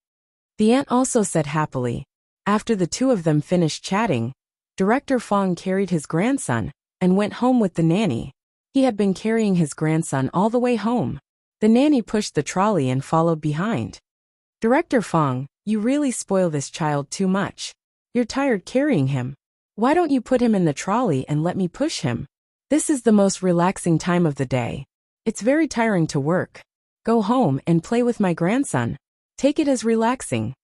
The aunt also said happily. After the two of them finished chatting, Director Fong carried his grandson and went home with the nanny. He had been carrying his grandson all the way home. The nanny pushed the trolley and followed behind. Director Fong, you really spoil this child too much. You're tired carrying him. Why don't you put him in the trolley and let me push him? This is the most relaxing time of the day. It's very tiring to work. Go home and play with my grandson. Take it as relaxing.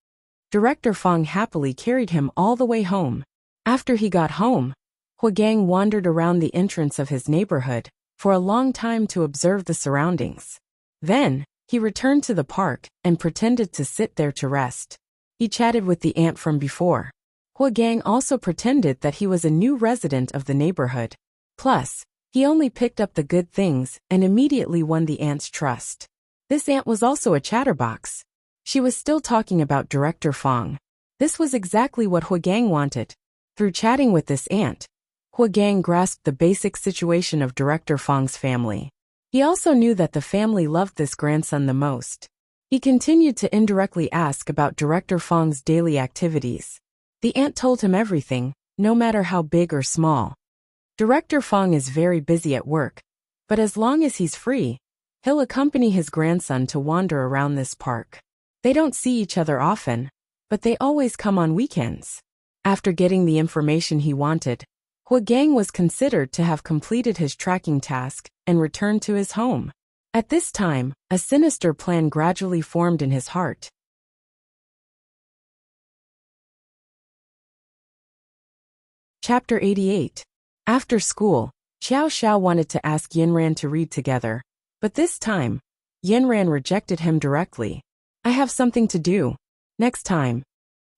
Director Fong happily carried him all the way home. After he got home, Huagang wandered around the entrance of his neighborhood for a long time to observe the surroundings. Then, he returned to the park and pretended to sit there to rest. He chatted with the aunt from before. Huagang also pretended that he was a new resident of the neighborhood. Plus, he only picked up the good things and immediately won the aunt's trust. This aunt was also a chatterbox. She was still talking about Director Fong. This was exactly what Huagang wanted. Through chatting with this aunt, Huagang grasped the basic situation of Director Fong's family. He also knew that the family loved this grandson the most. He continued to indirectly ask about Director Fong's daily activities. The aunt told him everything, no matter how big or small. Director Fong is very busy at work, but as long as he's free, he'll accompany his grandson to wander around this park. They don't see each other often, but they always come on weekends. After getting the information he wanted, Hua Gang was considered to have completed his tracking task and returned to his home. At this time, a sinister plan gradually formed in his heart. Chapter 88. After school, Xiao Xiao wanted to ask Yinran to read together, but this time, Yinran rejected him directly. I have something to do. Next time.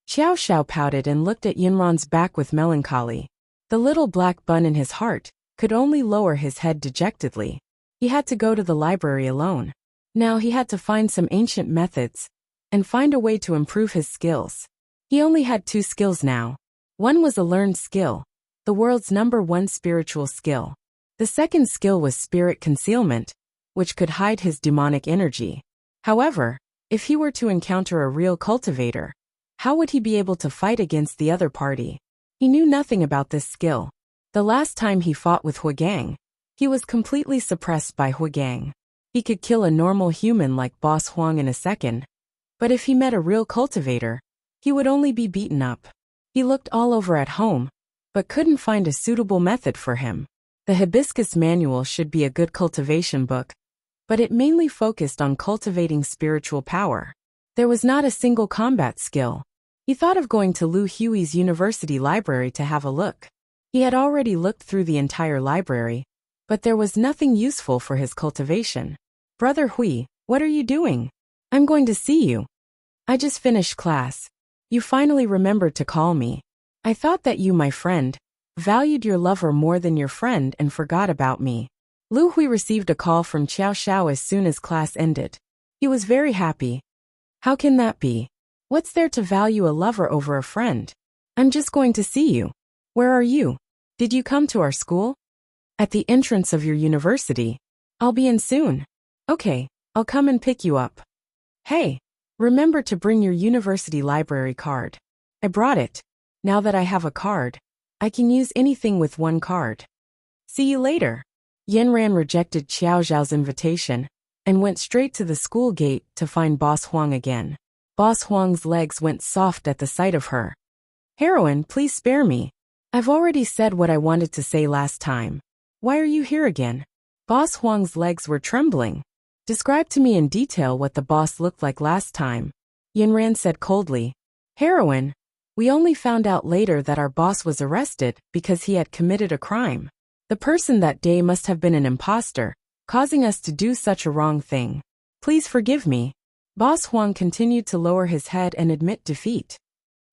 Xiao Xiao pouted and looked at Yinran's back with melancholy. The little black bun in his heart could only lower his head dejectedly. He had to go to the library alone. Now he had to find some ancient methods and find a way to improve his skills. He only had 2 skills now. One was a learned skill, the world's #1 spiritual skill. The second skill was spirit concealment, which could hide his demonic energy. However, if he were to encounter a real cultivator, how would he be able to fight against the other party? He knew nothing about this skill. The last time he fought with Hua Gang, he was completely suppressed by Hua Gang. He could kill a normal human like Boss Huang in a second, but if he met a real cultivator, he would only be beaten up. He looked all over at home, but couldn't find a suitable method for him. The Hibiscus Manual should be a good cultivation book, but it mainly focused on cultivating spiritual power. There was not a single combat skill. He thought of going to Lu Hui's university library to have a look. He had already looked through the entire library, but there was nothing useful for his cultivation. Brother Hui, what are you doing? I'm going to see you. I just finished class. You finally remembered to call me. I thought that you, my friend, valued your lover more than your friend and forgot about me. Lu Hui received a call from Xiao Xiao as soon as class ended. He was very happy. How can that be? What's there to value a lover over a friend? I'm just going to see you. Where are you? Did you come to our school? At the entrance of your university. I'll be in soon. Okay, I'll come and pick you up. Hey, remember to bring your university library card. I brought it. Now that I have a card, I can use anything with 1 card. See you later. Yinran rejected Xiao Xiao's invitation and went straight to the school gate to find Boss Huang again. Boss Huang's legs went soft at the sight of her. Heroine, please spare me. I've already said what I wanted to say last time. Why are you here again? Boss Huang's legs were trembling. Describe to me in detail what the boss looked like last time. Yinran said coldly. Heroine, we only found out later that our boss was arrested because he had committed a crime. The person that day must have been an imposter, causing us to do such a wrong thing. Please forgive me. Boss Huang continued to lower his head and admit defeat.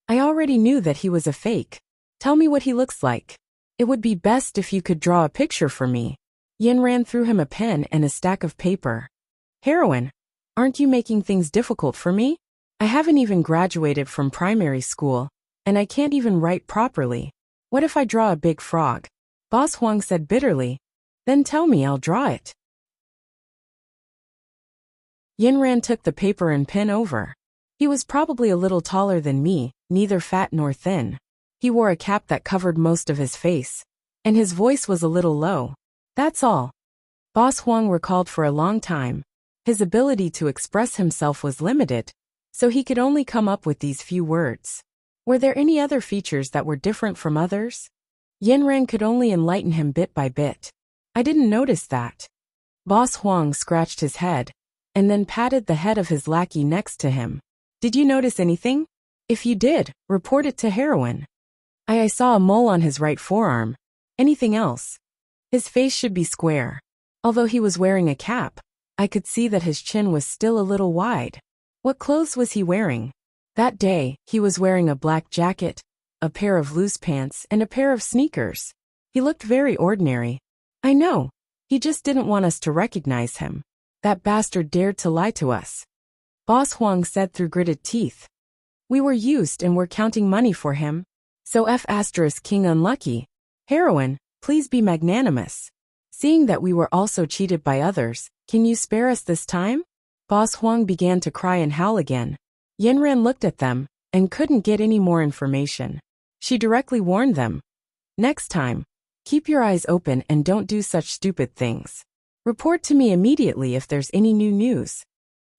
I already knew that he was a fake. Tell me what he looks like. It would be best if you could draw a picture for me. Yinran threw him a pen and a stack of paper. Heroine, aren't you making things difficult for me? I haven't even graduated from primary school, and I can't even write properly. What if I draw a big frog? Boss Huang said bitterly. Then tell me, I'll draw it. Yinran took the paper and pen over. He was probably a little taller than me, neither fat nor thin. He wore a cap that covered most of his face, and his voice was a little low. That's all. Boss Huang recalled for a long time. His ability to express himself was limited, so he could only come up with these few words. Were there any other features that were different from others? Yinran could only enlighten him bit by bit. I didn't notice that. Boss Huang scratched his head, and then patted the head of his lackey next to him. Did you notice anything? If you did, report it to Heroine. I saw a mole on his right forearm. Anything else? His face should be square. Although he was wearing a cap, I could see that his chin was still a little wide. What clothes was he wearing? That day, he was wearing a black jacket, a pair of loose pants, and a pair of sneakers. He looked very ordinary. I know. He just didn't want us to recognize him. That bastard dared to lie to us. Boss Huang said through gritted teeth. We were used and were counting money for him. So F*** King unlucky. Heroine, please be magnanimous. Seeing that we were also cheated by others, can you spare us this time? Boss Huang began to cry and howl again. Yanran looked at them and couldn't get any more information. She directly warned them. Next time, keep your eyes open and don't do such stupid things. Report to me immediately if there's any new news.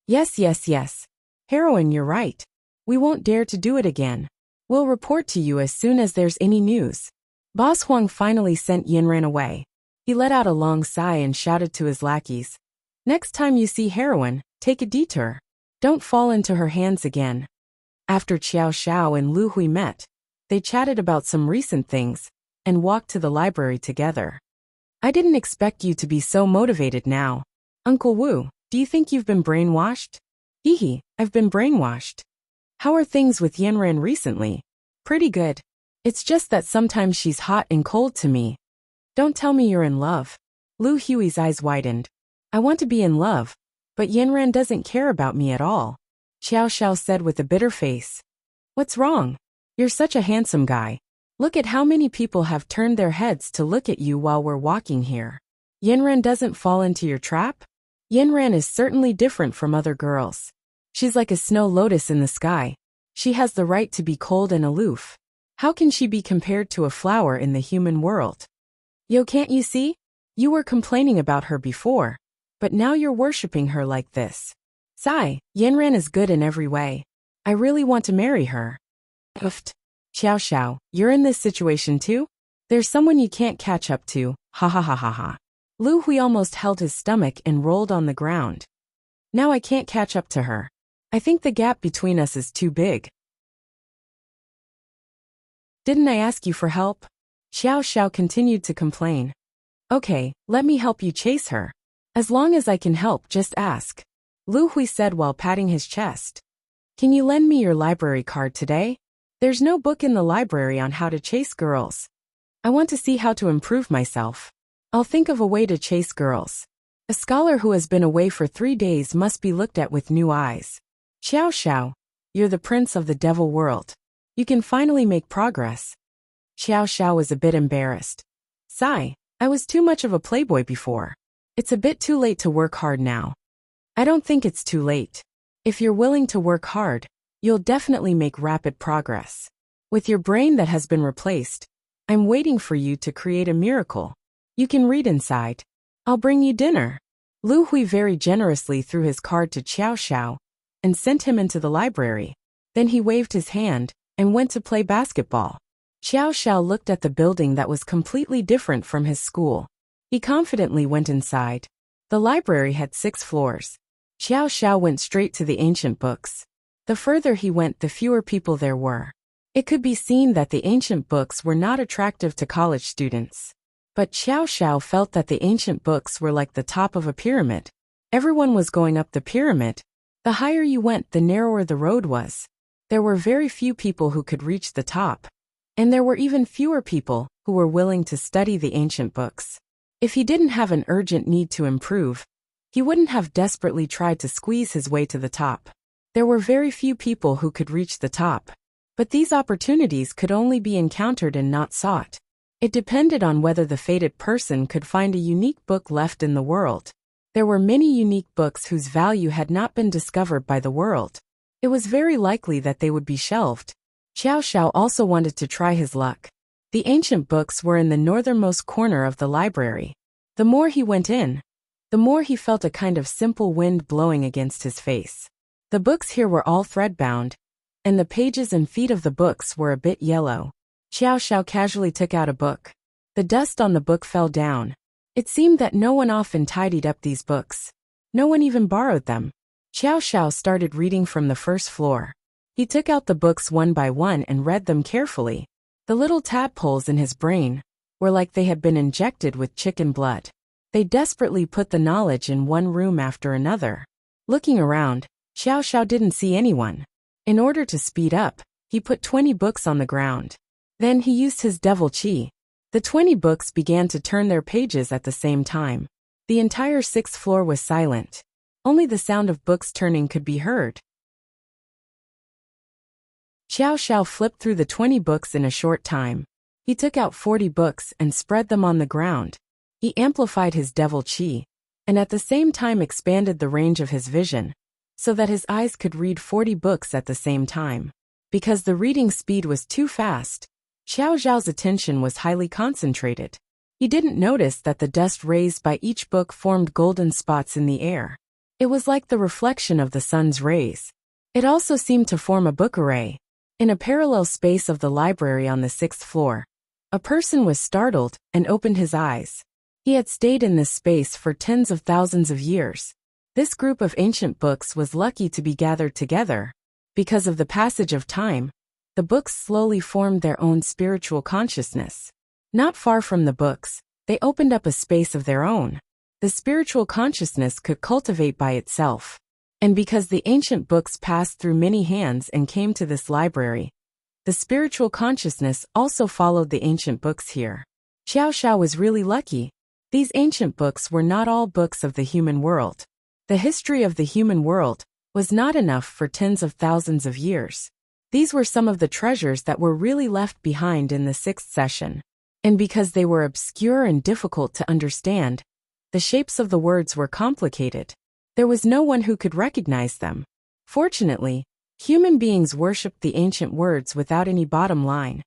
Yes. Heroine, you're right. We won't dare to do it again. We'll report to you as soon as there's any news. Boss Huang finally sent Yanran away. He let out a long sigh and shouted to his lackeys. Next time you see Heroine, take a detour. Don't fall into her hands again. After Xiao Xiao and Lu Hui met, they chatted about some recent things and walked to the library together. I didn't expect you to be so motivated now. Uncle Wu, do you think you've been brainwashed? Hehe, I've been brainwashed. How are things with Yanran recently? Pretty good. It's just that sometimes she's hot and cold to me. Don't tell me you're in love. Lu Hui's eyes widened. I want to be in love, but Yanran doesn't care about me at all. Xiao Xiao said with a bitter face. What's wrong? You're such a handsome guy. Look at how many people have turned their heads to look at you while we're walking here. Yanran doesn't fall into your trap? Yanran is certainly different from other girls. She's like a snow lotus in the sky. She has the right to be cold and aloof. How can she be compared to a flower in the human world? Yo, can't you see? You were complaining about her before, but now you're worshipping her like this. Sigh, Yanran is good in every way. I really want to marry her. Oofed. Xiao Xiao, you're in this situation too? There's someone you can't catch up to, ha ha ha ha ha. Lu Hui almost held his stomach and rolled on the ground. Now I can't catch up to her. I think the gap between us is too big. Didn't I ask you for help? Xiao Xiao continued to complain. Okay, let me help you chase her. As long as I can help, just ask. Lu Hui said while patting his chest. Can you lend me your library card today? There's no book in the library on how to chase girls. I want to see how to improve myself. I'll think of a way to chase girls. A scholar who has been away for 3 days must be looked at with new eyes. Xiao Xiao, you're the prince of the devil world. You can finally make progress. Xiao Xiao was a bit embarrassed. Sigh, I was too much of a playboy before. It's a bit too late to work hard now. I don't think it's too late. If you're willing to work hard, you'll definitely make rapid progress. With your brain that has been replaced, I'm waiting for you to create a miracle. You can read inside. I'll bring you dinner. Lu Hui very generously threw his card to Xiao Xiao and sent him into the library. Then he waved his hand and went to play basketball. Xiao Xiao looked at the building that was completely different from his school. He confidently went inside. The library had 6 floors. Xiao Xiao went straight to the ancient books. The further he went, the fewer people there were. It could be seen that the ancient books were not attractive to college students. But Xiao Xiao felt that the ancient books were like the top of a pyramid. Everyone was going up the pyramid. The higher you went, the narrower the road was. There were very few people who could reach the top. And there were even fewer people who were willing to study the ancient books. If he didn't have an urgent need to improve, he wouldn't have desperately tried to squeeze his way to the top. There were very few people who could reach the top. But these opportunities could only be encountered and not sought. It depended on whether the fated person could find a unique book left in the world. There were many unique books whose value had not been discovered by the world. It was very likely that they would be shelved. Xiao Xiao also wanted to try his luck. The ancient books were in the northernmost corner of the library. The more he went in, the more he felt a kind of simple wind blowing against his face. The books here were all thread-bound, and the pages and feet of the books were a bit yellow. Xiao Xiao casually took out a book. The dust on the book fell down. It seemed that no one often tidied up these books. No one even borrowed them. Xiao Xiao started reading from the first floor. He took out the books one by one and read them carefully. The little tadpoles in his brain were like they had been injected with chicken blood. They desperately put the knowledge in one room after another. Looking around, Xiao Xiao didn't see anyone. In order to speed up, he put 20 books on the ground. Then he used his devil chi. The 20 books began to turn their pages at the same time. The entire 6th floor was silent. Only the sound of books turning could be heard. Xiao Xiao flipped through the 20 books in a short time. He took out 40 books and spread them on the ground. He amplified his devil chi, and at the same time expanded the range of his vision, so that his eyes could read 40 books at the same time. Because the reading speed was too fast, Xiao Zhao's attention was highly concentrated. He didn't notice that the dust raised by each book formed golden spots in the air. It was like the reflection of the sun's rays. It also seemed to form a book array. In a parallel space of the library on the 6th floor, a person was startled and opened his eyes. He had stayed in this space for tens of thousands of years. This group of ancient books was lucky to be gathered together. Because of the passage of time, the books slowly formed their own spiritual consciousness. Not far from the books, they opened up a space of their own. The spiritual consciousness could cultivate by itself. And because the ancient books passed through many hands and came to this library, the spiritual consciousness also followed the ancient books here. Xiao Xiao was really lucky. These ancient books were not all books of the human world. The history of the human world was not enough for tens of thousands of years. These were some of the treasures that were really left behind in the 6th session. And because they were obscure and difficult to understand, the shapes of the words were complicated. There was no one who could recognize them. Fortunately, human beings worshipped the ancient words without any bottom line,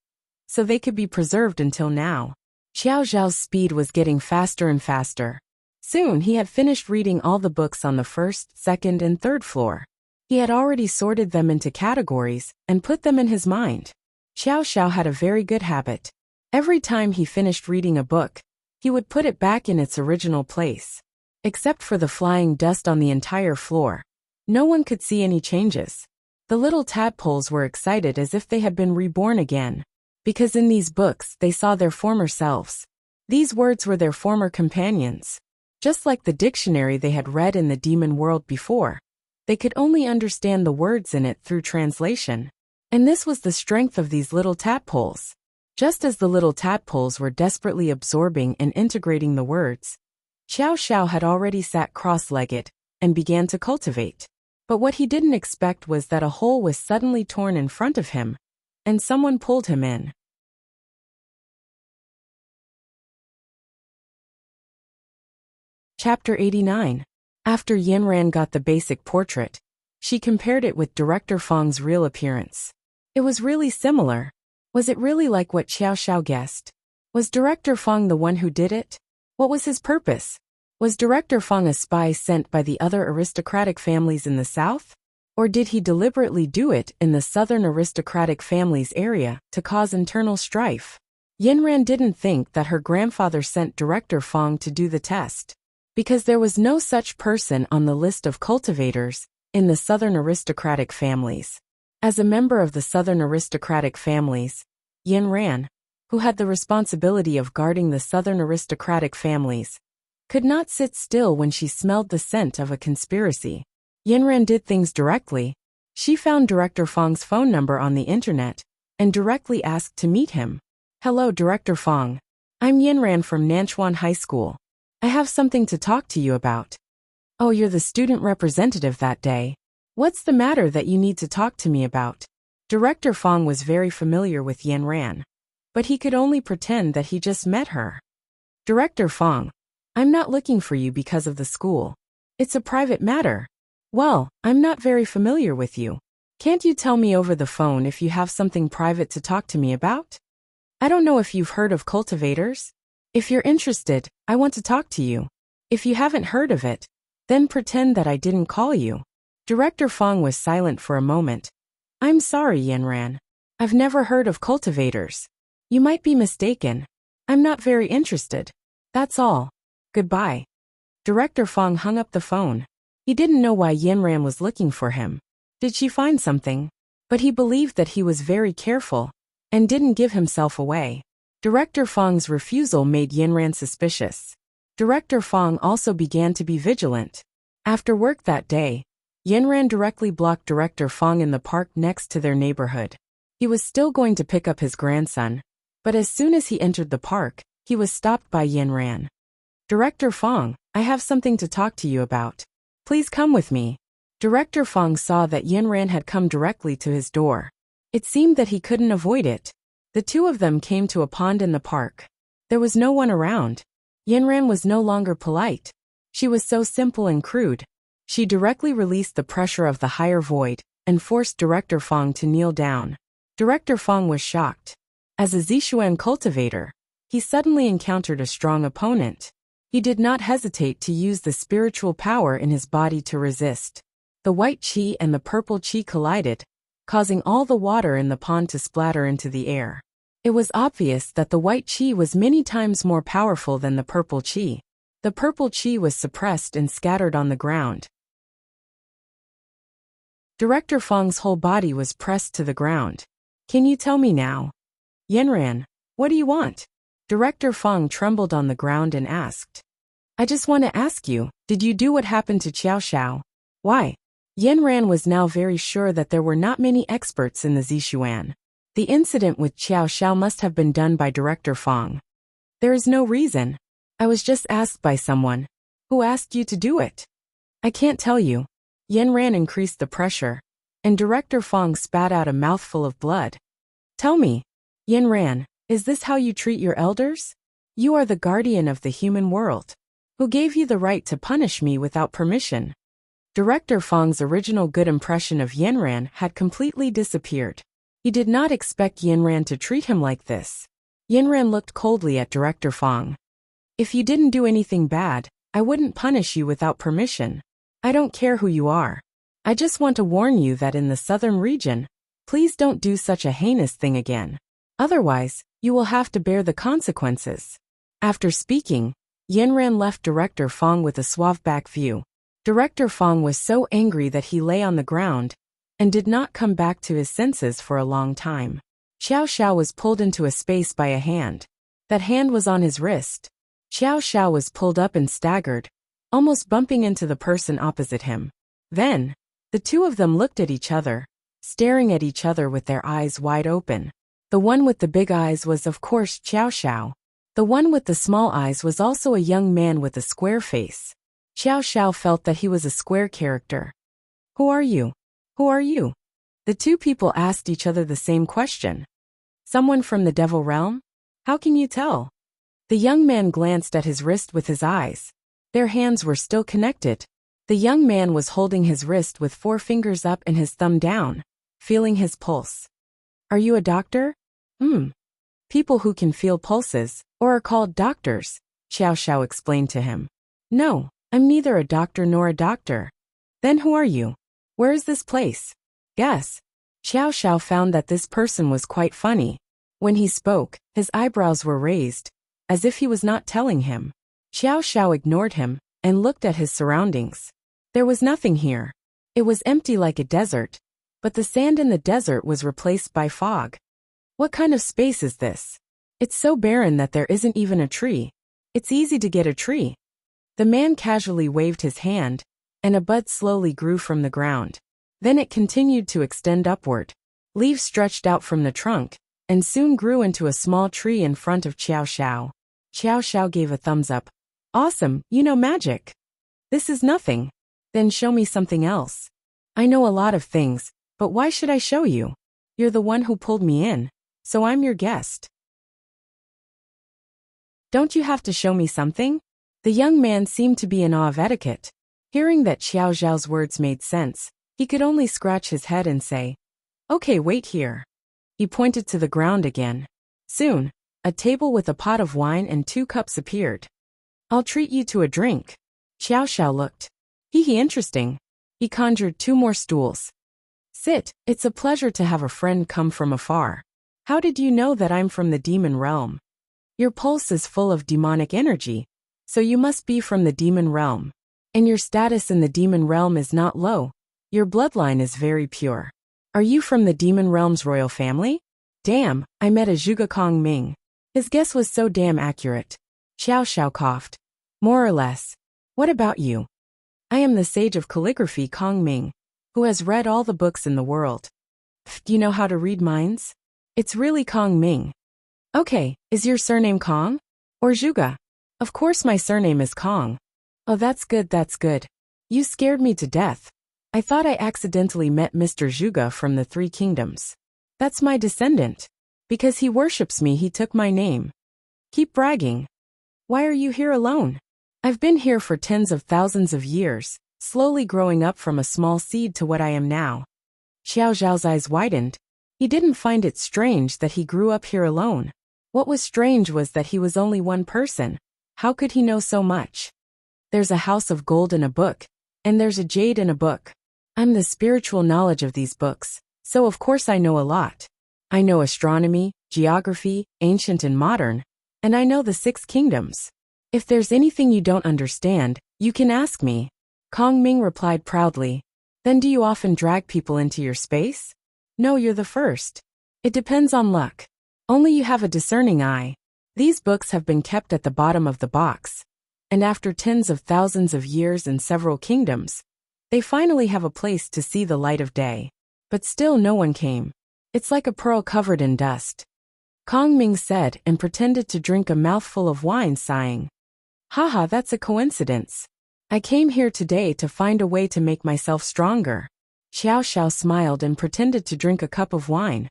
so they could be preserved until now. Xiao Zhao's speed was getting faster and faster. Soon he had finished reading all the books on the 1st, 2nd, and 3rd floor. He had already sorted them into categories and put them in his mind. Xiao Xiao had a very good habit. Every time he finished reading a book, he would put it back in its original place. Except for the flying dust on the entire floor, no one could see any changes. The little tadpoles were excited as if they had been reborn again, because in these books they saw their former selves. These words were their former companions. Just like the dictionary they had read in the demon world before, they could only understand the words in it through translation. And this was the strength of these little tadpoles. Just as the little tadpoles were desperately absorbing and integrating the words, Xiao Xiao had already sat cross-legged and began to cultivate. But what he didn't expect was that a hole was suddenly torn in front of him, and someone pulled him in. Chapter 89. After Yanran got the basic portrait, she compared it with Director Fang's real appearance. It was really similar. Was it really like what Xiao Xiao guessed? Was Director Fang the one who did it? What was his purpose? Was Director Fang a spy sent by the other aristocratic families in the south? Or did he deliberately do it in the southern aristocratic families area to cause internal strife? Yanran didn't think that her grandfather sent Director Fang to do the test, because there was no such person on the list of cultivators in the southern aristocratic families. As a member of the southern aristocratic families, Yanran, who had the responsibility of guarding the southern aristocratic families, could not sit still when she smelled the scent of a conspiracy. Yanran did things directly. She found Director Fang's phone number on the internet and directly asked to meet him. "Hello, Director Fang. I'm Yanran from Nanchuan High School. I have something to talk to you about." "Oh, you're the student representative that day. What's the matter that you need to talk to me about?" Director Fang was very familiar with Yanran, but he could only pretend that he just met her. "Director Fang, I'm not looking for you because of the school. It's a private matter." "Well, I'm not very familiar with you. Can't you tell me over the phone if you have something private to talk to me about? I don't know if you've heard of cultivators. If you're interested, I want to talk to you. If you haven't heard of it, then pretend that I didn't call you." Director Fang was silent for a moment. "I'm sorry, Yanran. I've never heard of cultivators. You might be mistaken. I'm not very interested. That's all. Goodbye." Director Fang hung up the phone. He didn't know why Yanran was looking for him. Did she find something? But he believed that he was very careful and didn't give himself away. Director Fang's refusal made Yanran suspicious. Director Fang also began to be vigilant. After work that day, Yanran directly blocked Director Fang in the park next to their neighborhood. He was still going to pick up his grandson, but as soon as he entered the park, he was stopped by Yanran. "Director Fang, I have something to talk to you about. Please come with me." Director Fang saw that Yanran had come directly to his door. It seemed that he couldn't avoid it. The two of them came to a pond in the park. There was no one around. Yanran was no longer polite. She was so simple and crude. She directly released the pressure of the higher void and forced Director Fong to kneel down. Director Fong was shocked. As a Zixuan cultivator, he suddenly encountered a strong opponent. He did not hesitate to use the spiritual power in his body to resist. The white qi and the purple qi collided, causing all the water in the pond to splatter into the air. It was obvious that the white qi was many times more powerful than the purple qi. The purple qi was suppressed and scattered on the ground. Director Fong's whole body was pressed to the ground. Can you tell me now? Yanran, what do you want? Director Fong trembled on the ground and asked. I just want to ask you, did you do what happened to Xiao Xiao? Why? Yanran was now very sure that there were not many experts in the Zixuan. The incident with Xiao Xiao must have been done by Director Fong. There is no reason. I was just asked by someone. Who asked you to do it? I can't tell you. Yanran increased the pressure, and Director Fong spat out a mouthful of blood. Tell me, Yanran, is this how you treat your elders? You are the guardian of the human world. Who gave you the right to punish me without permission? Director Fong's original good impression of Yanran had completely disappeared. He did not expect Yanran to treat him like this. Yanran looked coldly at Director Fong. If you didn't do anything bad, I wouldn't punish you without permission. I don't care who you are. I just want to warn you that in the southern region, please don't do such a heinous thing again. Otherwise, you will have to bear the consequences. After speaking, Yanran left Director Fong with a suave back view. Director Fong was so angry that he lay on the ground and did not come back to his senses for a long time. Xiao Xiao was pulled into a space by a hand. That hand was on his wrist. Xiao Xiao was pulled up and staggered, almost bumping into the person opposite him. Then, the two of them looked at each other, staring at each other with their eyes wide open. The one with the big eyes was of course Xiao Xiao. The one with the small eyes was also a young man with a square face. Xiao Xiao felt that he was a square character. Who are you? Who are you? The two people asked each other the same question. Someone from the devil realm? How can you tell? The young man glanced at his wrist with his eyes. Their hands were still connected. The young man was holding his wrist with 4 fingers up and his thumb down, feeling his pulse. Are you a doctor? People who can feel pulses, or are called doctors, Xiao Xiao explained to him. No, I'm neither a doctor nor a doctor. Then who are you? Where is this place? Guess. Xiao Xiao found that this person was quite funny. When he spoke, his eyebrows were raised, as if he was not telling him. Xiao Xiao ignored him and looked at his surroundings. There was nothing here. It was empty like a desert, but the sand in the desert was replaced by fog. What kind of space is this? It's so barren that there isn't even a tree. It's easy to get a tree. The man casually waved his hand, and a bud slowly grew from the ground. Then it continued to extend upward. Leaves stretched out from the trunk, and soon grew into a small tree in front of Xiao Xiao. Xiao Xiao gave a thumbs up. Awesome, you know magic. This is nothing. Then show me something else. I know a lot of things, but why should I show you? You're the one who pulled me in, so I'm your guest. Don't you have to show me something? The young man seemed to be in awe of etiquette. Hearing that Xiao Xiao's words made sense, he could only scratch his head and say, Okay, wait here. He pointed to the ground again. Soon, a table with a pot of wine and 2 cups appeared. I'll treat you to a drink. Xiao Xiao looked. Interesting. He conjured 2 more stools. Sit, it's a pleasure to have a friend come from afar. How did you know that I'm from the demon realm? Your pulse is full of demonic energy, so you must be from the demon realm. And your status in the demon realm is not low. Your bloodline is very pure. Are you from the demon realm's royal family? Damn, I met a Zhuge Kong Ming. His guess was so damn accurate. Xiao Xiao coughed. More or less. What about you? I am the sage of calligraphy Kong Ming, who has read all the books in the world. Do you know how to read minds? It's really Kong Ming. Okay, is your surname Kong? Or Zhuge? Of course my surname is Kong. Oh, that's good, that's good. You scared me to death. I thought I accidentally met Mr. Zhuge from the 3 kingdoms. That's my descendant. Because he worships me, he took my name. Keep bragging. Why are you here alone? I've been here for tens of thousands of years, slowly growing up from a small seed to what I am now. Xiao Zhao's eyes widened. He didn't find it strange that he grew up here alone. What was strange was that he was only one person. How could he know so much? There's a house of gold in a book, and there's a jade in a book. I'm the spiritual knowledge of these books, so of course I know a lot. I know astronomy, geography, ancient and modern, and I know the 6 kingdoms. If there's anything you don't understand, you can ask me. Kong Ming replied proudly. Then do you often drag people into your space? No, you're the first. It depends on luck. Only you have a discerning eye. These books have been kept at the bottom of the box. And after tens of thousands of years in several kingdoms, they finally have a place to see the light of day. But still no one came. It's like a pearl covered in dust. Kong Ming said and pretended to drink a mouthful of wine, sighing. Haha, that's a coincidence. I came here today to find a way to make myself stronger. Xiao Xiao smiled and pretended to drink a cup of wine.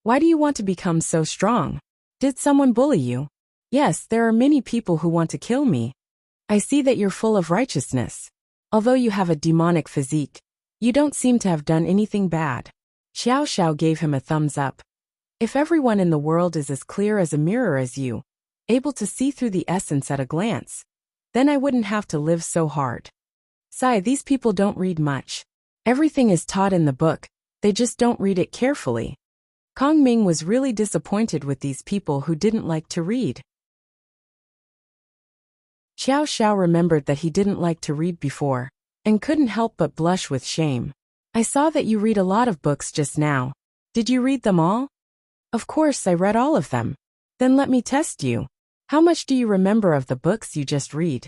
Why do you want to become so strong? Did someone bully you? Yes, there are many people who want to kill me. I see that you're full of righteousness. Although you have a demonic physique, you don't seem to have done anything bad. Xiao Xiao gave him a thumbs up. If everyone in the world is as clear as a mirror as you, able to see through the essence at a glance, then I wouldn't have to live so hard. Sai, these people don't read much. Everything is taught in the book, they just don't read it carefully. Kong Ming was really disappointed with these people who didn't like to read. Xiao Xiao remembered that he didn't like to read before, and couldn't help but blush with shame. I saw that you read a lot of books just now. Did you read them all? Of course I read all of them. Then let me test you. How much do you remember of the books you just read?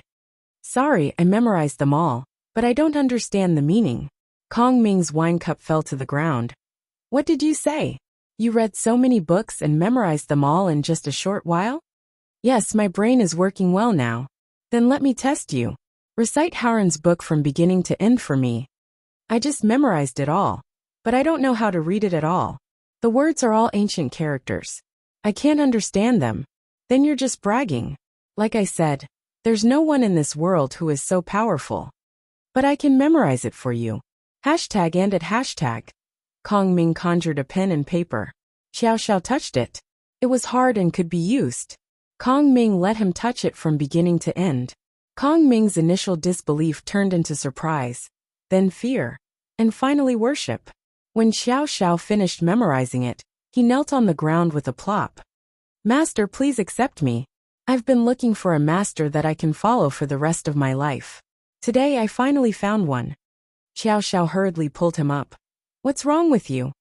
Sorry, I memorized them all, but I don't understand the meaning. Kong Ming's wine cup fell to the ground. What did you say? You read so many books and memorized them all in just a short while? Yes, my brain is working well now. Then let me test you. Recite Howren's book from beginning to end for me. I just memorized it all, but I don't know how to read it at all. The words are all ancient characters. I can't understand them. Then you're just bragging. Like I said, there's no one in this world who is so powerful. But I can memorize it for you. Hashtag and at hashtag. Kong Ming conjured a pen and paper. Xiao Xiao touched it. It was hard and could be used. Kong Ming let him touch it from beginning to end. Kong Ming's initial disbelief turned into surprise, then fear, and finally worship. When Xiao Xiao finished memorizing it, he knelt on the ground with a plop. Master, please accept me. I've been looking for a master that I can follow for the rest of my life. Today I finally found one. Xiao Xiao hurriedly pulled him up. What's wrong with you?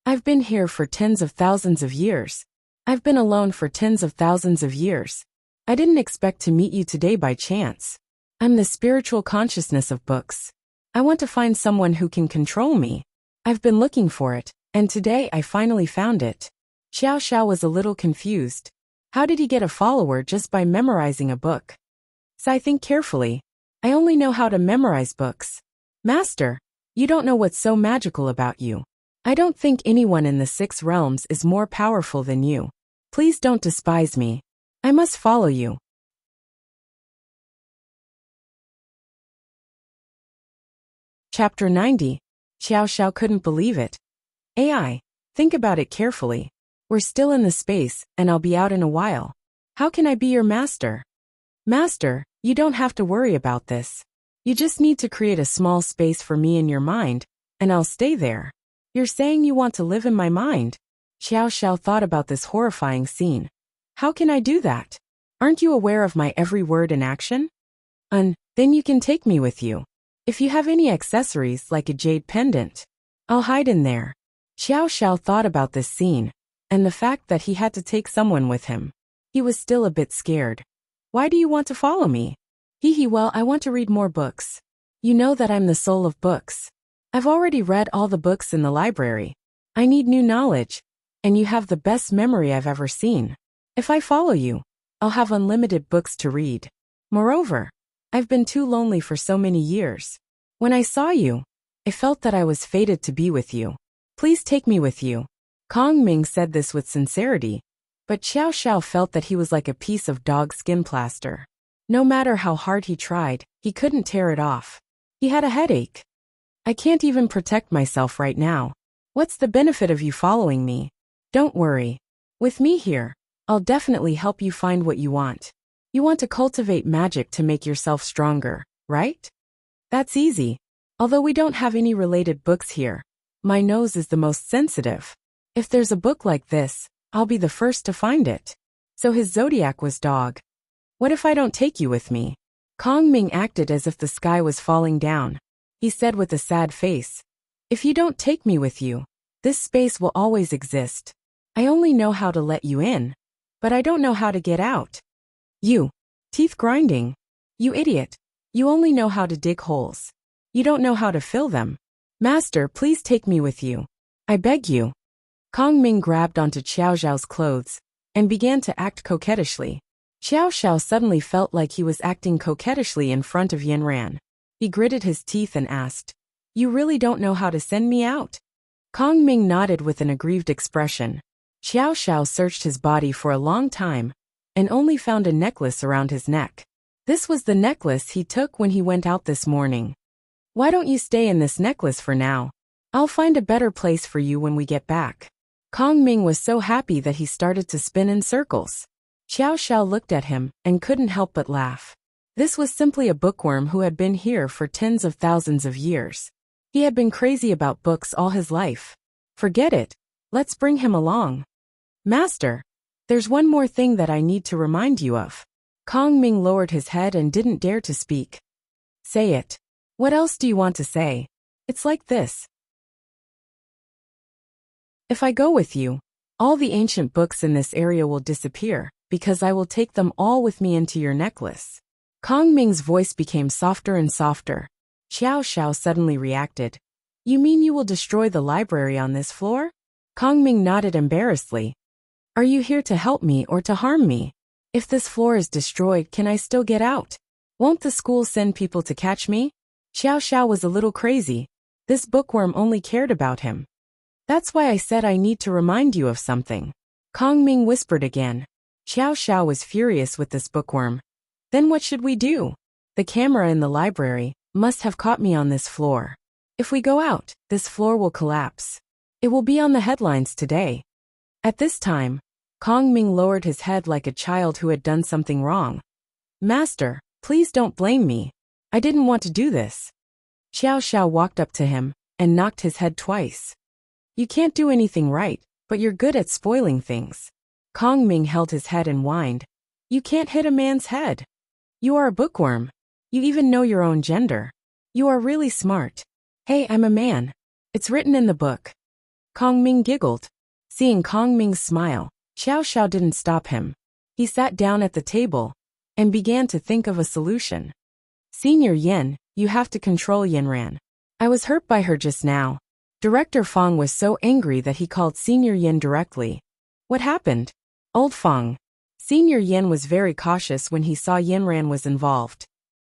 I've been here for tens of thousands of years. I've been alone for tens of thousands of years. I didn't expect to meet you today by chance. I'm the spiritual consciousness of books. I want to find someone who can control me. I've been looking for it, and today I finally found it. Xiao Xiao was a little confused. How did he get a follower just by memorizing a book? Sai, think carefully. I only know how to memorize books. Master, you don't know what's so magical about you. I don't think anyone in the 6 realms is more powerful than you. Please don't despise me. I must follow you. Chapter 90. Xiao Xiao couldn't believe it. AI, think about it carefully. We're still in the space, and I'll be out in a while. How can I be your master? Master, you don't have to worry about this. You just need to create a small space for me in your mind, and I'll stay there. You're saying you want to live in my mind? Xiao Xiao thought about this horrifying scene. How can I do that? Aren't you aware of my every word and action? Then you can take me with you. If you have any accessories like a jade pendant, I'll hide in there. Xiao Xiao thought about this scene, and the fact that he had to take someone with him. He was still a bit scared. Why do you want to follow me? Well, I want to read more books. You know that I'm the soul of books. I've already read all the books in the library. I need new knowledge, and you have the best memory I've ever seen. If I follow you, I'll have unlimited books to read. Moreover, I've been too lonely for so many years. When I saw you, I felt that I was fated to be with you. Please take me with you. Kong Ming said this with sincerity, but Xiao Xiao felt that he was like a piece of dog skin plaster. No matter how hard he tried, he couldn't tear it off. He had a headache. I can't even protect myself right now. What's the benefit of you following me? Don't worry. With me here, I'll definitely help you find what you want. You want to cultivate magic to make yourself stronger, right? That's easy. Although we don't have any related books here, my nose is the most sensitive. If there's a book like this, I'll be the first to find it. So his zodiac was dog. What if I don't take you with me? Kong Ming acted as if the sky was falling down. He said with a sad face, if you don't take me with you, this space will always exist. I only know how to let you in, but I don't know how to get out. You, teeth grinding. You idiot. You only know how to dig holes. You don't know how to fill them. Master, please take me with you. I beg you. Kong Ming grabbed onto Xiao Zhao's clothes and began to act coquettishly. Xiao Zhao suddenly felt like he was acting coquettishly in front of Yanran. He gritted his teeth and asked, you really don't know how to send me out? Kong Ming nodded with an aggrieved expression. Xiao Zhao searched his body for a long time and only found a necklace around his neck. This was the necklace he took when he went out this morning. Why don't you stay in this necklace for now? I'll find a better place for you when we get back. Kong Ming was so happy that he started to spin in circles. Xiao Zhao looked at him and couldn't help but laugh. This was simply a bookworm who had been here for tens of thousands of years. He had been crazy about books all his life. Forget it. Let's bring him along. Master, there's one more thing that I need to remind you of. Kong Ming lowered his head and didn't dare to speak. Say it. What else do you want to say? It's like this. If I go with you, all the ancient books in this area will disappear, because I will take them all with me into your necklace. Kong Ming's voice became softer and softer. Xiao Zhao suddenly reacted. You mean you will destroy the library on this floor? Kong Ming nodded embarrassedly. Are you here to help me or to harm me? If this floor is destroyed, can I still get out? Won't the school send people to catch me? Xiao Zhao was a little crazy. This bookworm only cared about him. That's why I said I need to remind you of something. Kong Ming whispered again. Xiao Zhao was furious with this bookworm. Then what should we do? The camera in the library must have caught me on this floor. If we go out, this floor will collapse. It will be on the headlines today. At this time, Kong Ming lowered his head like a child who had done something wrong. Master, please don't blame me. I didn't want to do this. Xiao Zhao walked up to him and knocked his head twice. You can't do anything right, but you're good at spoiling things. Kong Ming held his head and whined. You can't hit a man's head. You are a bookworm. You even know your own gender. You are really smart. Hey, I'm a man. It's written in the book. Kong Ming giggled. Seeing Kong Ming's smile, Xiao Zhao didn't stop him. He sat down at the table and began to think of a solution. Senior Yen, you have to control Yanran. I was hurt by her just now. Director Fong was so angry that he called Senior Yen directly. What happened? Old Fong. Senior Yen was very cautious when he saw Yanran was involved.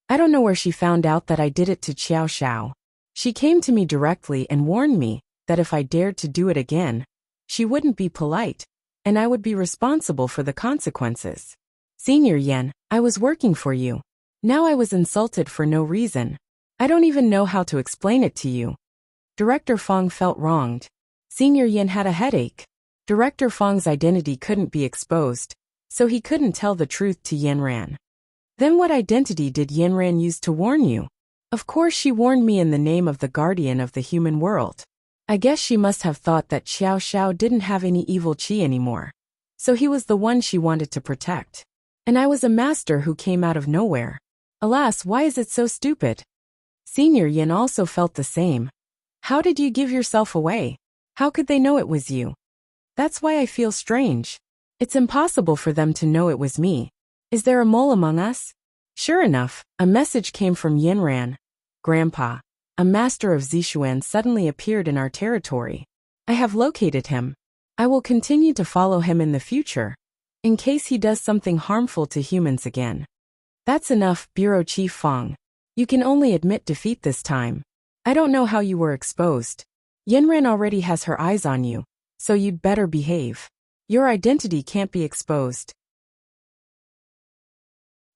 I don't know where she found out that I did it to Xiao Zhao. She came to me directly and warned me that if I dared to do it again, she wouldn't be polite, and I would be responsible for the consequences. Senior Yen, I was working for you. Now I was insulted for no reason. I don't even know how to explain it to you. Director Fong felt wronged. Senior Yen had a headache. Director Fong's identity couldn't be exposed, so he couldn't tell the truth to Yanran. Then what identity did Yanran use to warn you? Of course she warned me in the name of the guardian of the human world. I guess she must have thought that Xiao Zhao didn't have any evil qi anymore. So he was the one she wanted to protect. And I was a master who came out of nowhere. Alas, why is it so stupid? Senior Yen also felt the same. How did you give yourself away? How could they know it was you? That's why I feel strange. It's impossible for them to know it was me. Is there a mole among us? Sure enough, a message came from Yanran. Grandpa, a master of Zishuan suddenly appeared in our territory. I have located him. I will continue to follow him in the future, in case he does something harmful to humans again. That's enough, Bureau Chief Fong. You can only admit defeat this time. I don't know how you were exposed. Yanran already has her eyes on you, so you'd better behave. Your identity can't be exposed.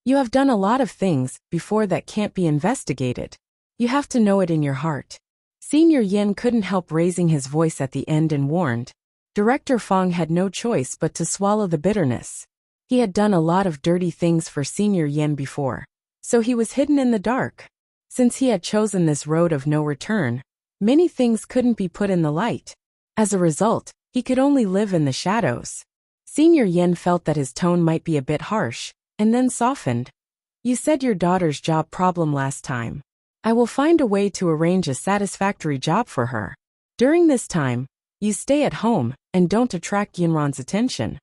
You have done a lot of things before that can't be investigated. You have to know it in your heart. Senior Yin couldn't help raising his voice at the end and warned. Director Fong had no choice but to swallow the bitterness. He had done a lot of dirty things for Senior Yin before, so he was hidden in the dark. Since he had chosen this road of no return, many things couldn't be put in the light. As a result, he could only live in the shadows. Senior Yin felt that his tone might be a bit harsh, and then softened. You said your daughter's job problem last time. I will find a way to arrange a satisfactory job for her. During this time, you stay at home and don't attract Yinran's attention.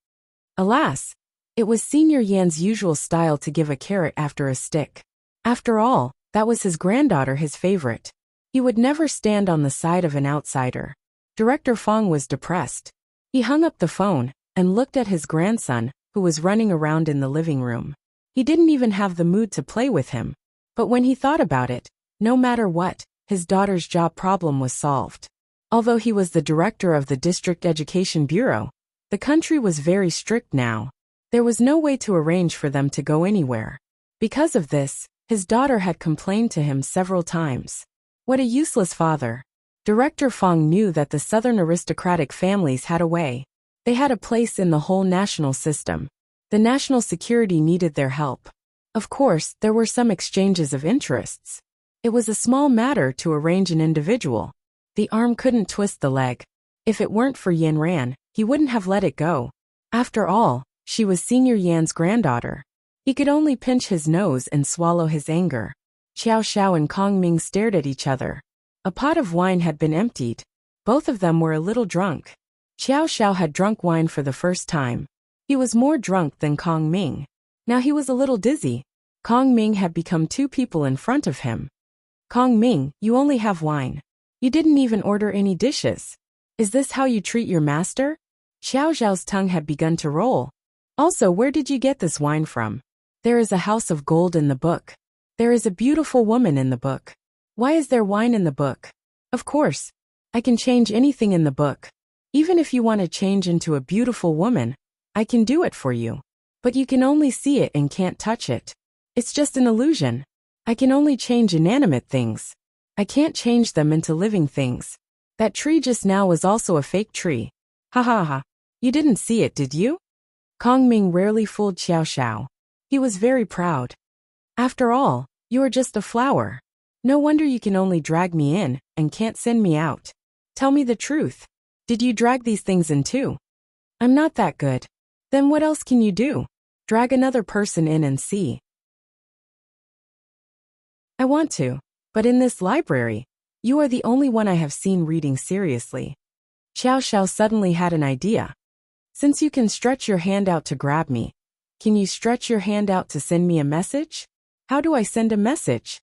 Alas, it was Senior Yan's usual style to give a carrot after a stick. After all, that was his granddaughter, his favorite. He would never stand on the side of an outsider. Director Fong was depressed. He hung up the phone and looked at his grandson, who was running around in the living room. He didn't even have the mood to play with him. But when he thought about it, no matter what, his daughter's job problem was solved. Although he was the director of the District Education Bureau, the country was very strict now. There was no way to arrange for them to go anywhere. Because of this, his daughter had complained to him several times. What a useless father. Director Fong knew that the southern aristocratic families had a way. They had a place in the whole national system. The national security needed their help. Of course, there were some exchanges of interests. It was a small matter to arrange an individual. The arm couldn't twist the leg. If it weren't for Yinran, he wouldn't have let it go. After all, she was Senior Yan's granddaughter. He could only pinch his nose and swallow his anger. Xiao Xiao and Kong Ming stared at each other. A pot of wine had been emptied. Both of them were a little drunk. Xiao Xiao had drunk wine for the first time. He was more drunk than Kong Ming. Now he was a little dizzy. Kong Ming had become two people in front of him. Kong Ming, you only have wine. You didn't even order any dishes. Is this how you treat your master? Xiao Xiao's tongue had begun to roll. Also, where did you get this wine from? There is a house of gold in the book. There is a beautiful woman in the book. Why is there wine in the book? Of course. I can change anything in the book. Even if you want to change into a beautiful woman, I can do it for you. But you can only see it and can't touch it. It's just an illusion. I can only change inanimate things. I can't change them into living things. That tree just now was also a fake tree. Ha ha ha. You didn't see it, did you? Kong Ming rarely fooled Xiao Xiao. He was very proud. After all, you are just a flower. No wonder you can only drag me in and can't send me out. Tell me the truth. Did you drag these things in too? I'm not that good. Then what else can you do? Drag another person in and see. I want to, but in this library, you are the only one I have seen reading seriously. Xiao Xiao suddenly had an idea. Since you can stretch your hand out to grab me, can you stretch your hand out to send me a message? How do I send a message?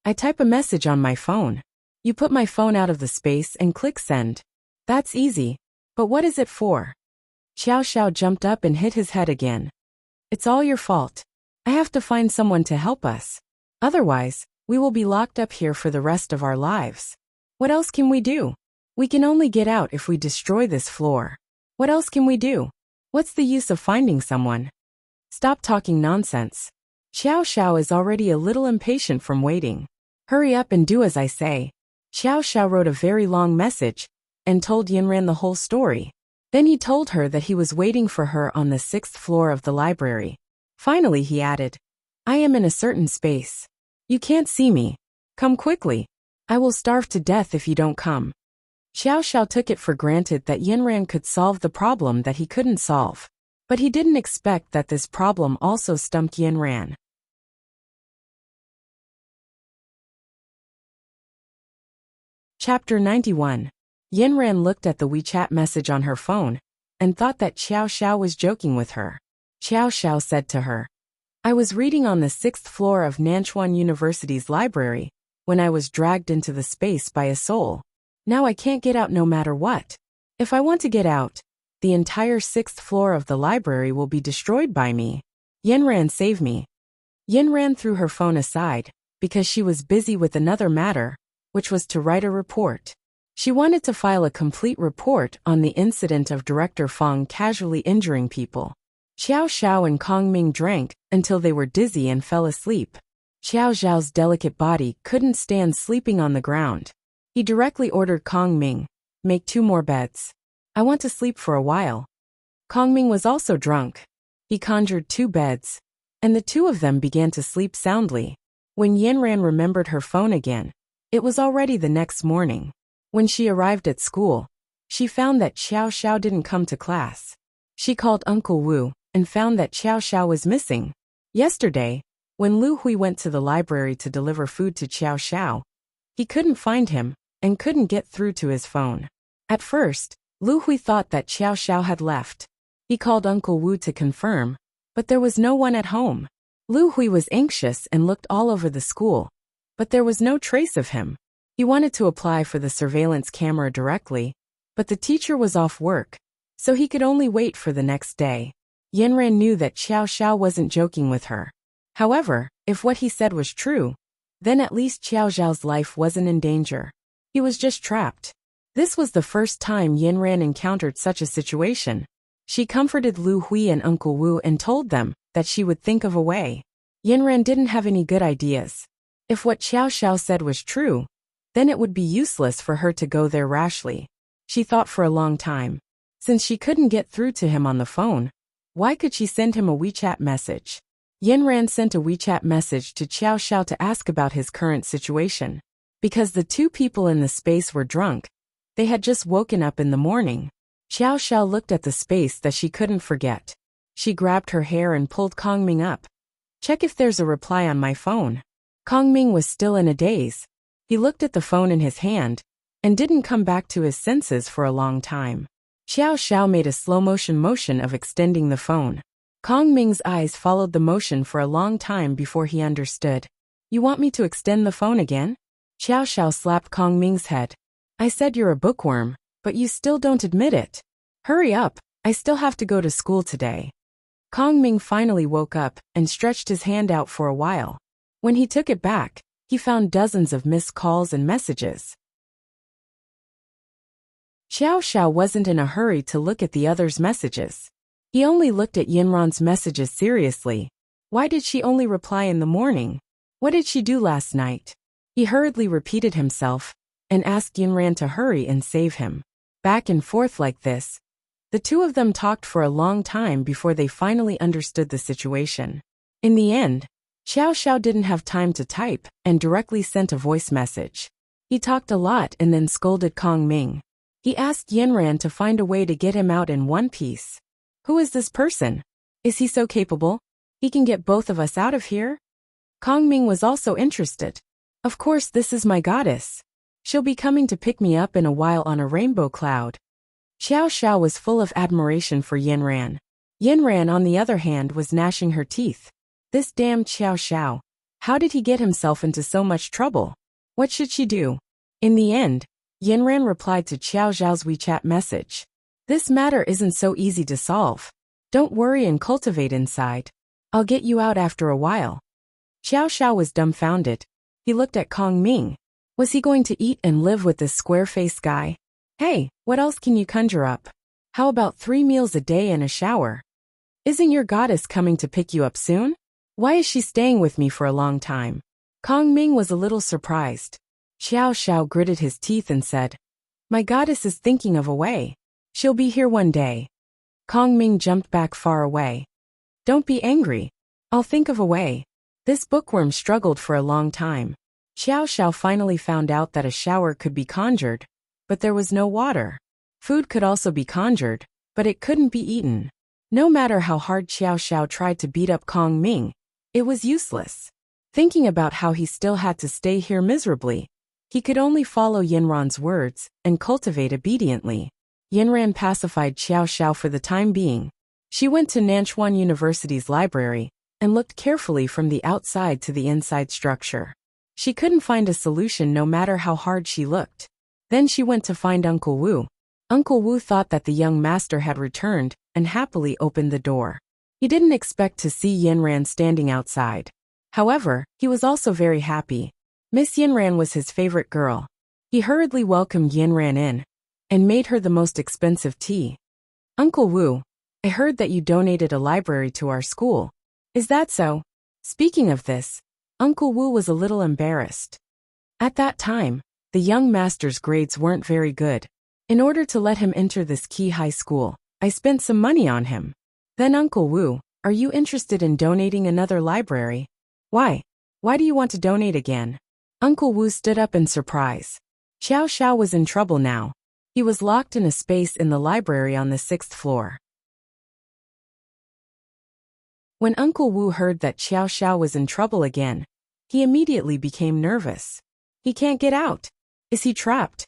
I type a message on my phone. You put my phone out of the space and click send. That's easy. But what is it for? Xiao Xiao jumped up and hit his head again. It's all your fault. I have to find someone to help us. Otherwise, we will be locked up here for the rest of our lives. What else can we do? We can only get out if we destroy this floor. What else can we do? What's the use of finding someone? Stop talking nonsense. Xiao Xiao is already a little impatient from waiting. Hurry up and do as I say. Xiao Xiao wrote a very long message and told Yinran the whole story. Then he told her that he was waiting for her on the 6th floor of the library. Finally he added, I am in a certain space. You can't see me. Come quickly. I will starve to death if you don't come. Xiao Xiao took it for granted that Yinran could solve the problem that he couldn't solve. But he didn't expect that this problem also stumped Yinran. Chapter 91. Yinran looked at the WeChat message on her phone and thought that Xiao Xiao was joking with her. Xiao Xiao said to her, I was reading on the 6th floor of Nanchuan University's library when I was dragged into the space by a soul. Now I can't get out no matter what. If I want to get out, the entire 6th floor of the library will be destroyed by me. Yinran, save me. Yinran threw her phone aside because she was busy with another matter, which was to write a report. She wanted to file a complete report on the incident of Director Fong casually injuring people. Xiao Xiao and Kong Ming drank until they were dizzy and fell asleep. Xiao Xiao's delicate body couldn't stand sleeping on the ground. He directly ordered Kong Ming, "Make 2 more beds. I want to sleep for a while." Kong Ming was also drunk. He conjured 2 beds, and the 2 of them began to sleep soundly. When Yanran remembered her phone again, it was already the next morning. When she arrived at school, she found that Xiao Xiao didn't come to class. She called Uncle Wu and found that Xiao Xiao was missing. Yesterday, when Lu Hui went to the library to deliver food to Xiao Xiao, he couldn't find him and couldn't get through to his phone. At first, Lu Hui thought that Xiao Xiao had left. He called Uncle Wu to confirm, but there was no one at home. Lu Hui was anxious and looked all over the school, but there was no trace of him. He wanted to apply for the surveillance camera directly, but the teacher was off work, so he could only wait for the next day. Yanran knew that Xiao Xiao wasn't joking with her. However, if what he said was true, then at least Xiao Xiao's life wasn't in danger. He was just trapped. This was the first time Yanran encountered such a situation. She comforted Lu Hui and Uncle Wu and told them that she would think of a way. Yanran didn't have any good ideas. If what Xiao Xiao said was true, then it would be useless for her to go there rashly. She thought for a long time. Since she couldn't get through to him on the phone, why could she send him a WeChat message? Yanran sent a WeChat message to Xiao Xiao to ask about his current situation. Because the 2 people in the space were drunk, they had just woken up in the morning. Xiao Xiao looked at the space that she couldn't forget. She grabbed her hair and pulled Kong Ming up. "Check if there's a reply on my phone." Kong Ming was still in a daze. He looked at the phone in his hand and didn't come back to his senses for a long time. Xiao Xiao made a slow motion of extending the phone. Kong Ming's eyes followed the motion for a long time before he understood. "You want me to extend the phone again?" Xiao Xiao slapped Kong Ming's head. "I said you're a bookworm, but you still don't admit it. Hurry up, I still have to go to school today." Kong Ming finally woke up and stretched his hand out for a while. When he took it back, he found dozens of missed calls and messages. Xiao Xiao wasn't in a hurry to look at the others' messages. He only looked at Yanran's messages seriously. Why did she only reply in the morning? What did she do last night? He hurriedly repeated himself and asked Yanran to hurry and save him. Back and forth like this, the 2 of them talked for a long time before they finally understood the situation. In the end, Xiao Xiao didn't have time to type and directly sent a voice message. He talked a lot and then scolded Kong Ming. He asked Yanran to find a way to get him out in one piece. "Who is this person? Is he so capable? He can get both of us out of here?" Kong Ming was also interested. "Of course, this is my goddess. She'll be coming to pick me up in a while on a rainbow cloud." Xiao Xiao was full of admiration for Yanran. Yanran, on the other hand, was gnashing her teeth. This damned Xiao Xiao. How did he get himself into so much trouble? What should she do? In the end, Yanran replied to Xiao Xiao's WeChat message. "This matter isn't so easy to solve. Don't worry and cultivate inside. I'll get you out after a while." Xiao Xiao was dumbfounded. He looked at Kong Ming. Was he going to eat and live with this square-faced guy? "Hey, what else can you conjure up? How about 3 meals a day and a shower? Isn't your goddess coming to pick you up soon? Why is she staying with me for a long time?" Kong Ming was a little surprised. Xiao Xiao gritted his teeth and said, "My goddess is thinking of a way. She'll be here one day." Kong Ming jumped back far away. "Don't be angry. I'll think of a way." This bookworm struggled for a long time. Xiao Xiao finally found out that a shower could be conjured, but there was no water. Food could also be conjured, but it couldn't be eaten. No matter how hard Xiao Xiao tried to beat up Kong Ming, it was useless. Thinking about how he still had to stay here miserably, he could only follow Yanran's words and cultivate obediently. Yanran pacified Xiao Xiao for the time being. She went to Nanchuan University's library and looked carefully from the outside to the inside structure. She couldn't find a solution no matter how hard she looked. Then she went to find Uncle Wu. Uncle Wu thought that the young master had returned and happily opened the door. He didn't expect to see Yanran standing outside. However, he was also very happy. Miss Yanran was his favorite girl. He hurriedly welcomed Yanran in and made her the most expensive tea. "Uncle Wu, I heard that you donated a library to our school. Is that so? Speaking of this, Uncle Wu was a little embarrassed. At that time, the young master's grades weren't very good. In order to let him enter this key high school, I spent some money on him. Then Uncle Wu, are you interested in donating another library? Why? Why do you want to donate again? Uncle Wu stood up in surprise. Xiao Xiao was in trouble now. He was locked in a space in the library on the 6th floor. When Uncle Wu heard that Xiao Xiao was in trouble again, he immediately became nervous. He can't get out. Is he trapped?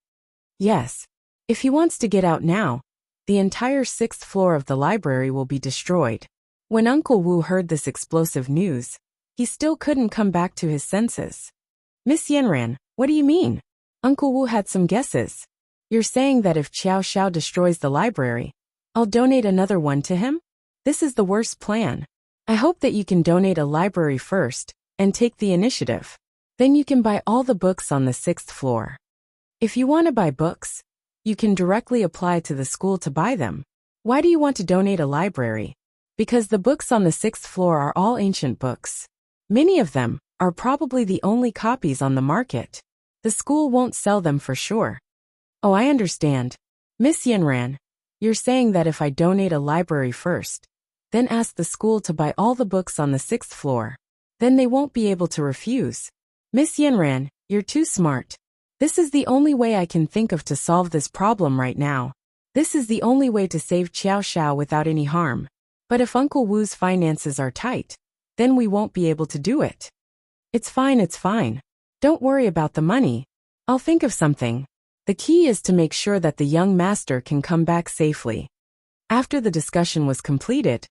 Yes. If he wants to get out now, the entire 6th floor of the library will be destroyed. When Uncle Wu heard this explosive news, he still couldn't come back to his senses. Miss Yanran, what do you mean? Uncle Wu had some guesses. You're saying that if Xiao Xiao destroys the library, I'll donate another one to him? This is the worst plan. I hope that you can donate a library first, and take the initiative. Then you can buy all the books on the 6th floor. If you want to buy books, you can directly apply to the school to buy them. Why do you want to donate a library? Because the books on the 6th floor are all ancient books. Many of them are probably the only copies on the market. The school won't sell them for sure. Oh, I understand. Miss Yanran, you're saying that if I donate a library first, then ask the school to buy all the books on the 6th floor, then they won't be able to refuse. Miss Yanran, you're too smart. This is the only way I can think of to solve this problem right now. This is the only way to save Xiao Xiao without any harm. But if Uncle Wu's finances are tight, then we won't be able to do it. It's fine, it's fine. Don't worry about the money. I'll think of something. The key is to make sure that the young master can come back safely. After the discussion was completed,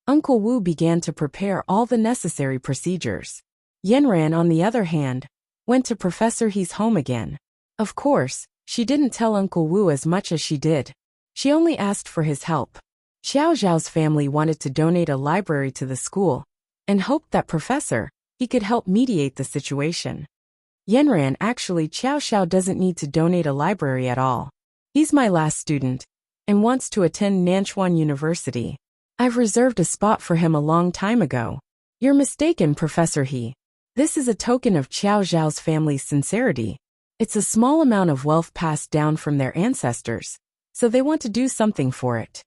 Uncle Wu began to prepare all the necessary procedures. Yanran, on the other hand, went to Professor He's home again. Of course, she didn't tell Uncle Wu as much as she did. She only asked for his help. Xiao Zhao's family wanted to donate a library to the school, and hoped that he could help mediate the situation. Yanran, actually Xiao Xiao doesn't need to donate a library at all. He's my last student, and wants to attend Nanchuan University. I've reserved a spot for him a long time ago. You're mistaken, Professor He. This is a token of Xiao Zhao's family's sincerity. It's a small amount of wealth passed down from their ancestors, so they want to do something for it.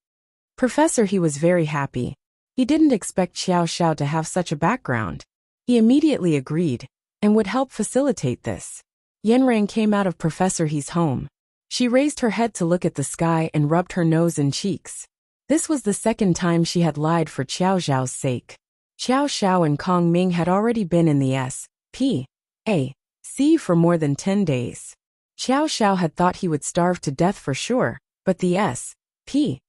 Professor He was very happy. He didn't expect Xiao Xiao to have such a background. He immediately agreed, and would help facilitate this. Yanran came out of Professor He's home. She raised her head to look at the sky and rubbed her nose and cheeks. This was the second time she had lied for Xiao Zhao's sake. Xiao Xiao and Kong Ming had already been in the S.P.A.C. for more than 10 days. Xiao Xiao had thought he would starve to death for sure, but the S.P.A.C.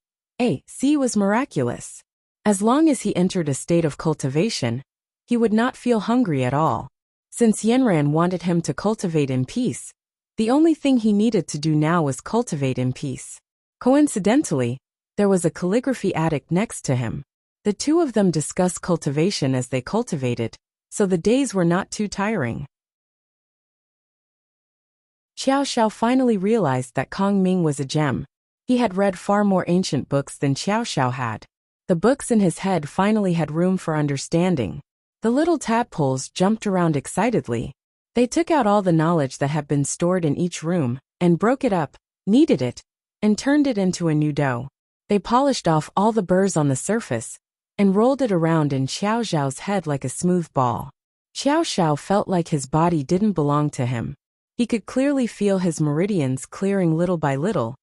was miraculous. As long as he entered a state of cultivation, he would not feel hungry at all. Since Yanran wanted him to cultivate in peace, the only thing he needed to do now was cultivate in peace. Coincidentally, there was a calligraphy attic next to him. The two of them discussed cultivation as they cultivated, so the days were not too tiring. Xiao Xiao finally realized that Kong Ming was a gem. He had read far more ancient books than Xiao Xiao had. The books in his head finally had room for understanding. The little tadpoles jumped around excitedly. They took out all the knowledge that had been stored in each room, and broke it up, kneaded it, and turned it into a new dough. They polished off all the burrs on the surface, and rolled it around in Xiao Zhao's head like a smooth ball. Xiao Xiao felt like his body didn't belong to him. He could clearly feel his meridians clearing little by little,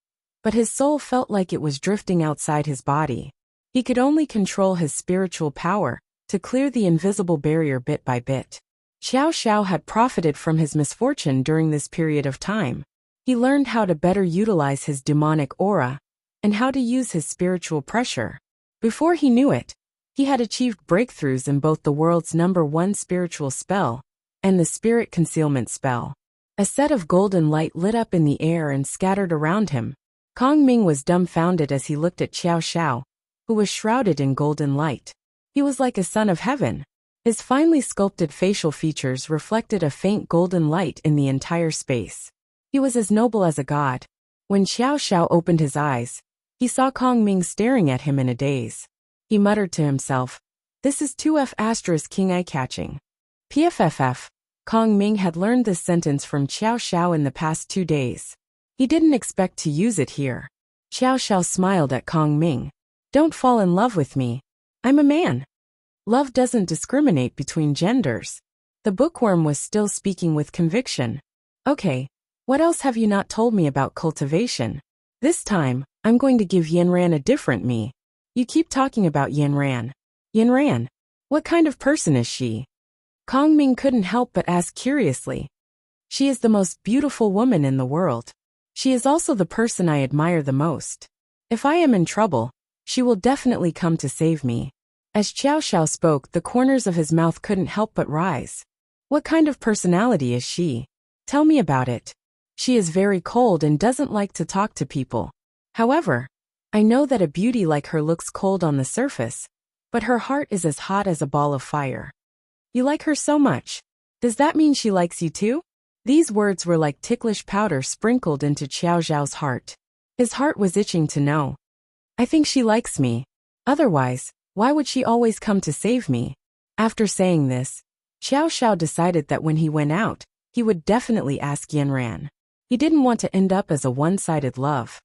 but his soul felt like it was drifting outside his body. He could only control his spiritual power to clear the invisible barrier bit by bit. Xiao Xiao had profited from his misfortune during this period of time. He learned how to better utilize his demonic aura, and how to use his spiritual pressure. Before he knew it, he had achieved breakthroughs in both the world's #1 spiritual spell and the spirit concealment spell. A set of golden light lit up in the air and scattered around him. Kong Ming was dumbfounded as he looked at Xiao Xiao, who was shrouded in golden light. He was like a son of heaven. His finely sculpted facial features reflected a faint golden light in the entire space. He was as noble as a god. When Xiao Xiao opened his eyes, He saw Kong Ming staring at him in a daze. He muttered to himself, "This is 2F asterisk king eye-catching." PFFF. Kong Ming had learned this sentence from Xiao Xiao in the past 2 days. He didn't expect to use it here. Xiao Xiao smiled at Kong Ming. "Don't fall in love with me. I'm a man. Love doesn't discriminate between genders." The bookworm was still speaking with conviction. "Okay, what else have you not told me about cultivation? This time, I'm going to give Yanran a different me. You keep talking about Yanran. Yanran? What kind of person is she?" Kong Ming couldn't help but ask curiously. "She is the most beautiful woman in the world. She is also the person I admire the most. If I am in trouble, she will definitely come to save me." As Xiao Xiao spoke, the corners of his mouth couldn't help but rise. "What kind of personality is she? Tell me about it." "She is very cold and doesn't like to talk to people. However, I know that a beauty like her looks cold on the surface, but her heart is as hot as a ball of fire." "You like her so much. Does that mean she likes you too?" These words were like ticklish powder sprinkled into Xiao Zhao's heart. His heart was itching to know. "I think she likes me. Otherwise, why would she always come to save me?" After saying this, Xiao Xiao decided that when he went out, he would definitely ask Yanran. He didn't want to end up as a one-sided love.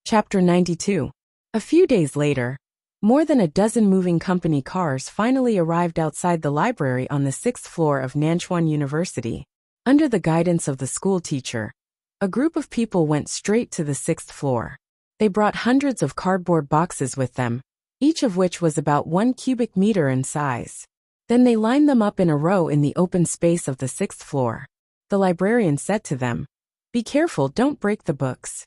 Chapter 92. A few days later, more than a dozen moving company cars finally arrived outside the library on the 6th floor of Nanchuan University. Under the guidance of the school teacher, a group of people went straight to the 6th floor. They brought hundreds of cardboard boxes with them, each of which was about 1 cubic meter in size. Then they lined them up in a row in the open space of the 6th floor. The librarian said to them, "Be careful, don't break the books."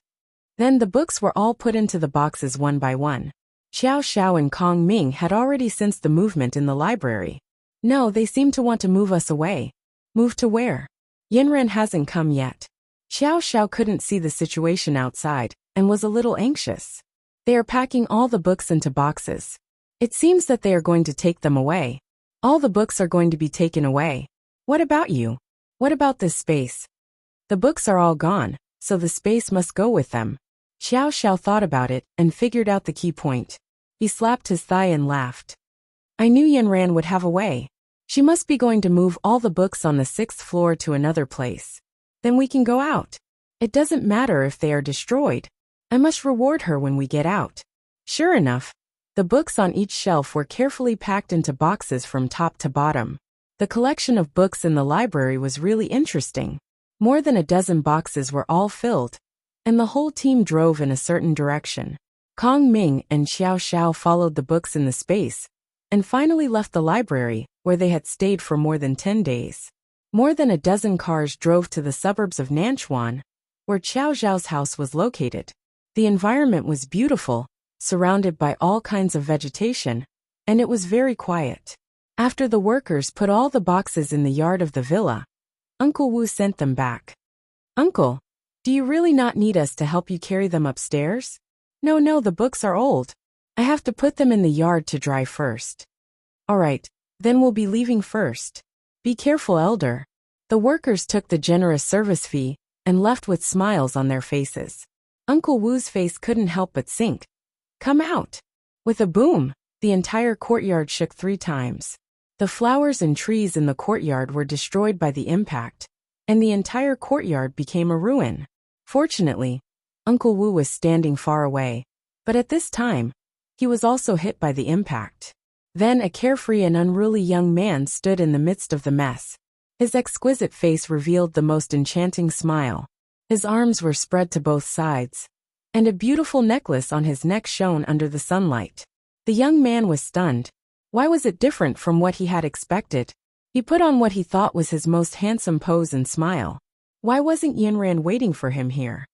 Then the books were all put into the boxes one by one. Xiao Xiao and Kong Ming had already sensed the movement in the library. "No, they seem to want to move us away." "Move to where?" "Yanran hasn't come yet." Xiao Xiao couldn't see the situation outside and was a little anxious. "They are packing all the books into boxes. It seems that they are going to take them away. All the books are going to be taken away. What about you? What about this space?" "The books are all gone, so the space must go with them." Xiao Xiao thought about it and figured out the key point. He slapped his thigh and laughed. "I knew Yanran would have a way. She must be going to move all the books on the 6th floor to another place. Then we can go out. It doesn't matter if they are destroyed. I must reward her when we get out." Sure enough, the books on each shelf were carefully packed into boxes from top to bottom. The collection of books in the library was really interesting. More than a dozen boxes were all filled, and the whole team drove in a certain direction. Kong Ming and Xiao Xiao followed the books in the space, and finally left the library, where they had stayed for more than 10 days. More than a dozen cars drove to the suburbs of Nanchuan, where Xiao Zhao's house was located. The environment was beautiful, surrounded by all kinds of vegetation, and it was very quiet. After the workers put all the boxes in the yard of the villa, Uncle Wu sent them back. "Uncle, do you really not need us to help you carry them upstairs?" No, the books are old. I have to put them in the yard to dry first." "All right, then we'll be leaving first. Be careful, elder." The workers took the generous service fee and left with smiles on their faces. Uncle Wu's face couldn't help but sink. "Come out." With a boom, the entire courtyard shook 3 times. The flowers and trees in the courtyard were destroyed by the impact, and the entire courtyard became a ruin. Fortunately, Uncle Wu was standing far away, but at this time, he was also hit by the impact. Then a carefree and unruly young man stood in the midst of the mess. His exquisite face revealed the most enchanting smile. His arms were spread to both sides, and a beautiful necklace on his neck shone under the sunlight. The young man was stunned. Why was it different from what he had expected? He put on what he thought was his most handsome pose and smile. Why wasn't Yanran waiting for him here?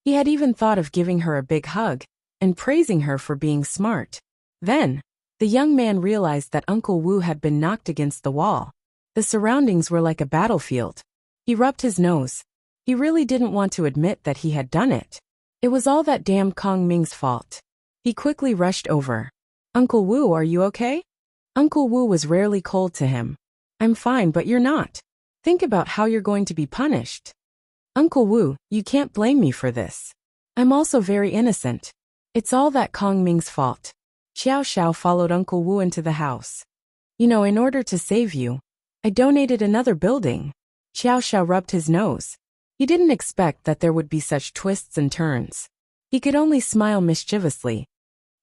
He had even thought of giving her a big hug and praising her for being smart. Then, the young man realized that Uncle Wu had been knocked against the wall. The surroundings were like a battlefield. He rubbed his nose. He really didn't want to admit that he had done it. It was all that damn Kong Ming's fault. He quickly rushed over. "Uncle Wu, are you okay?" Uncle Wu was rarely cold to him. "I'm fine, but you're not." Think about how you're going to be punished. Uncle Wu, you can't blame me for this. I'm also very innocent. It's all that Kong Ming's fault. Xiao Xiao followed Uncle Wu into the house. In order to save you, I donated another building. Xiao Xiao rubbed his nose. He didn't expect that there would be such twists and turns. He could only smile mischievously.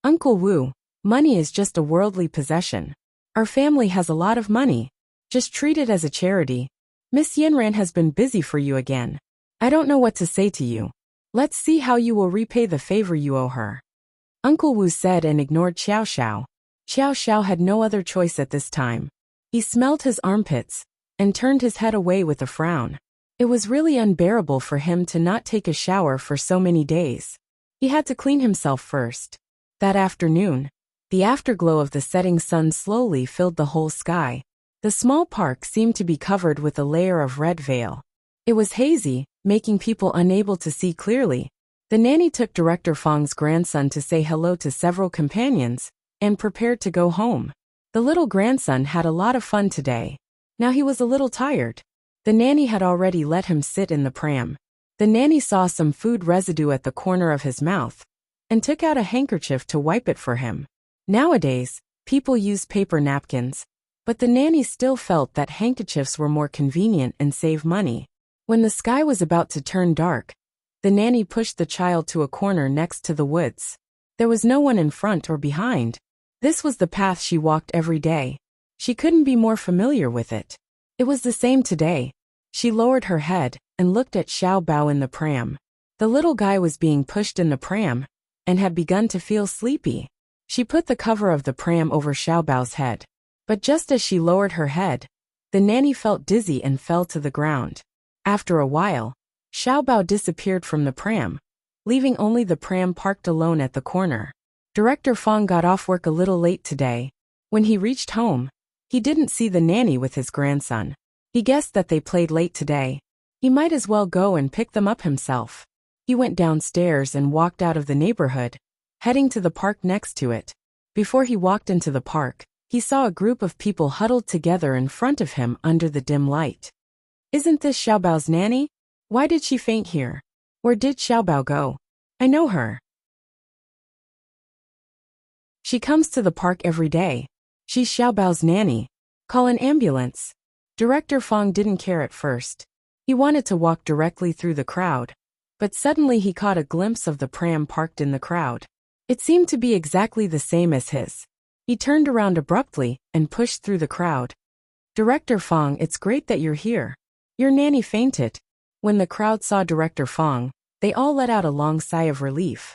Uncle Wu, money is just a worldly possession. Our family has a lot of money. Just treat it as a charity. Miss Yanran has been busy for you again. I don't know what to say to you. Let's see how you will repay the favor you owe her. Uncle Wu said and ignored Xiao Xiao. Xiao Xiao had no other choice at this time. He smelled his armpits and turned his head away with a frown. It was really unbearable for him to not take a shower for so many days. He had to clean himself first. That afternoon, the afterglow of the setting sun slowly filled the whole sky. The small park seemed to be covered with a layer of red veil. It was hazy, making people unable to see clearly. The nanny took Director Fang's grandson to say hello to several companions and prepared to go home. The little grandson had a lot of fun today. Now he was a little tired. The nanny had already let him sit in the pram. The nanny saw some food residue at the corner of his mouth and took out a handkerchief to wipe it for him. Nowadays, people use paper napkins, but the nanny still felt that handkerchiefs were more convenient and save money. When the sky was about to turn dark, the nanny pushed the child to a corner next to the woods. There was no one in front or behind. This was the path she walked every day. She couldn't be more familiar with it. It was the same today. She lowered her head and looked at Xiao Bao in the pram. The little guy was being pushed in the pram and had begun to feel sleepy. She put the cover of the pram over Xiao Bao's head. But just as she lowered her head, the nanny felt dizzy and fell to the ground. After a while, Xiao Bao disappeared from the pram, leaving only the pram parked alone at the corner. Director Fang got off work a little late today. When he reached home, he didn't see the nanny with his grandson. He guessed that they played late today. He might as well go and pick them up himself. He went downstairs and walked out of the neighborhood, heading to the park next to it. Before he walked into the park, he saw a group of people huddled together in front of him under the dim light. Isn't this Xiao Bao's nanny? Why did she faint here? Where did Xiao Bao go? I know her. She comes to the park every day. She's Xiao Bao's nanny. Call an ambulance. Director Fang didn't care at first. He wanted to walk directly through the crowd. But suddenly he caught a glimpse of the pram parked in the crowd. It seemed to be exactly the same as his. He turned around abruptly and pushed through the crowd. Director Fang, it's great that you're here. Your nanny fainted. When the crowd saw Director Fang, they all let out a long sigh of relief.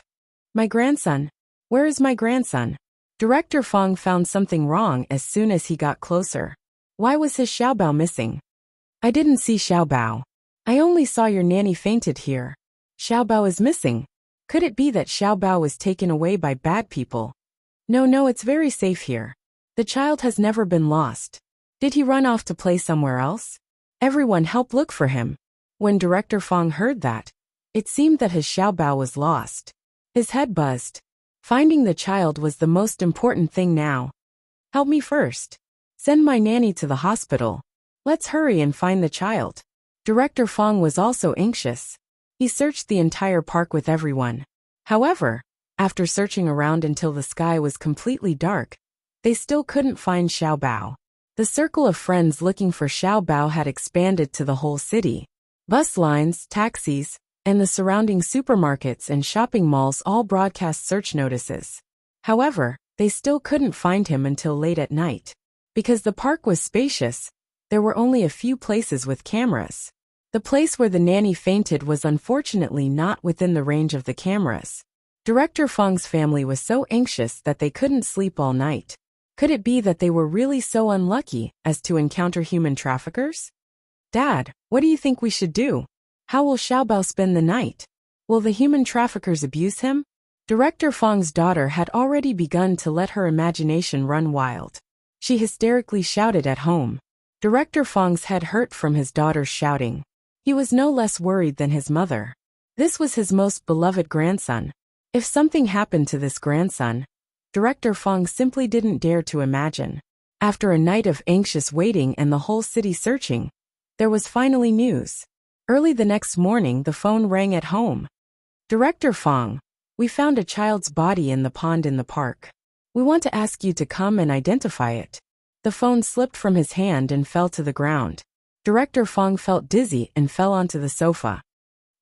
My grandson. Where is my grandson? Director Fang found something wrong as soon as he got closer. Why was his Xiao Bao missing? I didn't see Xiao Bao. I only saw your nanny fainted here. Xiao Bao is missing. Could it be that Xiao Bao was taken away by bad people? No, it's very safe here. The child has never been lost. Did he run off to play somewhere else? Everyone help look for him. When Director Fang heard that, it seemed that his Xiao Bao was lost. His head buzzed. Finding the child was the most important thing now. Help me first. Send my nanny to the hospital. Let's hurry and find the child. Director Fang was also anxious. He searched the entire park with everyone. However, after searching around until the sky was completely dark, they still couldn't find Xiao Bao. The circle of friends looking for Xiao Bao had expanded to the whole city. Bus lines, taxis, and the surrounding supermarkets and shopping malls all broadcast search notices. However, they still couldn't find him until late at night. Because the park was spacious, there were only a few places with cameras. The place where the nanny fainted was unfortunately not within the range of the cameras. Director Fang's family was so anxious that they couldn't sleep all night. Could it be that they were really so unlucky as to encounter human traffickers? Dad, what do you think we should do? How will Xiao Bao spend the night? Will the human traffickers abuse him? Director Fang's daughter had already begun to let her imagination run wild. She hysterically shouted at home. Director Fang's head hurt from his daughter's shouting. He was no less worried than his mother. This was his most beloved grandson. If something happened to this grandson, Director Fang simply didn't dare to imagine. After a night of anxious waiting and the whole city searching, There was finally news. Early the next morning, the phone rang at home. Director Fong, we found a child's body in the pond in the park. We want to ask you to come and identify it. The phone slipped from his hand and fell to the ground. Director Fong felt dizzy and fell onto the sofa.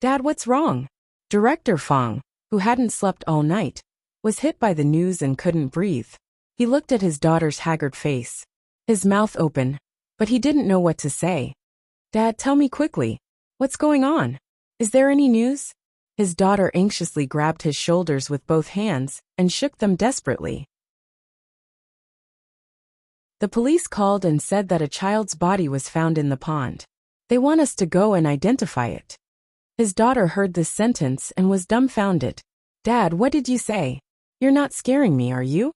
Dad, what's wrong? Director Fong, who hadn't slept all night, was hit by the news and couldn't breathe. He looked at his daughter's haggard face. His mouth open, but he didn't know what to say. Dad, tell me quickly. What's going on? Is there any news? His daughter anxiously grabbed his shoulders with both hands and shook them desperately. The police called and said that a child's body was found in the pond. They want us to go and identify it. His daughter heard this sentence and was dumbfounded. Dad, what did you say? You're not scaring me, are you?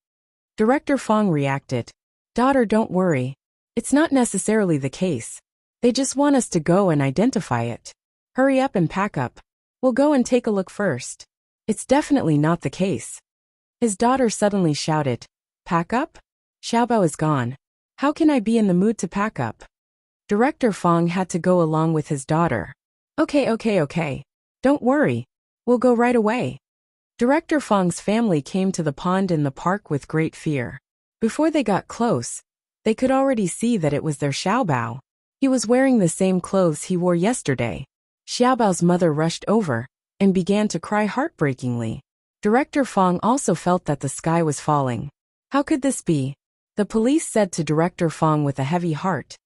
Director Fong reacted. Daughter, don't worry. It's not necessarily the case. They just want us to go and identify it. Hurry up and pack up. We'll go and take a look first. It's definitely not the case. His daughter suddenly shouted, Pack up? Xiaobao is gone. How can I be in the mood to pack up? Director Fong had to go along with his daughter. Okay. Don't worry. We'll go right away. Director Fong's family came to the pond in the park with great fear. Before they got close, they could already see that it was their Xiaobao. He was wearing the same clothes he wore yesterday. Xiaobao's mother rushed over and began to cry heartbreakingly. Director Fong also felt that the sky was falling. How could this be? The police said to Director Fong with a heavy heart.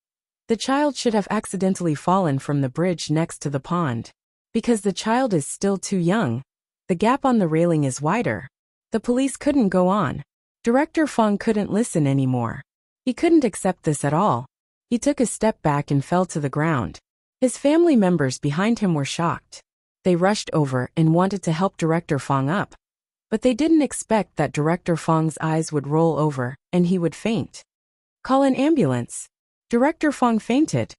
The child should have accidentally fallen from the bridge next to the pond. Because the child is still too young, the gap on the railing is wider. The police couldn't go on. Director Fong couldn't listen anymore. He couldn't accept this at all. He took a step back and fell to the ground. His family members behind him were shocked. They rushed over and wanted to help Director Fong up. But they didn't expect that Director Fong's eyes would roll over and he would faint. Call an ambulance. Director Fong fainted.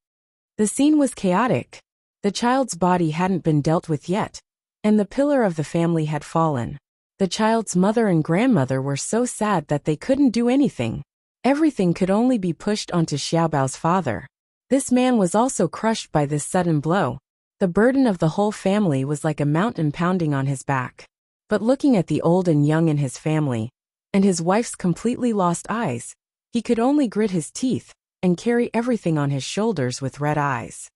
The scene was chaotic. The child's body hadn't been dealt with yet, and the pillar of the family had fallen. The child's mother and grandmother were so sad that they couldn't do anything. Everything could only be pushed onto Xiaobao's father. This man was also crushed by this sudden blow. The burden of the whole family was like a mountain pounding on his back. But looking at the old and young in his family, and his wife's completely lost eyes, he could only grit his teeth and carry everything on his shoulders with red eyes.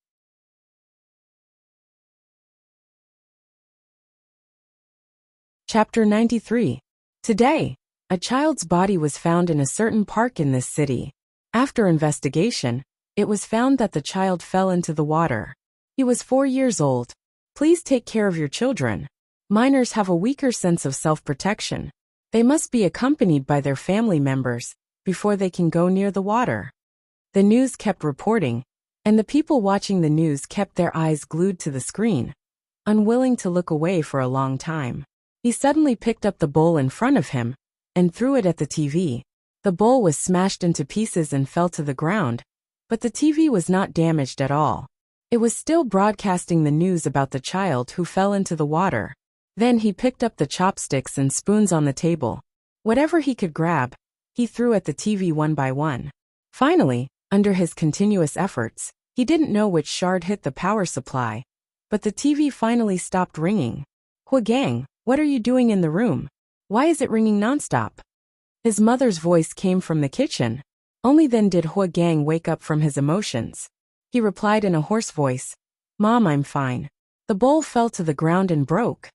Chapter 93. Today, a child's body was found in a certain park in this city. After investigation, it was found that the child fell into the water. He was 4 years old. Please take care of your children. Minors have a weaker sense of self-protection. They must be accompanied by their family members before they can go near the water. The news kept reporting, and the people watching the news kept their eyes glued to the screen, unwilling to look away for a long time. He suddenly picked up the bowl in front of him and threw it at the TV. The bowl was smashed into pieces and fell to the ground, but the TV was not damaged at all. It was still broadcasting the news about the child who fell into the water. Then he picked up the chopsticks and spoons on the table. Whatever he could grab, he threw at the TV one by one. Finally, under his continuous efforts, he didn't know which shard hit the power supply, but the TV finally stopped ringing. Huagang, what are you doing in the room? Why is it ringing nonstop? His mother's voice came from the kitchen. Only then did Huagang wake up from his emotions. He replied in a hoarse voice, Mom, I'm fine. The bowl fell to the ground and broke.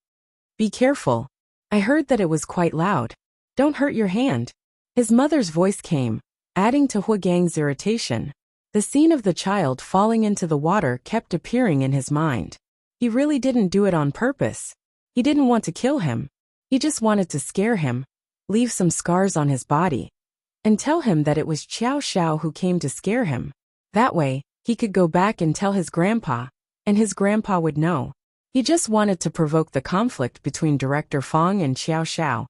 Be careful. I heard that it was quite loud. Don't hurt your hand. His mother's voice came, adding to Huagang's irritation. The scene of the child falling into the water kept appearing in his mind. He really didn't do it on purpose. He didn't want to kill him. He just wanted to scare him, leave some scars on his body, and tell him that it was Xiao Xiao who came to scare him. That way, he could go back and tell his grandpa, and his grandpa would know. He just wanted to provoke the conflict between Director Fong and Xiao Xiao.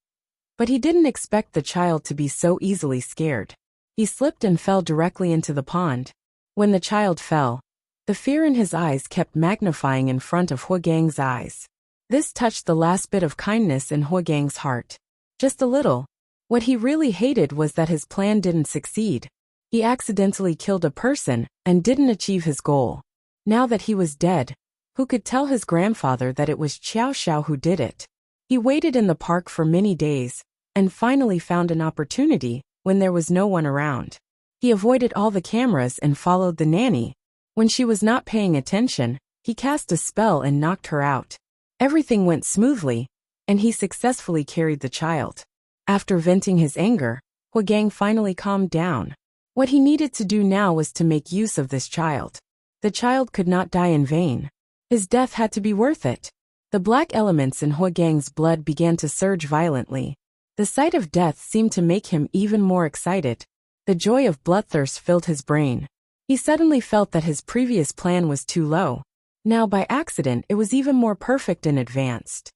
But he didn't expect the child to be so easily scared. He slipped and fell directly into the pond. When the child fell, the fear in his eyes kept magnifying in front of Huagang's eyes. This touched the last bit of kindness in Huagang's heart. Just a little. What he really hated was that his plan didn't succeed. He accidentally killed a person and didn't achieve his goal. Now that he was dead, who could tell his grandfather that it was Xiao Xiao who did it? He waited in the park for many days, and finally found an opportunity when there was no one around. He avoided all the cameras and followed the nanny. When she was not paying attention, he cast a spell and knocked her out. Everything went smoothly, and he successfully carried the child. After venting his anger, Huagang finally calmed down. What he needed to do now was to make use of this child. The child could not die in vain. His death had to be worth it. The black elements in Huagang's blood began to surge violently. The sight of death seemed to make him even more excited. The joy of bloodthirst filled his brain. He suddenly felt that his previous plan was too low. Now by accident it was even more perfect and advanced.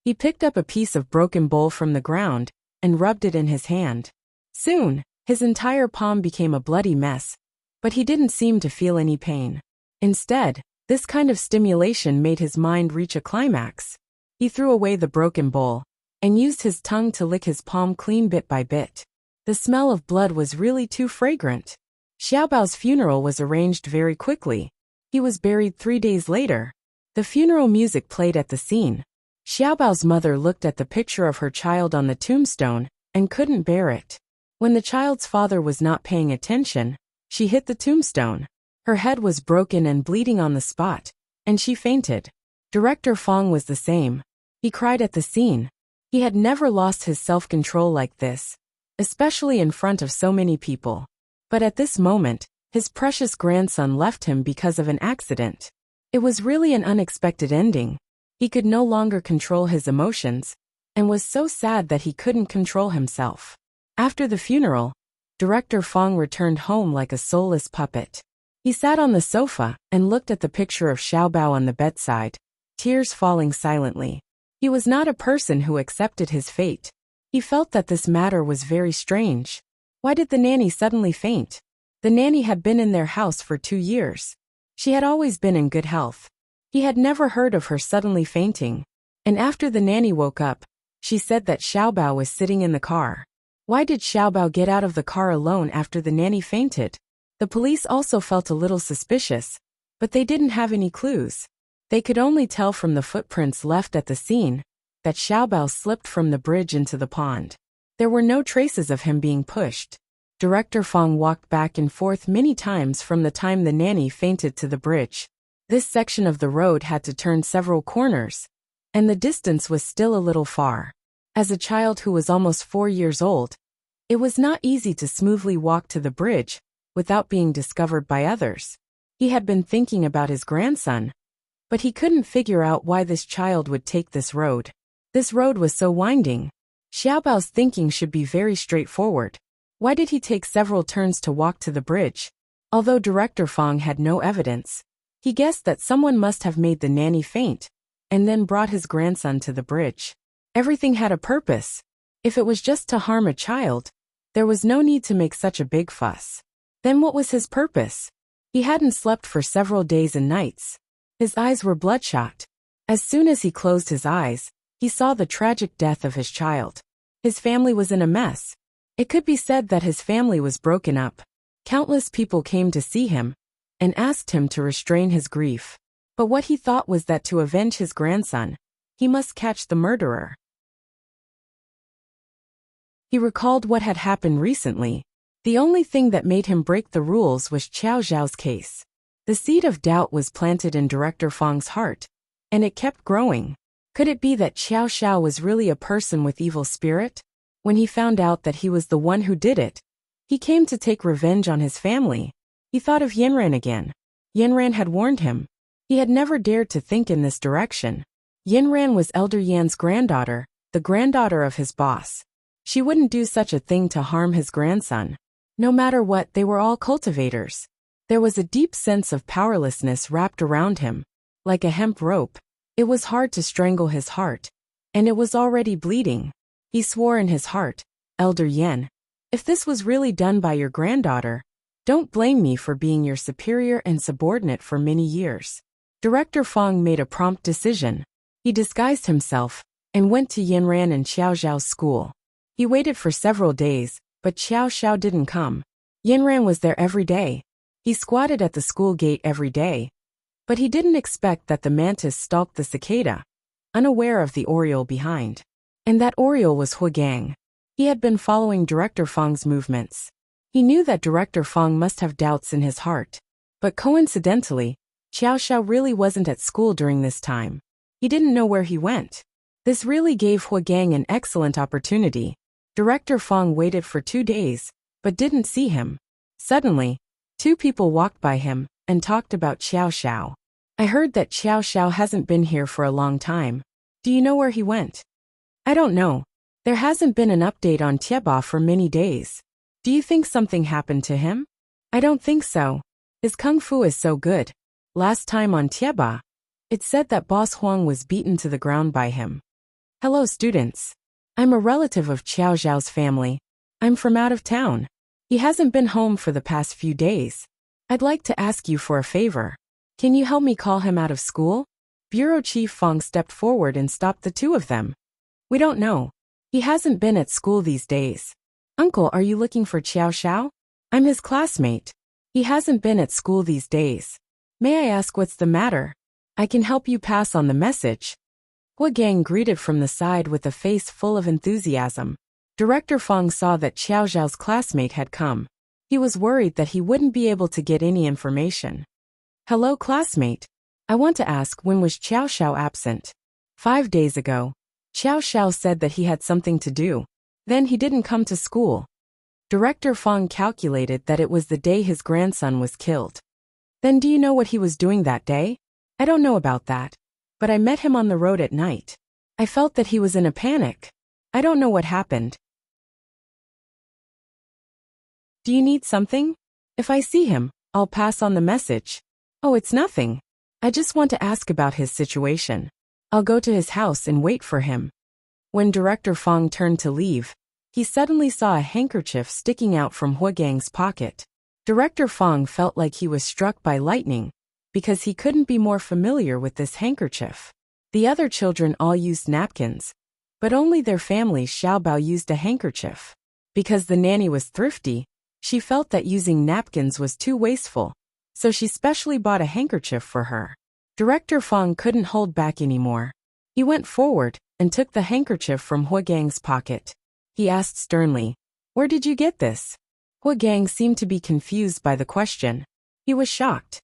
He picked up a piece of broken bowl from the ground and rubbed it in his hand. Soon, his entire palm became a bloody mess, but he didn't seem to feel any pain. Instead, this kind of stimulation made his mind reach a climax. He threw away the broken bowl and used his tongue to lick his palm clean bit by bit. The smell of blood was really too fragrant. Xiaobao's funeral was arranged very quickly. He was buried 3 days later. The funeral music played at the scene. Xiaobao's mother looked at the picture of her child on the tombstone and couldn't bear it. When the child's father was not paying attention, she hit the tombstone. Her head was broken and bleeding on the spot, and she fainted. Director Fong was the same. He cried at the scene. He had never lost his self-control like this, especially in front of so many people. But at this moment, his precious grandson left him because of an accident. It was really an unexpected ending. He could no longer control his emotions, and was so sad that he couldn't control himself. After the funeral, Director Fong returned home like a soulless puppet. He sat on the sofa and looked at the picture of Xiaobao on the bedside, tears falling silently. He was not a person who accepted his fate. He felt that this matter was very strange. Why did the nanny suddenly faint? The nanny had been in their house for 2 years. She had always been in good health. He had never heard of her suddenly fainting. And after the nanny woke up, she said that Xiaobao was sitting in the car. Why did Xiaobao get out of the car alone after the nanny fainted? The police also felt a little suspicious, but they didn't have any clues. They could only tell from the footprints left at the scene that Xiaobao slipped from the bridge into the pond. There were no traces of him being pushed. Director Fong walked back and forth many times from the time the nanny fainted to the bridge. This section of the road had to turn several corners, and the distance was still a little far. As a child who was almost 4 years old, it was not easy to smoothly walk to the bridge without being discovered by others. He had been thinking about his grandson, but he couldn't figure out why this child would take this road. This road was so winding. Xiaobao's thinking should be very straightforward. Why did he take several turns to walk to the bridge? Although Director Fong had no evidence, he guessed that someone must have made the nanny faint, and then brought his grandson to the bridge. Everything had a purpose. If it was just to harm a child, there was no need to make such a big fuss. Then what was his purpose? He hadn't slept for several days and nights. His eyes were bloodshot. As soon as he closed his eyes, he saw the tragic death of his child. His family was in a mess. It could be said that his family was broken up. Countless people came to see him and asked him to restrain his grief. But what he thought was that to avenge his grandson, he must catch the murderer. He recalled what had happened recently. The only thing that made him break the rules was Qiao Zhao's case. The seed of doubt was planted in Director Fong's heart, and it kept growing. Could it be that Qiao Zhao was really a person with evil spirit? When he found out that he was the one who did it, he came to take revenge on his family. He thought of Yanran again. Yanran had warned him. He had never dared to think in this direction. Yanran was Elder Yan's granddaughter, the granddaughter of his boss. She wouldn't do such a thing to harm his grandson. No matter what, they were all cultivators. There was a deep sense of powerlessness wrapped around him. Like a hemp rope, it was hard to strangle his heart, and it was already bleeding. He swore in his heart, Elder Yan, if this was really done by your granddaughter, don't blame me for being your superior and subordinate for many years. Director Fong made a prompt decision. He disguised himself and went to Yanran and Qiao Zhao's school. He waited for several days, but Qiao Zhao didn't come. Yanran was there every day. He squatted at the school gate every day, but he didn't expect that the mantis stalked the cicada, unaware of the oriole behind. And that oriole was Huagang. He had been following Director Fang's movements. He knew that Director Fang must have doubts in his heart. But coincidentally, Xiao Xiao really wasn't at school during this time. He didn't know where he went. This really gave Huagang an excellent opportunity. Director Fang waited for 2 days, but didn't see him. Suddenly, 2 people walked by him and talked about Xiao Xiao. I heard that Xiao Xiao hasn't been here for a long time. Do you know where he went? I don't know. There hasn't been an update on Tieba for many days. Do you think something happened to him? I don't think so. His kung fu is so good. Last time on Tieba, it said that Boss Huang was beaten to the ground by him. Hello students. I'm a relative of Xiao Zhao's family. I'm from out of town. He hasn't been home for the past few days. I'd like to ask you for a favor. Can you help me call him out of school? Bureau Chief Fang stepped forward and stopped the 2 of them. We don't know. He hasn't been at school these days. Uncle, are you looking for Xiao Xiao? I'm his classmate. He hasn't been at school these days. May I ask what's the matter? I can help you pass on the message. Huagang greeted from the side with a face full of enthusiasm. Director Fang saw that Xiao Zhao's classmate had come. He was worried that he wouldn't be able to get any information. Hello, classmate. I want to ask, when was Xiao Xiao absent? 5 days ago. Xiao Xiao said that he had something to do. Then he didn't come to school. Director Fang calculated that it was the day his grandson was killed. Then do you know what he was doing that day? I don't know about that. But I met him on the road at night. I felt that he was in a panic. I don't know what happened. Do you need something? If I see him, I'll pass on the message. Oh, it's nothing. I just want to ask about his situation. I'll go to his house and wait for him. When Director Fang turned to leave, he suddenly saw a handkerchief sticking out from Huagang's pocket. Director Fang felt like he was struck by lightning, because he couldn't be more familiar with this handkerchief. The other children all used napkins, but only their family Xiaobao used a handkerchief. Because the nanny was thrifty, she felt that using napkins was too wasteful, so she specially bought a handkerchief for her. Director Fang couldn't hold back anymore. He went forward and took the handkerchief from Huagang's pocket. He asked sternly, "Where did you get this?" Huagang seemed to be confused by the question. He was shocked.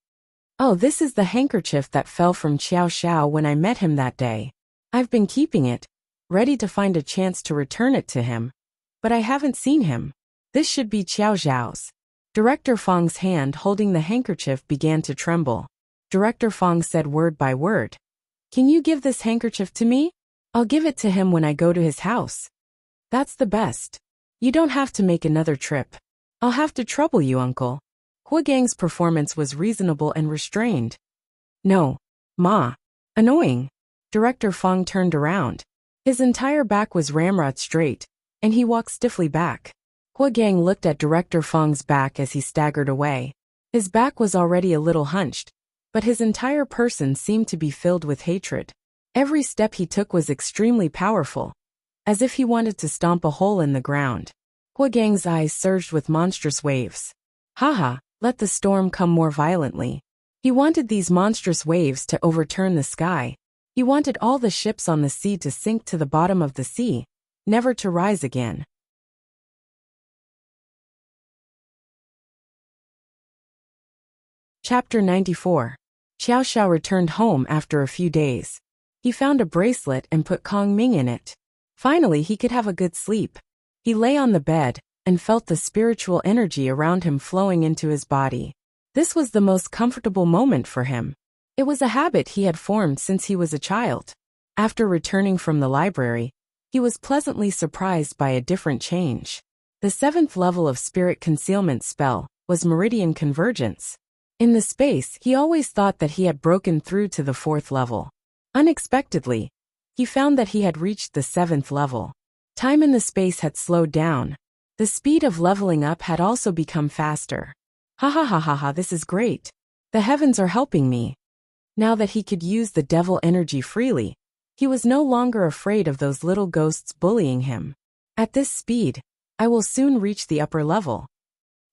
"Oh, this is the handkerchief that fell from Xiao Xiao when I met him that day. I've been keeping it, ready to find a chance to return it to him. But I haven't seen him. This should be Xiao Zhao's." Director Fang's hand holding the handkerchief began to tremble. Director Fang said word by word, "Can you give this handkerchief to me? I'll give it to him when I go to his house." "That's the best. You don't have to make another trip. I'll have to trouble you, uncle." Huagang's performance was reasonable and restrained. "No, Ma. Annoying." Director Fang turned around. His entire back was ramrod straight, and he walked stiffly back. Huagang looked at Director Fang's back as he staggered away. His back was already a little hunched, but his entire person seemed to be filled with hatred. Every step he took was extremely powerful, as if he wanted to stomp a hole in the ground. Huagang's eyes surged with monstrous waves. Haha, let the storm come more violently. He wanted these monstrous waves to overturn the sky. He wanted all the ships on the sea to sink to the bottom of the sea, never to rise again. Chapter 94. Xiao Xiao returned home after a few days. He found a bracelet and put Kong Ming in it. Finally, he could have a good sleep. He lay on the bed and felt the spiritual energy around him flowing into his body. This was the most comfortable moment for him. It was a habit he had formed since he was a child. After returning from the library, he was pleasantly surprised by a different change. The 7th level of spirit concealment spell was meridian convergence. In the space, he always thought that he had broken through to the 4th level. Unexpectedly, he found that he had reached the 7th level. Time in the space had slowed down. The speed of leveling up had also become faster. Ha ha ha ha ha, this is great. The heavens are helping me. Now that he could use the devil energy freely, he was no longer afraid of those little ghosts bullying him. At this speed, I will soon reach the upper level.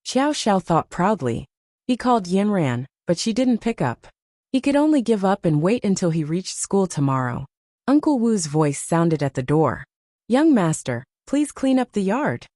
Xiao Xiao thought proudly. He called Yinran, but she didn't pick up. He could only give up and wait until he reached school tomorrow. Uncle Wu's voice sounded at the door. Young master, please clean up the yard.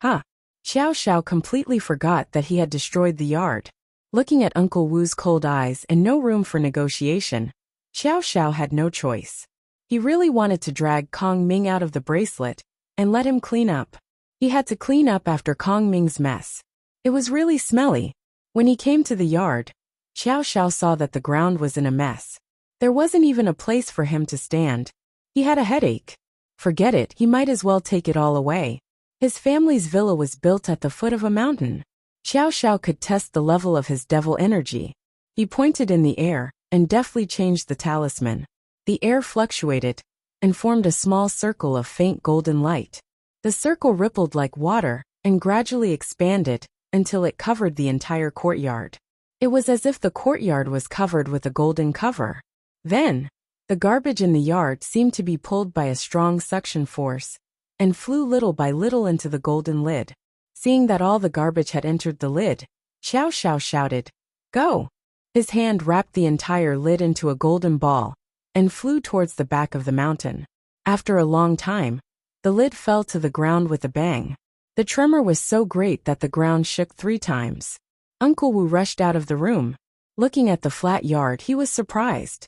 Huh. Xiao Xiao completely forgot that he had destroyed the yard. Looking at Uncle Wu's cold eyes and no room for negotiation, Xiao Xiao had no choice. He really wanted to drag Kong Ming out of the bracelet and let him clean up. He had to clean up after Kong Ming's mess. It was really smelly. When he came to the yard, Xiao Xiao saw that the ground was in a mess. There wasn't even a place for him to stand. He had a headache. Forget it, he might as well take it all away. His family's villa was built at the foot of a mountain. Xiao Xiao could test the level of his devil energy. He pointed in the air and deftly changed the talisman. The air fluctuated and formed a small circle of faint golden light. The circle rippled like water and gradually expanded until it covered the entire courtyard. It was as if the courtyard was covered with a golden cover. Then, the garbage in the yard seemed to be pulled by a strong suction force and flew little by little into the golden lid. Seeing that all the garbage had entered the lid, Xiao Xiao shouted, "Go!" His hand wrapped the entire lid into a golden ball and flew towards the back of the mountain. After a long time, the lid fell to the ground with a bang. The tremor was so great that the ground shook 3 times. Uncle Wu rushed out of the room. Looking at the flat yard, he was surprised.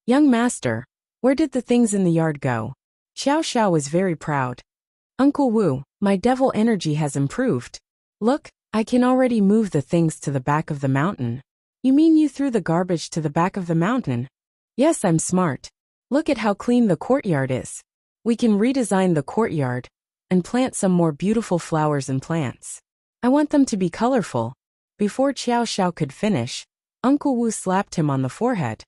Young master, where did the things in the yard go? Xiao Xiao was very proud. Uncle Wu, my devil energy has improved. Look, I can already move the things to the back of the mountain. You mean you threw the garbage to the back of the mountain? Yes, I'm smart. Look at how clean the courtyard is. We can redesign the courtyard and plant some more beautiful flowers and plants. I want them to be colorful. Before Xiao Xiao could finish, Uncle Wu slapped him on the forehead.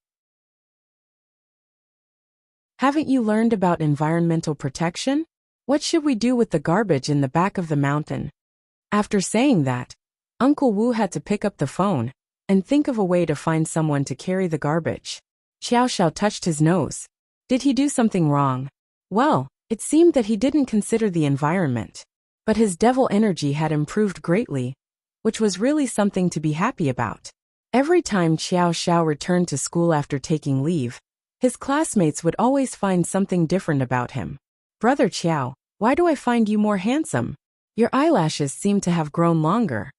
Haven't you learned about environmental protection? What should we do with the garbage in the back of the mountain? After saying that, Uncle Wu had to pick up the phone and think of a way to find someone to carry the garbage. Xiao Xiao touched his nose. Did he do something wrong? Well, it seemed that he didn't consider the environment. But his devil energy had improved greatly, which was really something to be happy about. Every time Xiao Xiao returned to school after taking leave, his classmates would always find something different about him. Brother Qiao, why do I find you more handsome? Your eyelashes seem to have grown longer.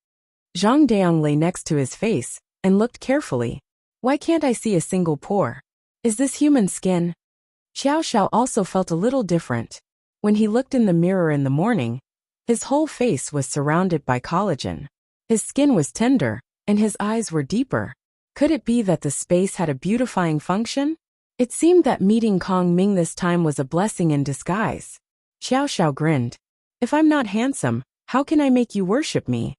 Zhang Daong lay next to his face and looked carefully. Why can't I see a single pore? Is this human skin? Xiao Xiao also felt a little different. When he looked in the mirror in the morning, his whole face was surrounded by collagen. His skin was tender, and his eyes were deeper. Could it be that the space had a beautifying function? It seemed that meeting Kong Ming this time was a blessing in disguise. Xiao Xiao grinned. If I'm not handsome, how can I make you worship me?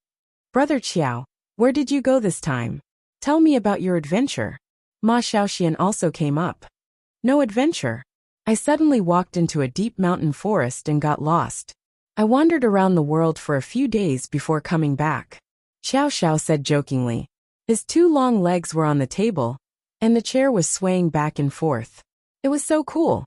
Brother Qiao, where did you go this time? Tell me about your adventure. Ma Xiaoxian also came up. No adventure. I suddenly walked into a deep mountain forest and got lost. I wandered around the world for a few days before coming back. Xiao Xiao said jokingly. His 2 long legs were on the table, and the chair was swaying back and forth. It was so cool.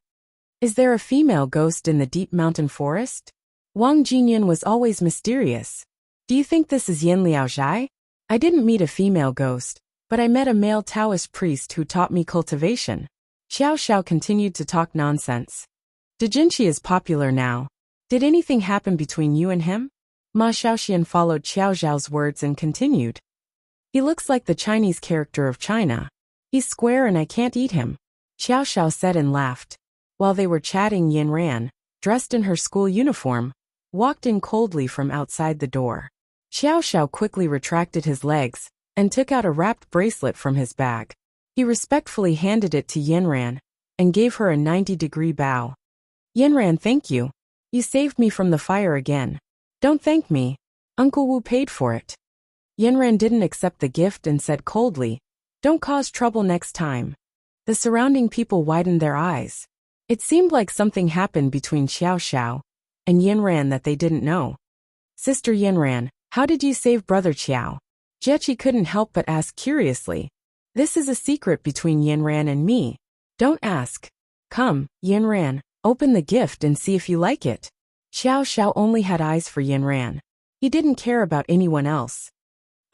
Is there a female ghost in the deep mountain forest? Wang Jinyan was always mysterious. Do you think this is Yin Liaozhai? I didn't meet a female ghost, but I met a male Taoist priest who taught me cultivation. Xiao Xiao continued to talk nonsense. Dajinshi is popular now. Did anything happen between you and him? Ma Xiaoxian followed Xiao Zhao's words and continued. He looks like the Chinese character of China. He's square and I can't eat him. Xiao Xiao said and laughed. While they were chatting, Yin Ran, dressed in her school uniform, walked in coldly from outside the door. Xiao Xiao quickly retracted his legs and took out a wrapped bracelet from his bag. He respectfully handed it to Yinran and gave her a 90-degree bow. Yinran, thank you. You saved me from the fire again. Don't thank me. Uncle Wu paid for it. Yinran didn't accept the gift and said coldly, don't cause trouble next time. The surrounding people widened their eyes. It seemed like something happened between Xiao Xiao and Yinran that they didn't know. Sister Yinran, how did you save Brother Qiao? Jiechi couldn't help but ask curiously. This is a secret between Yinran and me. Don't ask. Come, Yinran, open the gift and see if you like it. Xiao Xiao only had eyes for Yinran. He didn't care about anyone else.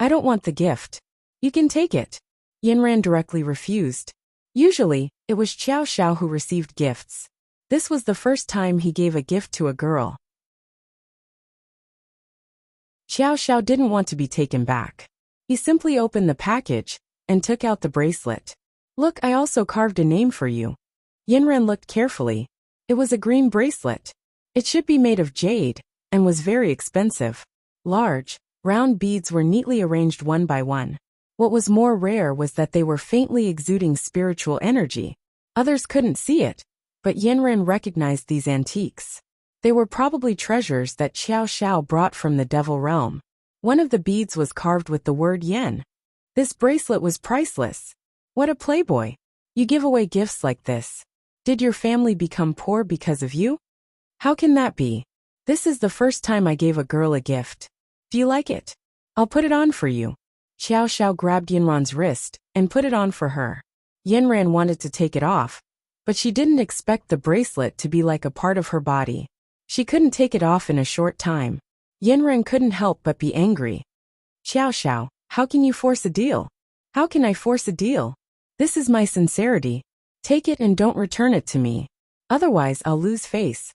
I don't want the gift. You can take it. Yinran directly refused. Usually, it was Xiao Xiao who received gifts. This was the first time he gave a gift to a girl. Xiao Xiao didn't want to be taken back. He simply opened the package and took out the bracelet. Look, I also carved a name for you. Yinran looked carefully. It was a green bracelet. It should be made of jade and was very expensive. Large, round beads were neatly arranged one by one. What was more rare was that they were faintly exuding spiritual energy. Others couldn't see it, but Yinran recognized these antiques. They were probably treasures that Xiao Xiao brought from the devil realm. One of the beads was carved with the word yen. This bracelet was priceless. What a playboy. You give away gifts like this. Did your family become poor because of you? How can that be? This is the first time I gave a girl a gift. Do you like it? I'll put it on for you. Xiao Xiao grabbed Yinran's wrist and put it on for her. Yinran wanted to take it off, but she didn't expect the bracelet to be like a part of her body. She couldn't take it off in a short time. Yinran couldn't help but be angry. Xiao Xiao, how can you force a deal? How can I force a deal? This is my sincerity. Take it and don't return it to me. Otherwise I'll lose face.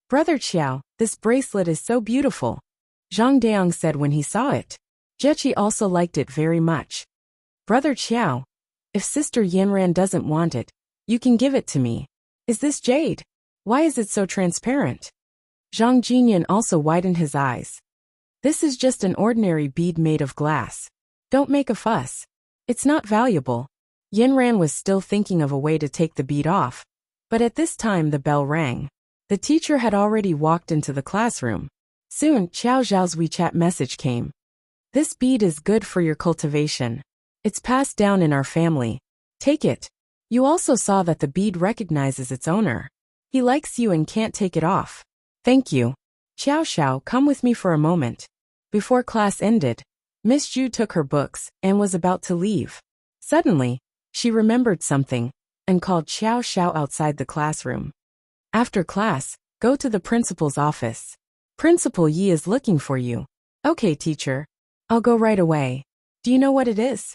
Brother Qiao, this bracelet is so beautiful. Zhang Daong said when he saw it. Jechi also liked it very much. Brother Qiao, if Sister Yinran doesn't want it, you can give it to me. Is this jade? Why is it so transparent? Zhang Jinyan also widened his eyes. This is just an ordinary bead made of glass. Don't make a fuss. It's not valuable. Yinran was still thinking of a way to take the bead off, but at this time the bell rang. The teacher had already walked into the classroom. Soon, Qiao Zhao's WeChat message came. This bead is good for your cultivation. It's passed down in our family. Take it. You also saw that the bead recognizes its owner. He likes you and can't take it off. Thank you. Xiao Xiao, come with me for a moment. Before class ended, Miss Zhu took her books and was about to leave. Suddenly, she remembered something and called Xiao Xiao outside the classroom. After class, go to the principal's office. Principal Yi is looking for you. Okay, teacher. I'll go right away. Do you know what it is?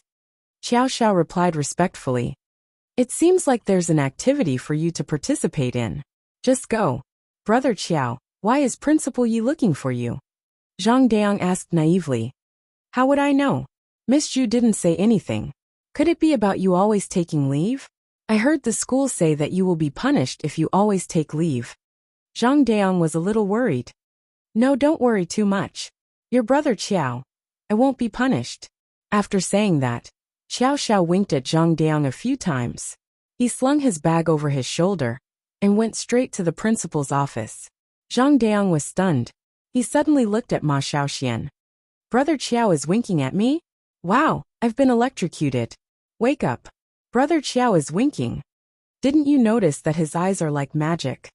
Xiao Xiao replied respectfully. It seems like there's an activity for you to participate in. Just go. Brother Qiao, why is Principal Yi looking for you? Zhang Daong asked naively. How would I know? Miss Zhu didn't say anything. Could it be about you always taking leave? I heard the school say that you will be punished if you always take leave. Zhang Daong was a little worried. No, don't worry too much. Your brother Qiao. I won't be punished. After saying that, Xiao Xiao winked at Zhang Daong a few times. He slung his bag over his shoulder and went straight to the principal's office. Zhang Daong was stunned. He suddenly looked at Ma Xiaoxian. Brother Qiao is winking at me? Wow, I've been electrocuted. Wake up. Brother Qiao is winking. Didn't you notice that his eyes are like magic?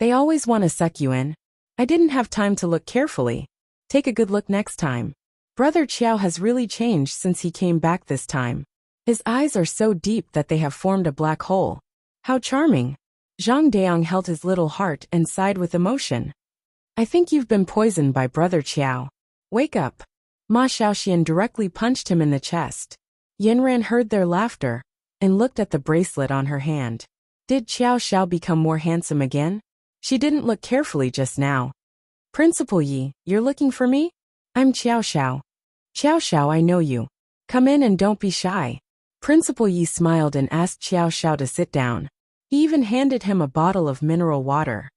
They always want to suck you in. I didn't have time to look carefully. Take a good look next time. Brother Qiao has really changed since he came back this time. His eyes are so deep that they have formed a black hole. How charming. Zhang Daong held his little heart and sighed with emotion. I think you've been poisoned by Brother Qiao. Wake up. Ma Xiaoxian directly punched him in the chest. Yinran heard their laughter and looked at the bracelet on her hand. Did Xiao Xiao become more handsome again? She didn't look carefully just now. Principal Yi, you're looking for me? I'm Xiao Xiao. Xiao Xiao, I know you. Come in and don't be shy. Principal Yi smiled and asked Xiao Xiao to sit down. He even handed him a bottle of mineral water.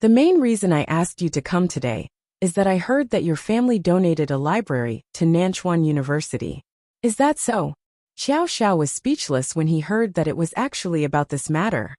The main reason I asked you to come today is that I heard that your family donated a library to Nanchuan University. Is that so? Xiao Xiao was speechless when he heard that it was actually about this matter.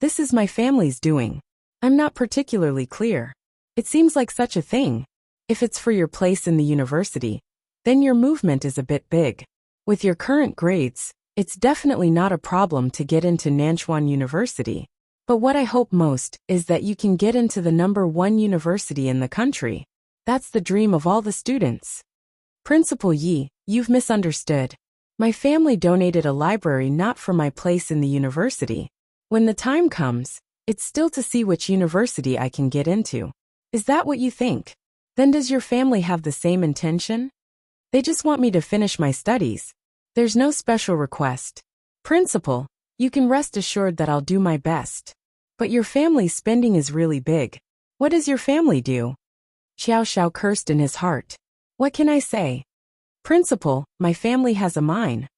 This is my family's doing. I'm not particularly clear. It seems like such a thing. If it's for your place in the university, then your movement is a bit big. With your current grades, it's definitely not a problem to get into Nanchuan University. But what I hope most is that you can get into the #1 university in the country. That's the dream of all the students. Principal Yi, you've misunderstood. My family donated a library not for my place in the university. When the time comes, it's still to see which university I can get into. Is that what you think? Then does your family have the same intention? They just want me to finish my studies. There's no special request. Principal, you can rest assured that I'll do my best. But your family's spending is really big. What does your family do? Xiao Xiao cursed in his heart. What can I say? Principal, my family has a mine.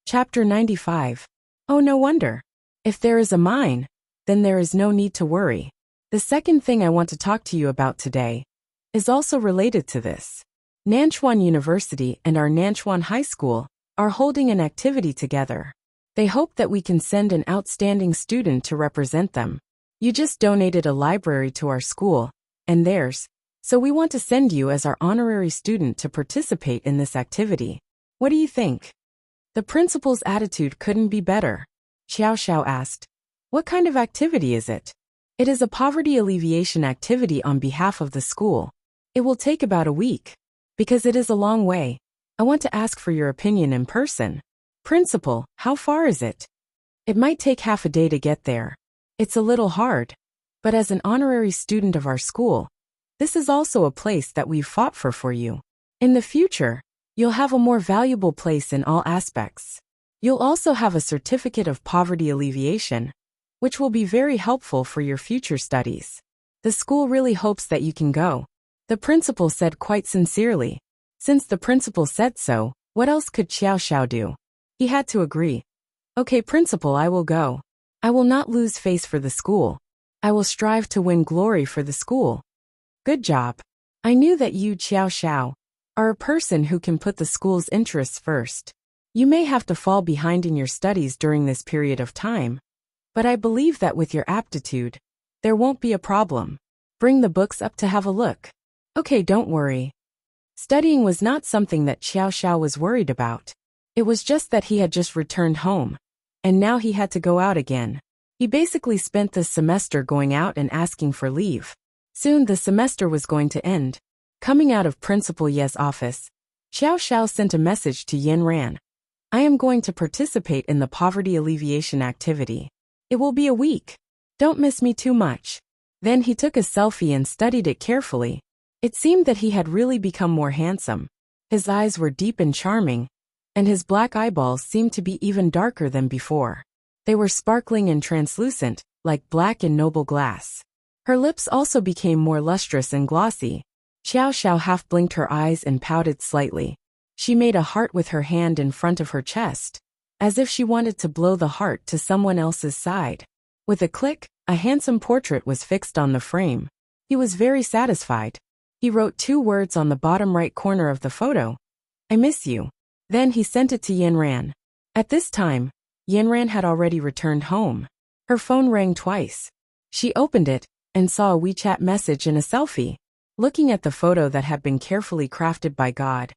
Chapter 95. Oh, no wonder. If there is a mine, then there is no need to worry. The second thing I want to talk to you about today is also related to this. Nanchuan University and our Nanchuan High School are holding an activity together. They hope that we can send an outstanding student to represent them. You just donated a library to our school and theirs, so we want to send you as our honorary student to participate in this activity. What do you think? The principal's attitude couldn't be better. Xiao Xiao asked, what kind of activity is it? It is a poverty alleviation activity on behalf of the school. It will take about a week. Because it is a long way, I want to ask for your opinion in person. Principal, how far is it? It might take half a day to get there. It's a little hard. But as an honorary student of our school, this is also a place that we've fought for you. In the future, you'll have a more valuable place in all aspects. You'll also have a certificate of poverty alleviation, which will be very helpful for your future studies. The school really hopes that you can go. The principal said quite sincerely. Since the principal said so, what else could Xiao Xiao do? He had to agree. Okay, principal, I will go. I will not lose face for the school. I will strive to win glory for the school. Good job. I knew that you, Xiao Xiao, are a person who can put the school's interests first. You may have to fall behind in your studies during this period of time, but I believe that with your aptitude, there won't be a problem. Bring the books up to have a look. Okay, don't worry. Studying was not something that Xiao Xiao was worried about. It was just that he had just returned home, and now he had to go out again. He basically spent this semester going out and asking for leave. Soon the semester was going to end. Coming out of Principal Ye's office, Xiao Xiao sent a message to Yin Ran. I am going to participate in the poverty alleviation activity. It will be a week. Don't miss me too much. Then he took a selfie and studied it carefully. It seemed that he had really become more handsome. His eyes were deep and charming, and his black eyeballs seemed to be even darker than before. They were sparkling and translucent, like black and noble glass. Her lips also became more lustrous and glossy. Xiao Xiao half blinked her eyes and pouted slightly. She made a heart with her hand in front of her chest, as if she wanted to blow the heart to someone else's side. With a click, a handsome portrait was fixed on the frame. He was very satisfied. He wrote 2 words on the bottom right corner of the photo. I miss you. Then he sent it to Yin Ran. At this time, Yin Ran had already returned home. Her phone rang twice. She opened it and saw a WeChat message and a selfie. Looking at the photo that had been carefully crafted by God,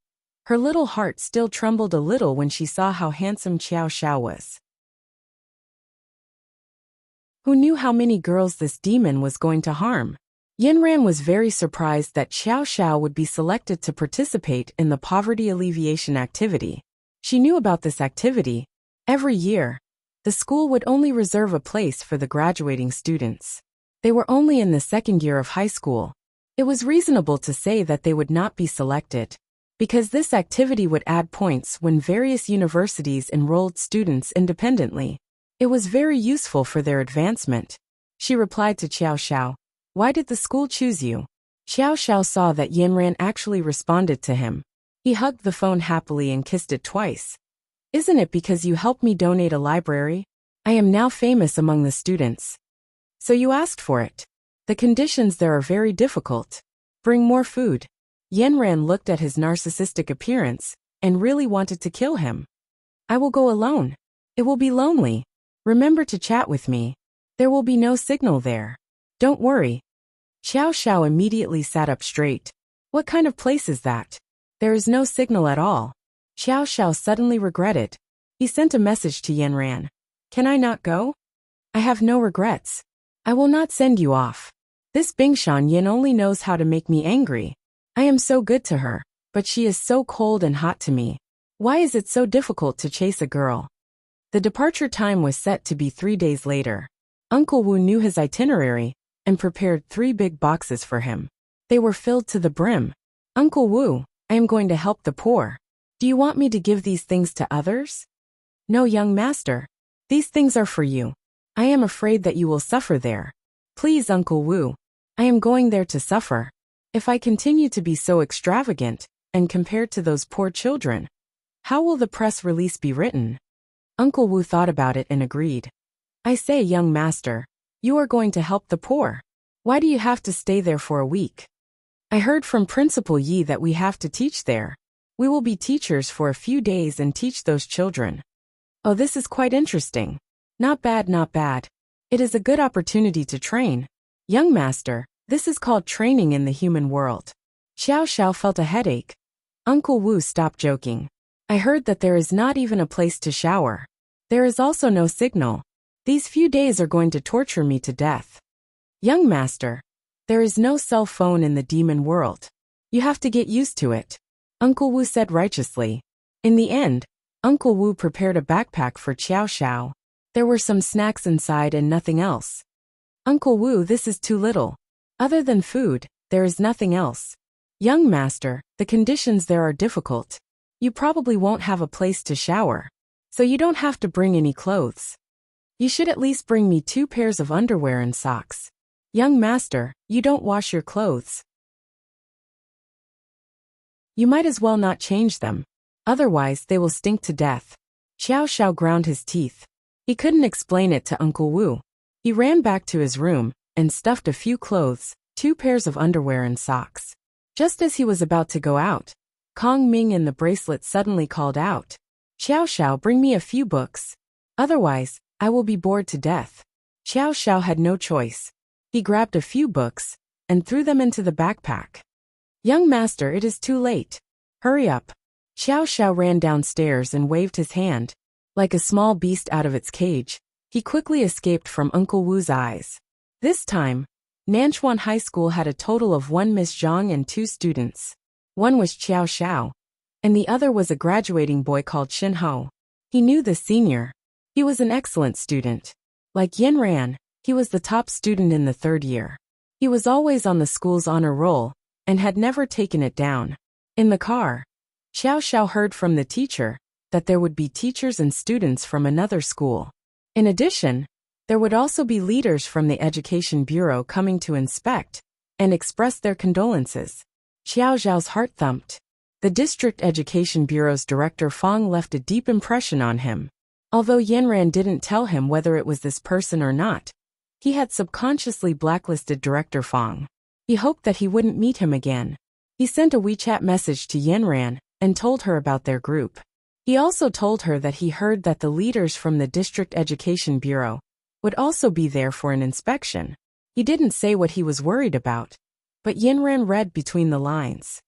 her little heart still trembled a little when she saw how handsome Xiao Xiao was. Who knew how many girls this demon was going to harm? Yin Ran was very surprised that Xiao Xiao would be selected to participate in the poverty alleviation activity. She knew about this activity. Every year, the school would only reserve a place for the graduating students. They were only in the 2nd year of high school. It was reasonable to say that they would not be selected, because this activity would add points when various universities enrolled students independently. It was very useful for their advancement. She replied to Xiao Xiao. Why did the school choose you? Xiao Xiao saw that Yin Ran actually responded to him. He hugged the phone happily and kissed it twice. Isn't it because you helped me donate a library? I am now famous among the students. So you asked for it. The conditions there are very difficult. Bring more food. Yin Ran looked at his narcissistic appearance and really wanted to kill him. I will go alone. It will be lonely. Remember to chat with me. There will be no signal there. Don't worry. Xiao Xiao immediately sat up straight. What kind of place is that? There is no signal at all. Xiao Xiao suddenly regretted. He sent a message to Yin Ran. Can I not go? I have no regrets. I will not send you off. This Bingshan Yin only knows how to make me angry. I am so good to her, but she is so cold and hot to me. Why is it so difficult to chase a girl? The departure time was set to be 3 days later. Uncle Wu knew his itinerary, and prepared 3 big boxes for him. They were filled to the brim. "Uncle Wu, I am going to help the poor. Do you want me to give these things to others?" "No, young master. These things are for you. I am afraid that you will suffer there. Please, Uncle Wu, I am going there to suffer. If I continue to be so extravagant, and compared to those poor children, how will the press release be written?" Uncle Wu thought about it and agreed. "I say, young master, you are going to help the poor. Why do you have to stay there for a week?" "I heard from Principal Yi that we have to teach there. We will be teachers for a few days and teach those children." "Oh, this is quite interesting. Not bad, not bad. It is a good opportunity to train. Young master, this is called training in the human world." Xiao Xiao felt a headache. Uncle Wu stopped joking. "I heard that there is not even a place to shower. There is also no signal. These few days are going to torture me to death." "Young master, there is no cell phone in the demon world. You have to get used to it," Uncle Wu said righteously. In the end, Uncle Wu prepared a backpack for Xiao Xiao. There were some snacks inside and nothing else. "Uncle Wu, this is too little. Other than food, there is nothing else." "Young master, the conditions there are difficult. You probably won't have a place to shower, so you don't have to bring any clothes. You should at least bring me 2 pairs of underwear and socks. Young master, you don't wash your clothes. You might as well not change them. Otherwise they will stink to death." Xiao Xiao ground his teeth. He couldn't explain it to Uncle Wu. He ran back to his room and stuffed a few clothes, 2 pairs of underwear and socks. Just as he was about to go out, Kong Ming in the bracelet suddenly called out, "Xiao Xiao, bring me a few books. Otherwise, I will be bored to death." Xiao Xiao had no choice. He grabbed a few books and threw them into the backpack. "Young master, it is too late. Hurry up." Xiao Xiao ran downstairs and waved his hand. Like a small beast out of its cage, he quickly escaped from Uncle Wu's eyes. This time, Nanchuan High School had a total of 1 Miss Zhang and 2 students. One was Xiao Xiao, and the other was a graduating boy called Shin Ho. He knew the senior. He was an excellent student. Like Yin Ran, he was the top student in the 3rd year. He was always on the school's honor roll, and had never taken it down. In the car, Xiao Xiao heard from the teacher that there would be teachers and students from another school. In addition, there would also be leaders from the Education Bureau coming to inspect and express their condolences. Xiao Xiao's heart thumped. The District Education Bureau's director Fang left a deep impression on him. Although Yanran didn't tell him whether it was this person or not, he had subconsciously blacklisted Director Fang. He hoped that he wouldn't meet him again. He sent a WeChat message to Yanran and told her about their group. He also told her that he heard that the leaders from the District Education Bureau would also be there for an inspection. He didn't say what he was worried about, but Yanran read between the lines.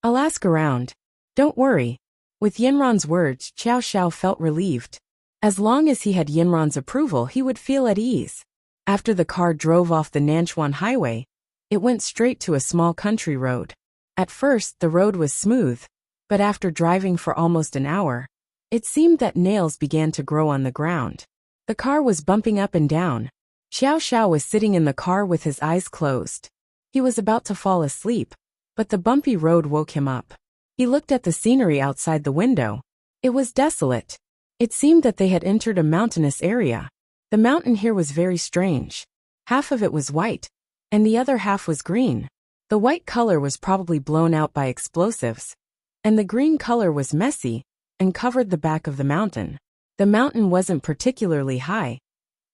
"I'll ask around. Don't worry." With Yanran's words, Xiao Xiao felt relieved. As long as he had Yanran's approval, he would feel at ease. After the car drove off the Nanchuan Highway, it went straight to a small country road. At first, the road was smooth, but after driving for almost an hour, it seemed that nails began to grow on the ground. The car was bumping up and down. Xiao Xiao was sitting in the car with his eyes closed. He was about to fall asleep, but the bumpy road woke him up. He looked at the scenery outside the window. It was desolate. It seemed that they had entered a mountainous area. The mountain here was very strange. Half of it was white, and the other half was green. The white color was probably blown out by explosives, and the green color was messy and covered the back of the mountain. The mountain wasn't particularly high,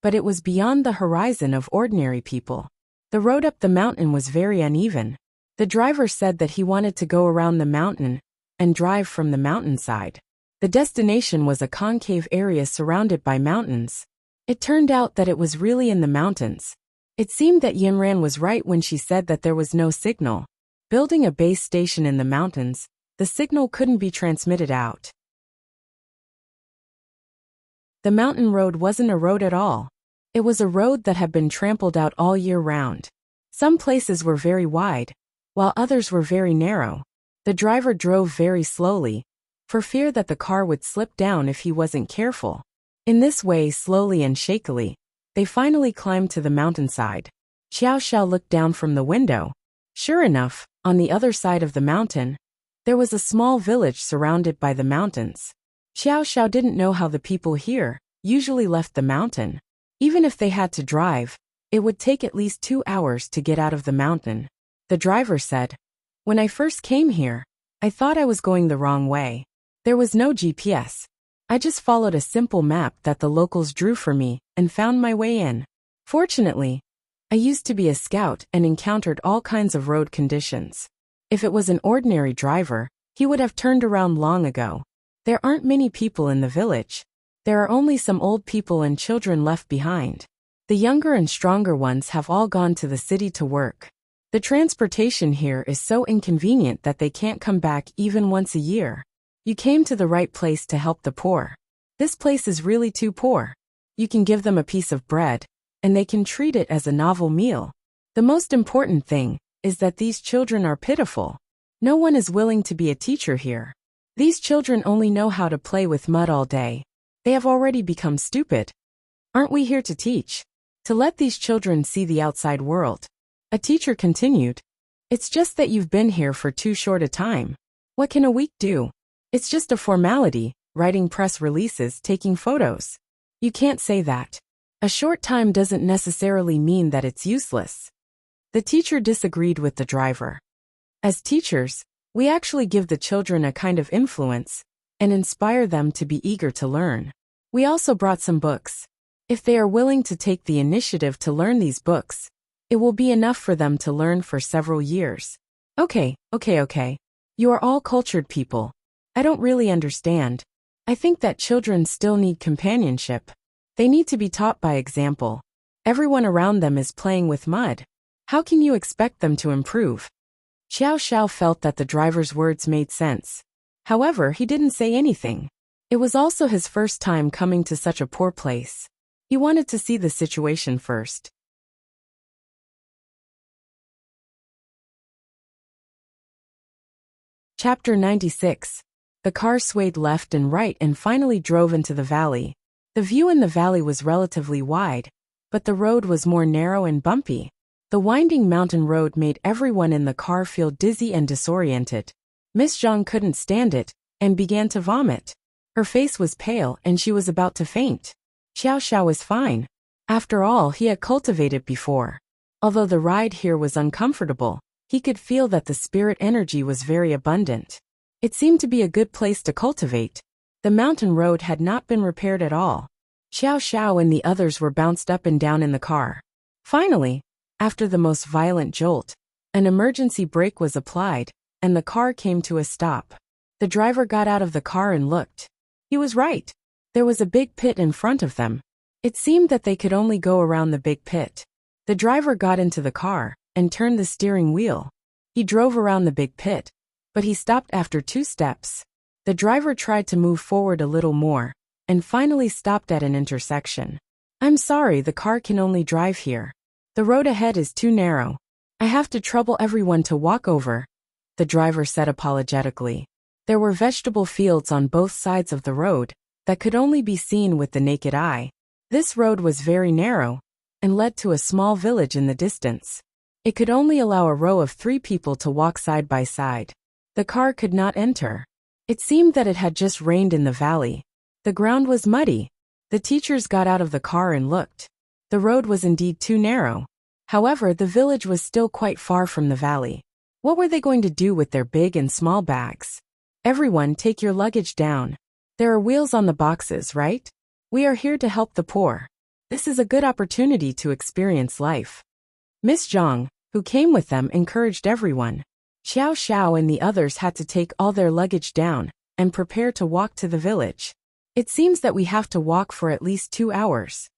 but it was beyond the horizon of ordinary people. The road up the mountain was very uneven. The driver said that he wanted to go around the mountain and drive from the mountainside. The destination was a concave area surrounded by mountains. It turned out that it was really in the mountains. It seemed that Yanran was right when she said that there was no signal. Building a base station in the mountains, the signal couldn't be transmitted out. The mountain road wasn't a road at all. It was a road that had been trampled out all year round. Some places were very wide, while others were very narrow. The driver drove very slowly, for fear that the car would slip down if he wasn't careful. In this way, slowly and shakily, they finally climbed to the mountainside. Xiao Xiao looked down from the window. Sure enough, on the other side of the mountain, there was a small village surrounded by the mountains. Xiao Xiao didn't know how the people here usually left the mountain. Even if they had to drive, it would take at least 2 hours to get out of the mountain. The driver said, "When I first came here, I thought I was going the wrong way. There was no GPS. I just followed a simple map that the locals drew for me and found my way in. Fortunately, I used to be a scout and encountered all kinds of road conditions. If it was an ordinary driver, he would have turned around long ago. There aren't many people in the village. There are only some old people and children left behind. The younger and stronger ones have all gone to the city to work. The transportation here is so inconvenient that they can't come back even once a year. You came to the right place to help the poor. This place is really too poor. You can give them a piece of bread, and they can treat it as a novel meal. The most important thing is that these children are pitiful. No one is willing to be a teacher here. These children only know how to play with mud all day. They have already become stupid. Aren't we here to teach? To let these children see the outside world." A teacher continued, "It's just that you've been here for too short a time. What can a week do? It's just a formality, writing press releases, taking photos. You can't say that. A short time doesn't necessarily mean that it's useless." The teacher disagreed with the driver. As teachers, we actually give the children a kind of influence and inspire them to be eager to learn. We also brought some books. If they are willing to take the initiative to learn these books, it will be enough for them to learn for several years. Okay. You are all cultured people. I don't really understand. I think that children still need companionship. They need to be taught by example. Everyone around them is playing with mud. How can you expect them to improve?" Xiao Xiao felt that the driver's words made sense. However, he didn't say anything. It was also his first time coming to such a poor place. He wanted to see the situation first. Chapter 96. The car swayed left and right and finally drove into the valley. The view in the valley was relatively wide, but the road was more narrow and bumpy. The winding mountain road made everyone in the car feel dizzy and disoriented. Miss Zhang couldn't stand it and began to vomit. Her face was pale and she was about to faint. Xiao Xiao was fine. After all, he had cultivated before. Although the ride here was uncomfortable, he could feel that the spirit energy was very abundant. It seemed to be a good place to cultivate. The mountain road had not been repaired at all. Xiao Xiao and the others were bounced up and down in the car. Finally, after the most violent jolt, an emergency brake was applied, and the car came to a stop. The driver got out of the car and looked. He was right. There was a big pit in front of them. It seemed that they could only go around the big pit. The driver got into the car and turned the steering wheel. He drove around the big pit, but he stopped after 2 steps. The driver tried to move forward a little more, and finally stopped at an intersection. "I'm sorry, the car can only drive here. The road ahead is too narrow. I have to trouble everyone to walk over," the driver said apologetically. There were vegetable fields on both sides of the road that could only be seen with the naked eye. This road was very narrow and led to a small village in the distance. It could only allow a row of 3 people to walk side by side. The car could not enter. It seemed that it had just rained in the valley. The ground was muddy. The teachers got out of the car and looked. The road was indeed too narrow. However, the village was still quite far from the valley. What were they going to do with their big and small bags? "Everyone, take your luggage down. There are wheels on the boxes, right? We are here to help the poor. This is a good opportunity to experience life." Miss Zhang, who came with them, encouraged everyone. Xiao Xiao and the others had to take all their luggage down and prepare to walk to the village. "It seems that we have to walk for at least 2 hours.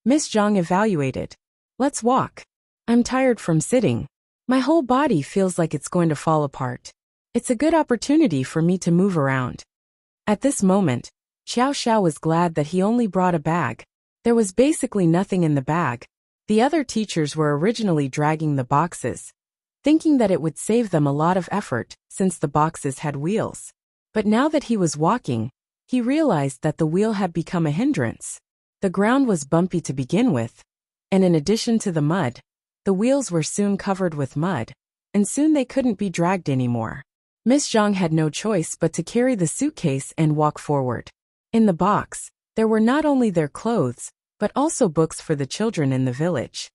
Miss Zhang evaluated. "Let's walk. I'm tired from sitting. My whole body feels like it's going to fall apart. It's a good opportunity for me to move around." At this moment, Xiao Xiao was glad that he only brought a bag. There was basically nothing in the bag. The other teachers were originally dragging the boxes, thinking that it would save them a lot of effort since the boxes had wheels. But now that he was walking, he realized that the wheel had become a hindrance. The ground was bumpy to begin with, and in addition to the mud, The wheels were soon covered with mud, and soon they couldn't be dragged anymore. Miss Zhang had no choice but to carry the suitcase and walk forward. In the box, there were not only their clothes, but also books for the children in the village.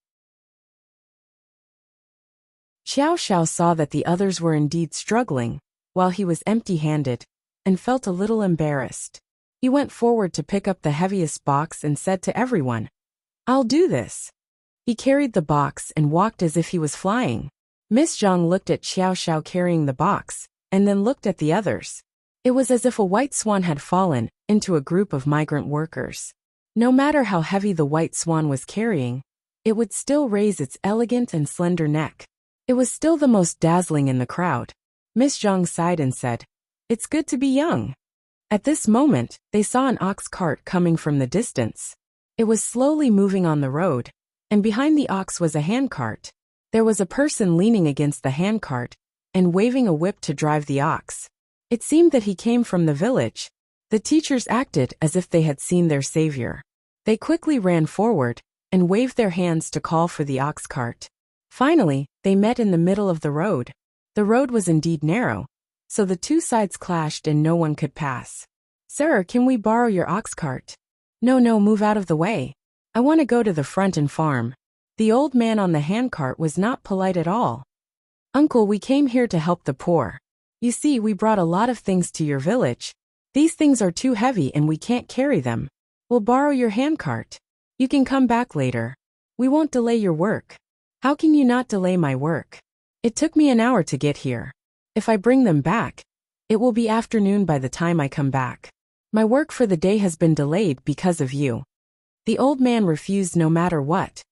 Xiao Xiao saw that the others were indeed struggling, while he was empty-handed, and felt a little embarrassed. He went forward to pick up the heaviest box and said to everyone, "I'll do this." He carried the box and walked as if he was flying. Miss Zhang looked at Xiao Xiao carrying the box, and then looked at the others. It was as if a white swan had fallen into a group of migrant workers. No matter how heavy the white swan was carrying, it would still raise its elegant and slender neck. It was still the most dazzling in the crowd. Miss Zhang sighed and said, "It's good to be young." At this moment, they saw an ox cart coming from the distance. It was slowly moving on the road, and behind the ox was a handcart. There was a person leaning against the handcart and waving a whip to drive the ox. It seemed that he came from the village. The teachers acted as if they had seen their savior. They quickly ran forward and waved their hands to call for the ox cart. Finally, they met in the middle of the road. The road was indeed narrow, so the two sides clashed and no one could pass. "Sir, can we borrow your ox cart?" No, move out of the way. I want to go to the front and farm." The old man on the handcart was not polite at all. "Uncle, we came here to help the poor. You see, we brought a lot of things to your village. These things are too heavy and we can't carry them. We'll borrow your handcart. You can come back later. We won't delay your work." "How can you not delay my work? It took me an hour to get here. If I bring them back, it will be afternoon by the time I come back. My work for the day has been delayed because of you." The old man refused no matter what.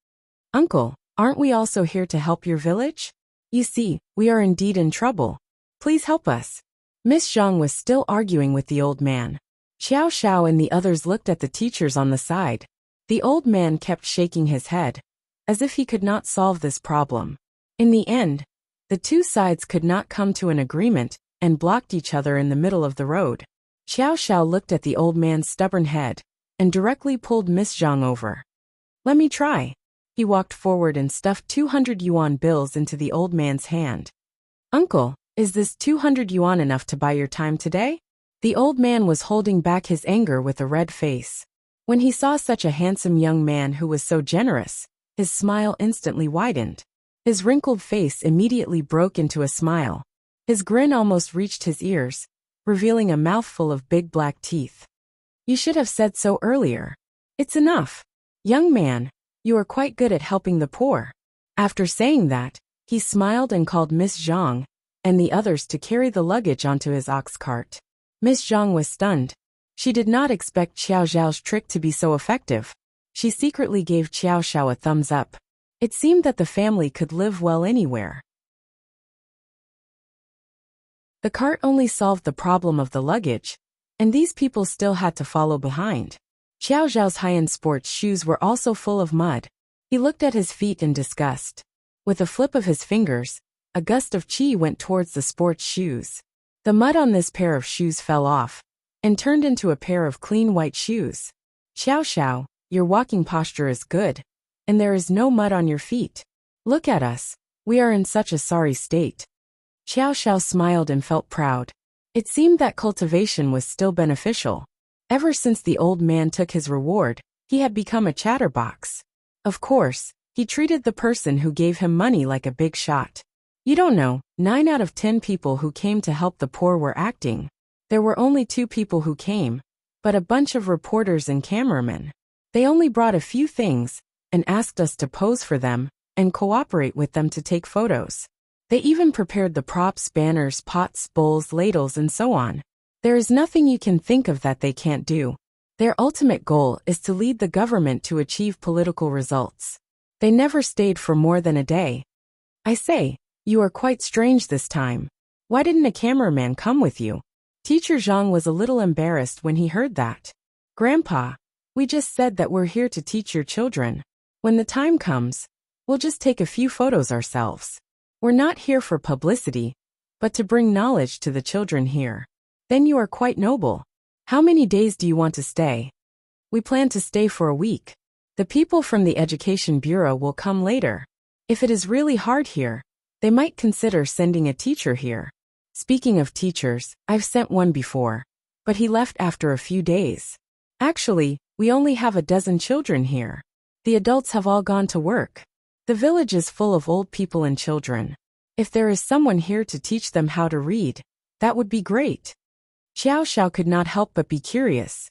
"Uncle, aren't we also here to help your village? You see, we are indeed in trouble. Please help us." Miss Zhang was still arguing with the old man. Xiao Xiao and the others looked at the teachers on the side. The old man kept shaking his head, as if he could not solve this problem. In the end, the two sides could not come to an agreement and blocked each other in the middle of the road. Xiao Xiao looked at the old man's stubborn head and directly pulled Miss Zhang over. "Let me try." He walked forward and stuffed 200 yuan bills into the old man's hand. "Uncle, is this 200 yuan enough to buy your time today?" The old man was holding back his anger with a red face. When he saw such a handsome young man who was so generous, his smile instantly widened. His wrinkled face immediately broke into a smile. His grin almost reached his ears, revealing a mouthful of big black teeth. "You should have said so earlier. It's enough. Young man, you are quite good at helping the poor." After saying that, he smiled and called Miss Zhang and the others to carry the luggage onto his ox cart. Miss Zhang was stunned. She did not expect Xiao Xiao's trick to be so effective. She secretly gave Xiao Xiao a thumbs up. It seemed that the family could live well anywhere. The cart only solved the problem of the luggage, and these people still had to follow behind. Xiao Xiao's high-end sports shoes were also full of mud. He looked at his feet in disgust. With a flip of his fingers, a gust of qi went towards the sports shoes. The mud on this pair of shoes fell off and turned into a pair of clean white shoes. "Xiao Xiao, your walking posture is good, and there is no mud on your feet. Look at us, we are in such a sorry state." Xiao Xiao smiled and felt proud. It seemed that cultivation was still beneficial. Ever since the old man took his reward, he had become a chatterbox. Of course, he treated the person who gave him money like a big shot. You don't know, 9 out of 10 people who came to help the poor were acting. There were only 2 people who came, but a bunch of reporters and cameramen. They only brought a few things and asked us to pose for them and cooperate with them to take photos. They even prepared the props, banners, pots, bowls, ladles, and so on. There is nothing you can think of that they can't do. Their ultimate goal is to lead the government to achieve political results. They never stayed for more than a day. "I say, you are quite strange this time. Why didn't a cameraman come with you?" Teacher Zhang was a little embarrassed when he heard that. "Grandpa, we just said that we're here to teach your children. When the time comes, we'll just take a few photos ourselves. We're not here for publicity, but to bring knowledge to the children here." "Then you are quite noble. How many days do you want to stay?" "We plan to stay for a week. The people from the Education Bureau will come later. If it is really hard here, they might consider sending a teacher here. Speaking of teachers, I've sent one before. But he left after a few days. Actually, we only have a dozen children here. The adults have all gone to work. The village is full of old people and children. If there is someone here to teach them how to read, that would be great. Xiao Xiao could not help but be curious.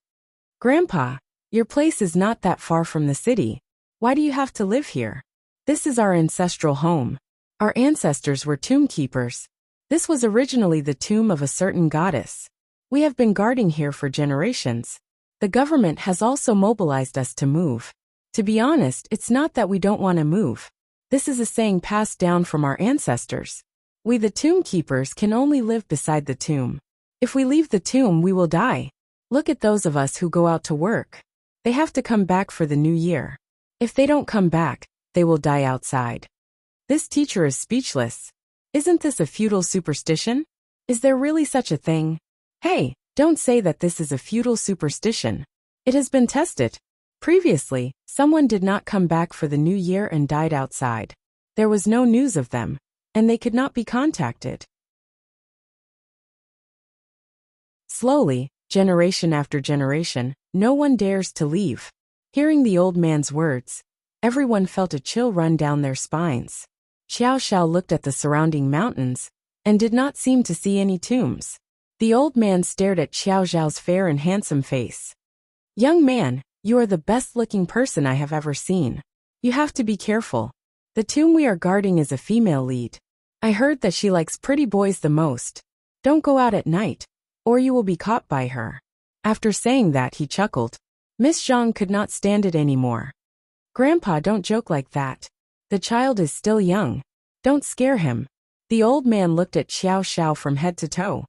Grandpa, your place is not that far from the city. Why do you have to live here? This is our ancestral home. Our ancestors were tomb keepers. This was originally the tomb of a certain goddess. We have been guarding here for generations. The government has also mobilized us to move. To be honest, it's not that we don't want to move. This is a saying passed down from our ancestors. We the tomb keepers can only live beside the tomb. If we leave the tomb, we will die. Look at those of us who go out to work. They have to come back for the new year. If they don't come back, they will die outside. This teacher is speechless. Isn't this a feudal superstition? Is there really such a thing? Hey, don't say that this is a feudal superstition. It has been tested. Previously, someone did not come back for the new year and died outside. There was no news of them, and they could not be contacted. Slowly, generation after generation, no one dares to leave. Hearing the old man's words, everyone felt a chill run down their spines. Xiao Xiao looked at the surrounding mountains, and did not seem to see any tombs. The old man stared at Xiao Xiao's fair and handsome face. Young man, you are the best-looking person I have ever seen. You have to be careful. The tomb we are guarding is a female lead. I heard that she likes pretty boys the most. Don't go out at night, or you will be caught by her. After saying that, he chuckled. Miss Zhang could not stand it anymore. Grandpa, don't joke like that. The child is still young. Don't scare him. The old man looked at Xiao Xiao from head to toe.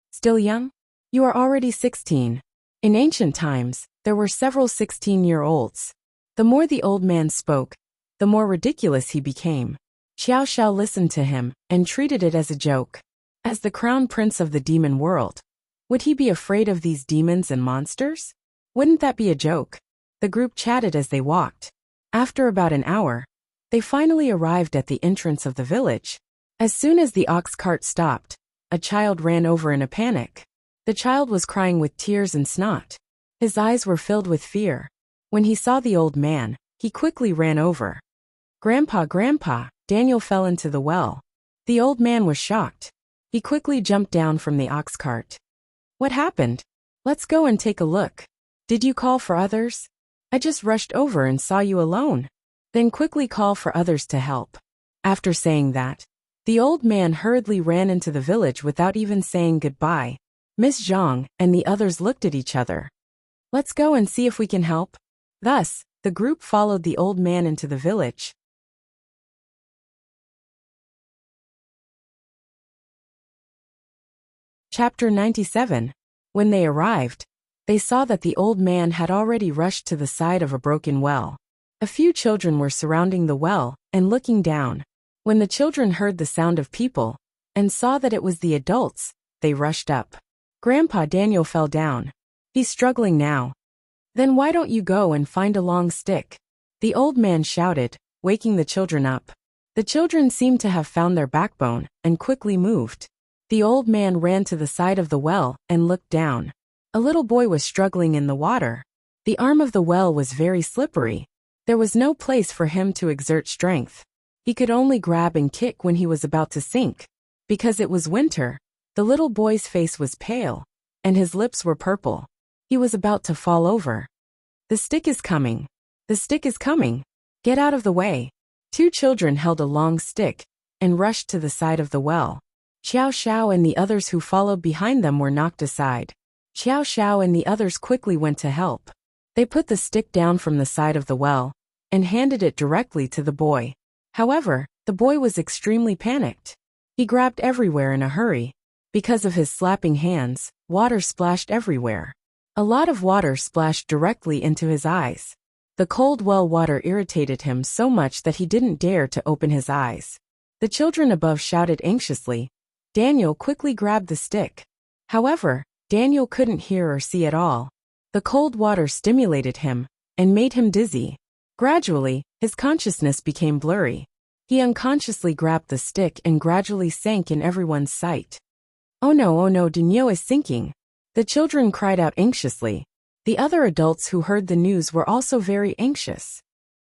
Still young? You are already 16. In ancient times, there were several 16-year-olds. The more the old man spoke, the more ridiculous he became. Xiao Xiao listened to him and treated it as a joke. As the crown prince of the demon world, would he be afraid of these demons and monsters? Wouldn't that be a joke? The group chatted as they walked. After about an hour, they finally arrived at the entrance of the village. As soon as the ox cart stopped, a child ran over in a panic. The child was crying with tears and snot. His eyes were filled with fear. When he saw the old man, he quickly ran over. Grandpa, Grandpa, Daniel fell into the well. The old man was shocked. He quickly jumped down from the ox cart. What happened? Let's go and take a look. Did you call for others? I just rushed over and saw you alone. Then quickly call for others to help. After saying that, the old man hurriedly ran into the village without even saying goodbye. Miss Zhang and the others looked at each other. Let's go and see if we can help. Thus, the group followed the old man into the village. Chapter 97. When they arrived, they saw that the old man had already rushed to the side of a broken well. A few children were surrounding the well and looking down. When the children heard the sound of people and saw that it was the adults, they rushed up. Grandpa, Daniel fell down. He's struggling now. Then why don't you go and find a long stick? The old man shouted, waking the children up. The children seemed to have found their backbone and quickly moved. The old man ran to the side of the well and looked down. A little boy was struggling in the water. The arm of the well was very slippery. There was no place for him to exert strength. He could only grab and kick when he was about to sink. Because it was winter, the little boy's face was pale, and his lips were purple. He was about to fall over. The stick is coming. The stick is coming. Get out of the way. Two children held a long stick and rushed to the side of the well. Xiao Xiao and the others who followed behind them were knocked aside. Xiao Xiao and the others quickly went to help. They put the stick down from the side of the well and handed it directly to the boy. However, the boy was extremely panicked. He grabbed everywhere in a hurry. Because of his slapping hands, water splashed everywhere. A lot of water splashed directly into his eyes. The cold well water irritated him so much that he didn't dare to open his eyes. The children above shouted anxiously. Daniel quickly grabbed the stick. However, Daniel couldn't hear or see at all. The cold water stimulated him and made him dizzy. Gradually, his consciousness became blurry. He unconsciously grabbed the stick and gradually sank in everyone's sight. Oh no, Daniel is sinking. The children cried out anxiously. The other adults who heard the news were also very anxious.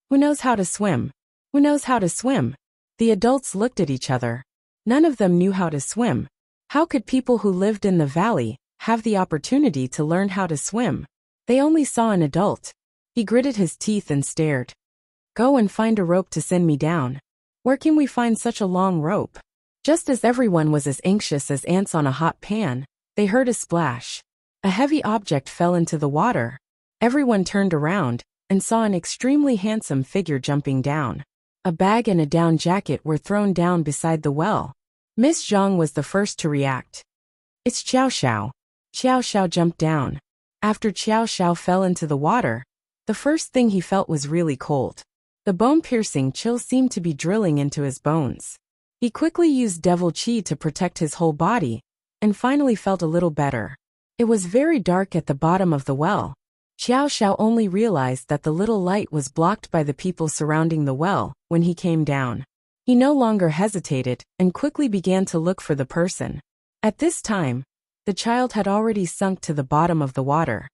Who knows how to swim? Who knows how to swim? The adults looked at each other. None of them knew how to swim. How could people who lived in the valley have the opportunity to learn how to swim? They only saw an adult. He gritted his teeth and stared. Go and find a rope to send me down. Where can we find such a long rope? Just as everyone was as anxious as ants on a hot pan, they heard a splash. A heavy object fell into the water. Everyone turned around and saw an extremely handsome figure jumping down. A bag and a down jacket were thrown down beside the well. Miss Zhang was the first to react. It's Xiao Xiao. Xiao Xiao jumped down. After Xiao Xiao fell into the water, the first thing he felt was really cold. The bone-piercing chill seemed to be drilling into his bones. He quickly used devil chi to protect his whole body, and finally felt a little better. It was very dark at the bottom of the well. Xiao Xiao only realized that the little light was blocked by the people surrounding the well when he came down. He no longer hesitated and quickly began to look for the person. At this time, the child had already sunk to the bottom of the water.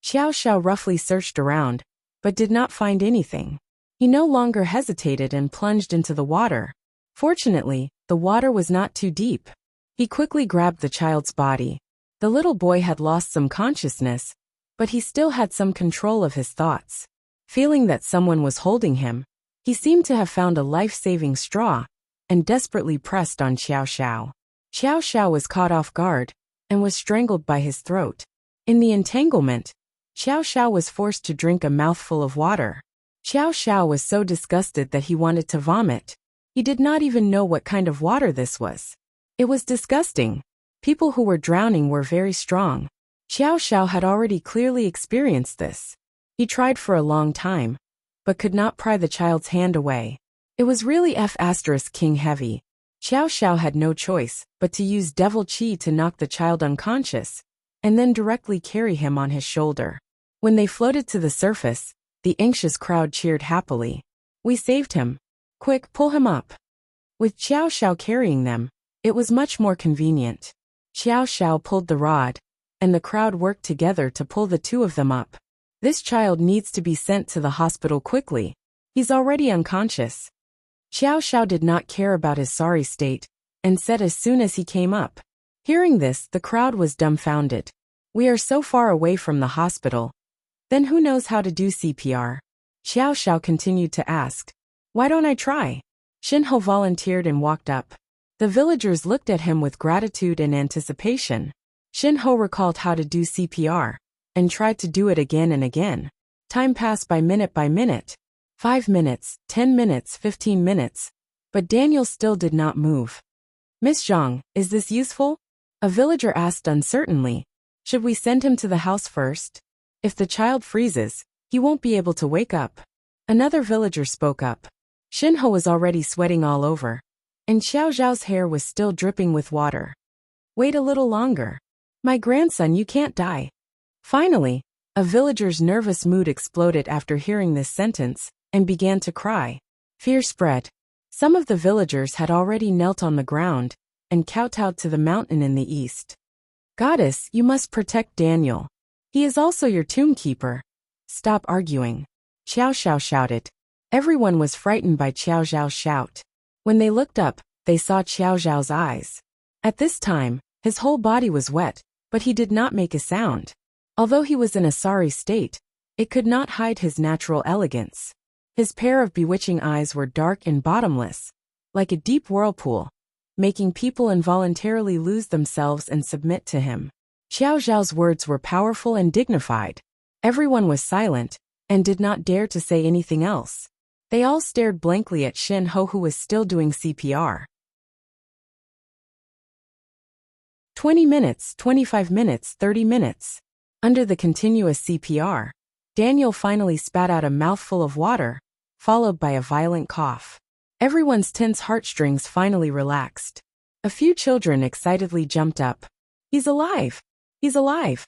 Xiao Xiao roughly searched around, but did not find anything. He no longer hesitated and plunged into the water. Fortunately, the water was not too deep. He quickly grabbed the child's body. The little boy had lost some consciousness, but he still had some control of his thoughts. Feeling that someone was holding him, he seemed to have found a life-saving straw and desperately pressed on Xiao Xiao. Xiao Xiao was caught off guard and was strangled by his throat. In the entanglement, Xiao Xiao was forced to drink a mouthful of water. Xiao Xiao was so disgusted that he wanted to vomit. He did not even know what kind of water this was. It was disgusting. People who were drowning were very strong. Xiao Xiao had already clearly experienced this. He tried for a long time, but could not pry the child's hand away. It was really F***king heavy. Xiao Xiao had no choice but to use devil chi to knock the child unconscious, and then directly carry him on his shoulder. When they floated to the surface, the anxious crowd cheered happily. We saved him. Quick, pull him up. With Xiao Xiao carrying them, it was much more convenient. Xiao Xiao pulled the rod, and the crowd worked together to pull the two of them up. This child needs to be sent to the hospital quickly. He's already unconscious. Xiao Xiao did not care about his sorry state, and said as soon as he came up. Hearing this, the crowd was dumbfounded. We are so far away from the hospital. Then who knows how to do CPR? Xiao Xiao continued to ask. Why don't I try? Shinho volunteered and walked up. The villagers looked at him with gratitude and anticipation. Shinho recalled how to do CPR, and tried to do it again and again. Time passed by minute. 5 minutes, 10 minutes, 15 minutes. But Daniel still did not move. Miss Zhang, is this useful? A villager asked uncertainly. Should we send him to the house first? If the child freezes, he won't be able to wake up. Another villager spoke up. Shinho was already sweating all over, and Xiao Zhao's hair was still dripping with water. Wait a little longer. My grandson, you can't die. Finally, a villager's nervous mood exploded after hearing this sentence, and began to cry. Fear spread. Some of the villagers had already knelt on the ground, and kowtowed to the mountain in the east. Goddess, you must protect Daniel. He is also your tombkeeper. Stop arguing. Xiao Xiao shouted. Everyone was frightened by Xiao Zhao's shout. When they looked up, they saw Xiao Zhao's eyes. At this time, his whole body was wet, but he did not make a sound. Although he was in a sorry state, it could not hide his natural elegance. His pair of bewitching eyes were dark and bottomless, like a deep whirlpool, making people involuntarily lose themselves and submit to him. Xiao Zhao's words were powerful and dignified. Everyone was silent, and did not dare to say anything else. They all stared blankly at Shin Ho, who was still doing CPR. 20 minutes, 25 minutes, 30 minutes. Under the continuous CPR, Daniel finally spat out a mouthful of water, followed by a violent cough. Everyone's tense heartstrings finally relaxed. A few children excitedly jumped up. He's alive! He's alive!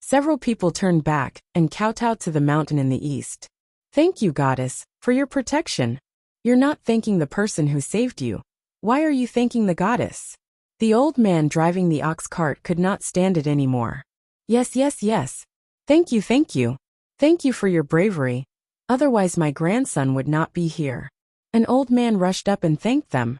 Several people turned back and kowtowed to the mountain in the east. Thank you, goddess, For your protection. You're not thanking the person who saved you. Why are you thanking the goddess? The old man driving the ox cart could not stand it anymore. Yes, yes, yes. Thank you, thank you. Thank you for your bravery. Otherwise my grandson would not be here. An old man rushed up and thanked them.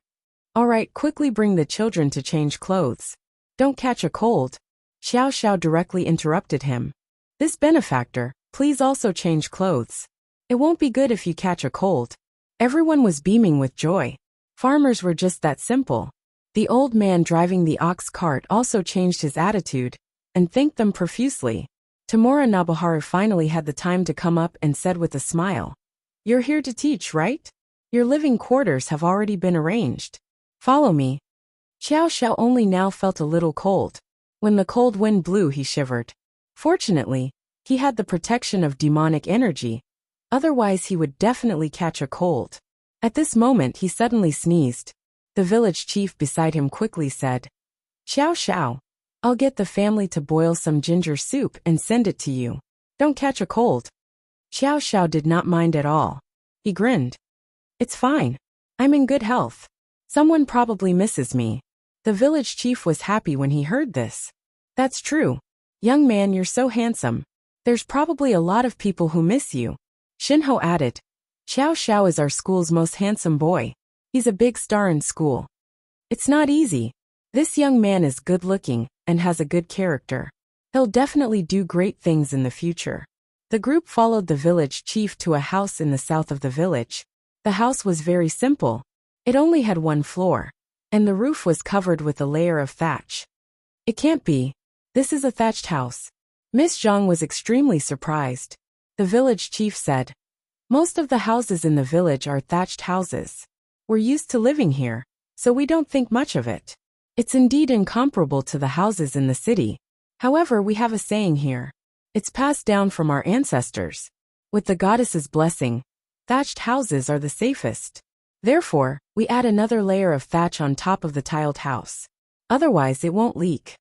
All right, quickly bring the children to change clothes. Don't catch a cold. Xiao Xiao directly interrupted him. This benefactor, please also change clothes. It won't be good if you catch a cold. Everyone was beaming with joy. Farmers were just that simple. The old man driving the ox cart also changed his attitude and thanked them profusely. Tamura Nobuharu finally had the time to come up and said with a smile, "You're here to teach, right? Your living quarters have already been arranged. Follow me." Xiao Xiao only now felt a little cold. When the cold wind blew he shivered. Fortunately, he had the protection of demonic energy. Otherwise he would definitely catch a cold. At this moment he suddenly sneezed. The village chief beside him quickly said, "Xiao Xiao, I'll get the family to boil some ginger soup and send it to you. Don't catch a cold." Xiao Xiao did not mind at all. He grinned. "It's fine. I'm in good health. Someone probably misses me." The village chief was happy when he heard this. "That's true. Young man, you're so handsome. There's probably a lot of people who miss you." Shinho added, "Xiao Xiao is our school's most handsome boy. He's a big star in school. It's not easy. This young man is good-looking and has a good character. He'll definitely do great things in the future." The group followed the village chief to a house in the south of the village. The house was very simple. It only had one floor, and the roof was covered with a layer of thatch. "It can't be. This is a thatched house." Miss Zhang was extremely surprised. The village chief said, "Most of the houses in the village are thatched houses. We're used to living here, so we don't think much of it. It's indeed incomparable to the houses in the city. However, we have a saying here. It's passed down from our ancestors. With the goddess's blessing, thatched houses are the safest. Therefore, we add another layer of thatch on top of the tiled house. Otherwise it won't leak."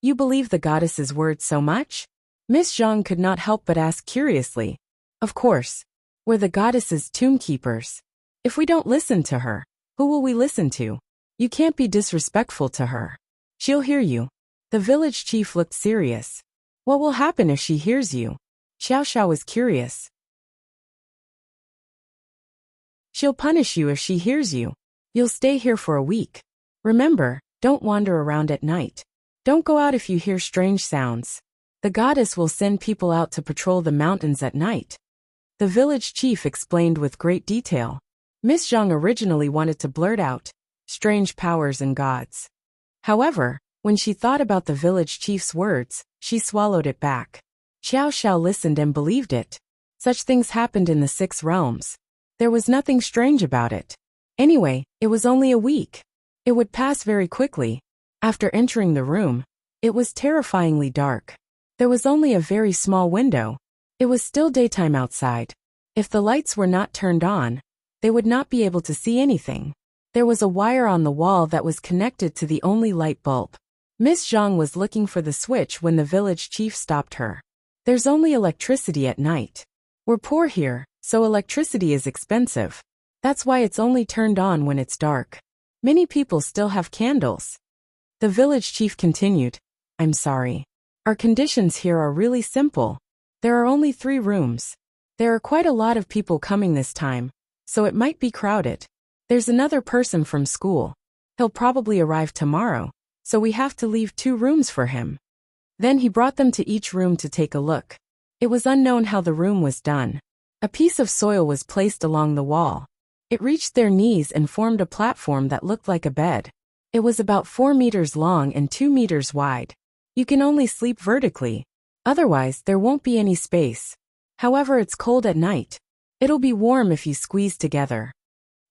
"You believe the goddess's words so much?" Miss Zhang could not help but ask curiously. "Of course. We're the goddess's tomb keepers. If we don't listen to her, who will we listen to? You can't be disrespectful to her. She'll hear you." The village chief looked serious. "What will happen if she hears you?" Xiao Xiao was curious. "She'll punish you if she hears you. You'll stay here for a week. Remember, don't wander around at night. Don't go out if you hear strange sounds. The goddess will send people out to patrol the mountains at night." The village chief explained with great detail. Miss Zhang originally wanted to blurt out, "Strange powers and gods." However, when she thought about the village chief's words, she swallowed it back. Xiao Xiao listened and believed it. Such things happened in the 6 realms. There was nothing strange about it. Anyway, it was only a week. It would pass very quickly. After entering the room, it was terrifyingly dark. There was only a very small window. It was still daytime outside. If the lights were not turned on, they would not be able to see anything. There was a wire on the wall that was connected to the only light bulb. Miss Zhang was looking for the switch when the village chief stopped her. "There's only electricity at night. We're poor here, so electricity is expensive. That's why it's only turned on when it's dark. Many people still have candles." The village chief continued, "I'm sorry. Our conditions here are really simple. There are only 3 rooms. There are quite a lot of people coming this time, so it might be crowded. There's another person from school. He'll probably arrive tomorrow, so we have to leave 2 rooms for him." Then he brought them to each room to take a look. It was unknown how the room was done. A piece of soil was placed along the wall. It reached their knees and formed a platform that looked like a bed. It was about 4 meters long and 2 meters wide. You can only sleep vertically. Otherwise, there won't be any space. However, it's cold at night. It'll be warm if you squeeze together.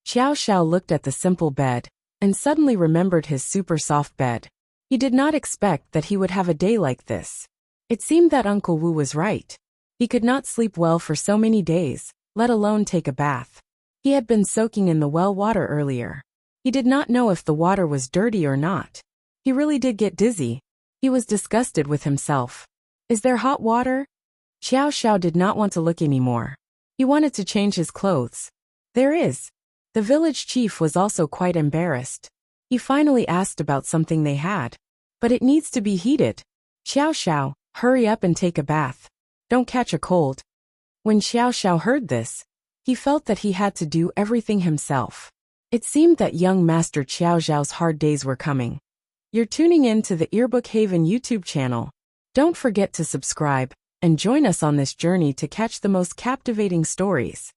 Xiao Xiao looked at the simple bed and suddenly remembered his super soft bed. He did not expect that he would have a day like this. It seemed that Uncle Wu was right. He could not sleep well for so many days, let alone take a bath. He had been soaking in the well water earlier. He did not know if the water was dirty or not. He really did get dizzy. He was disgusted with himself. "Is there hot water?" Xiao Xiao did not want to look anymore. He wanted to change his clothes. There is. The village chief was also quite embarrassed. He finally asked about something they had. But it needs to be heated. Xiao Xiao, hurry up and take a bath. Don't catch a cold. When Xiao Xiao heard this, he felt that he had to do everything himself. It seemed that young Master Xiao Xiao's hard days were coming. You're tuning in to the Earbook Haven YouTube channel. Don't forget to subscribe and join us on this journey to catch the most captivating stories.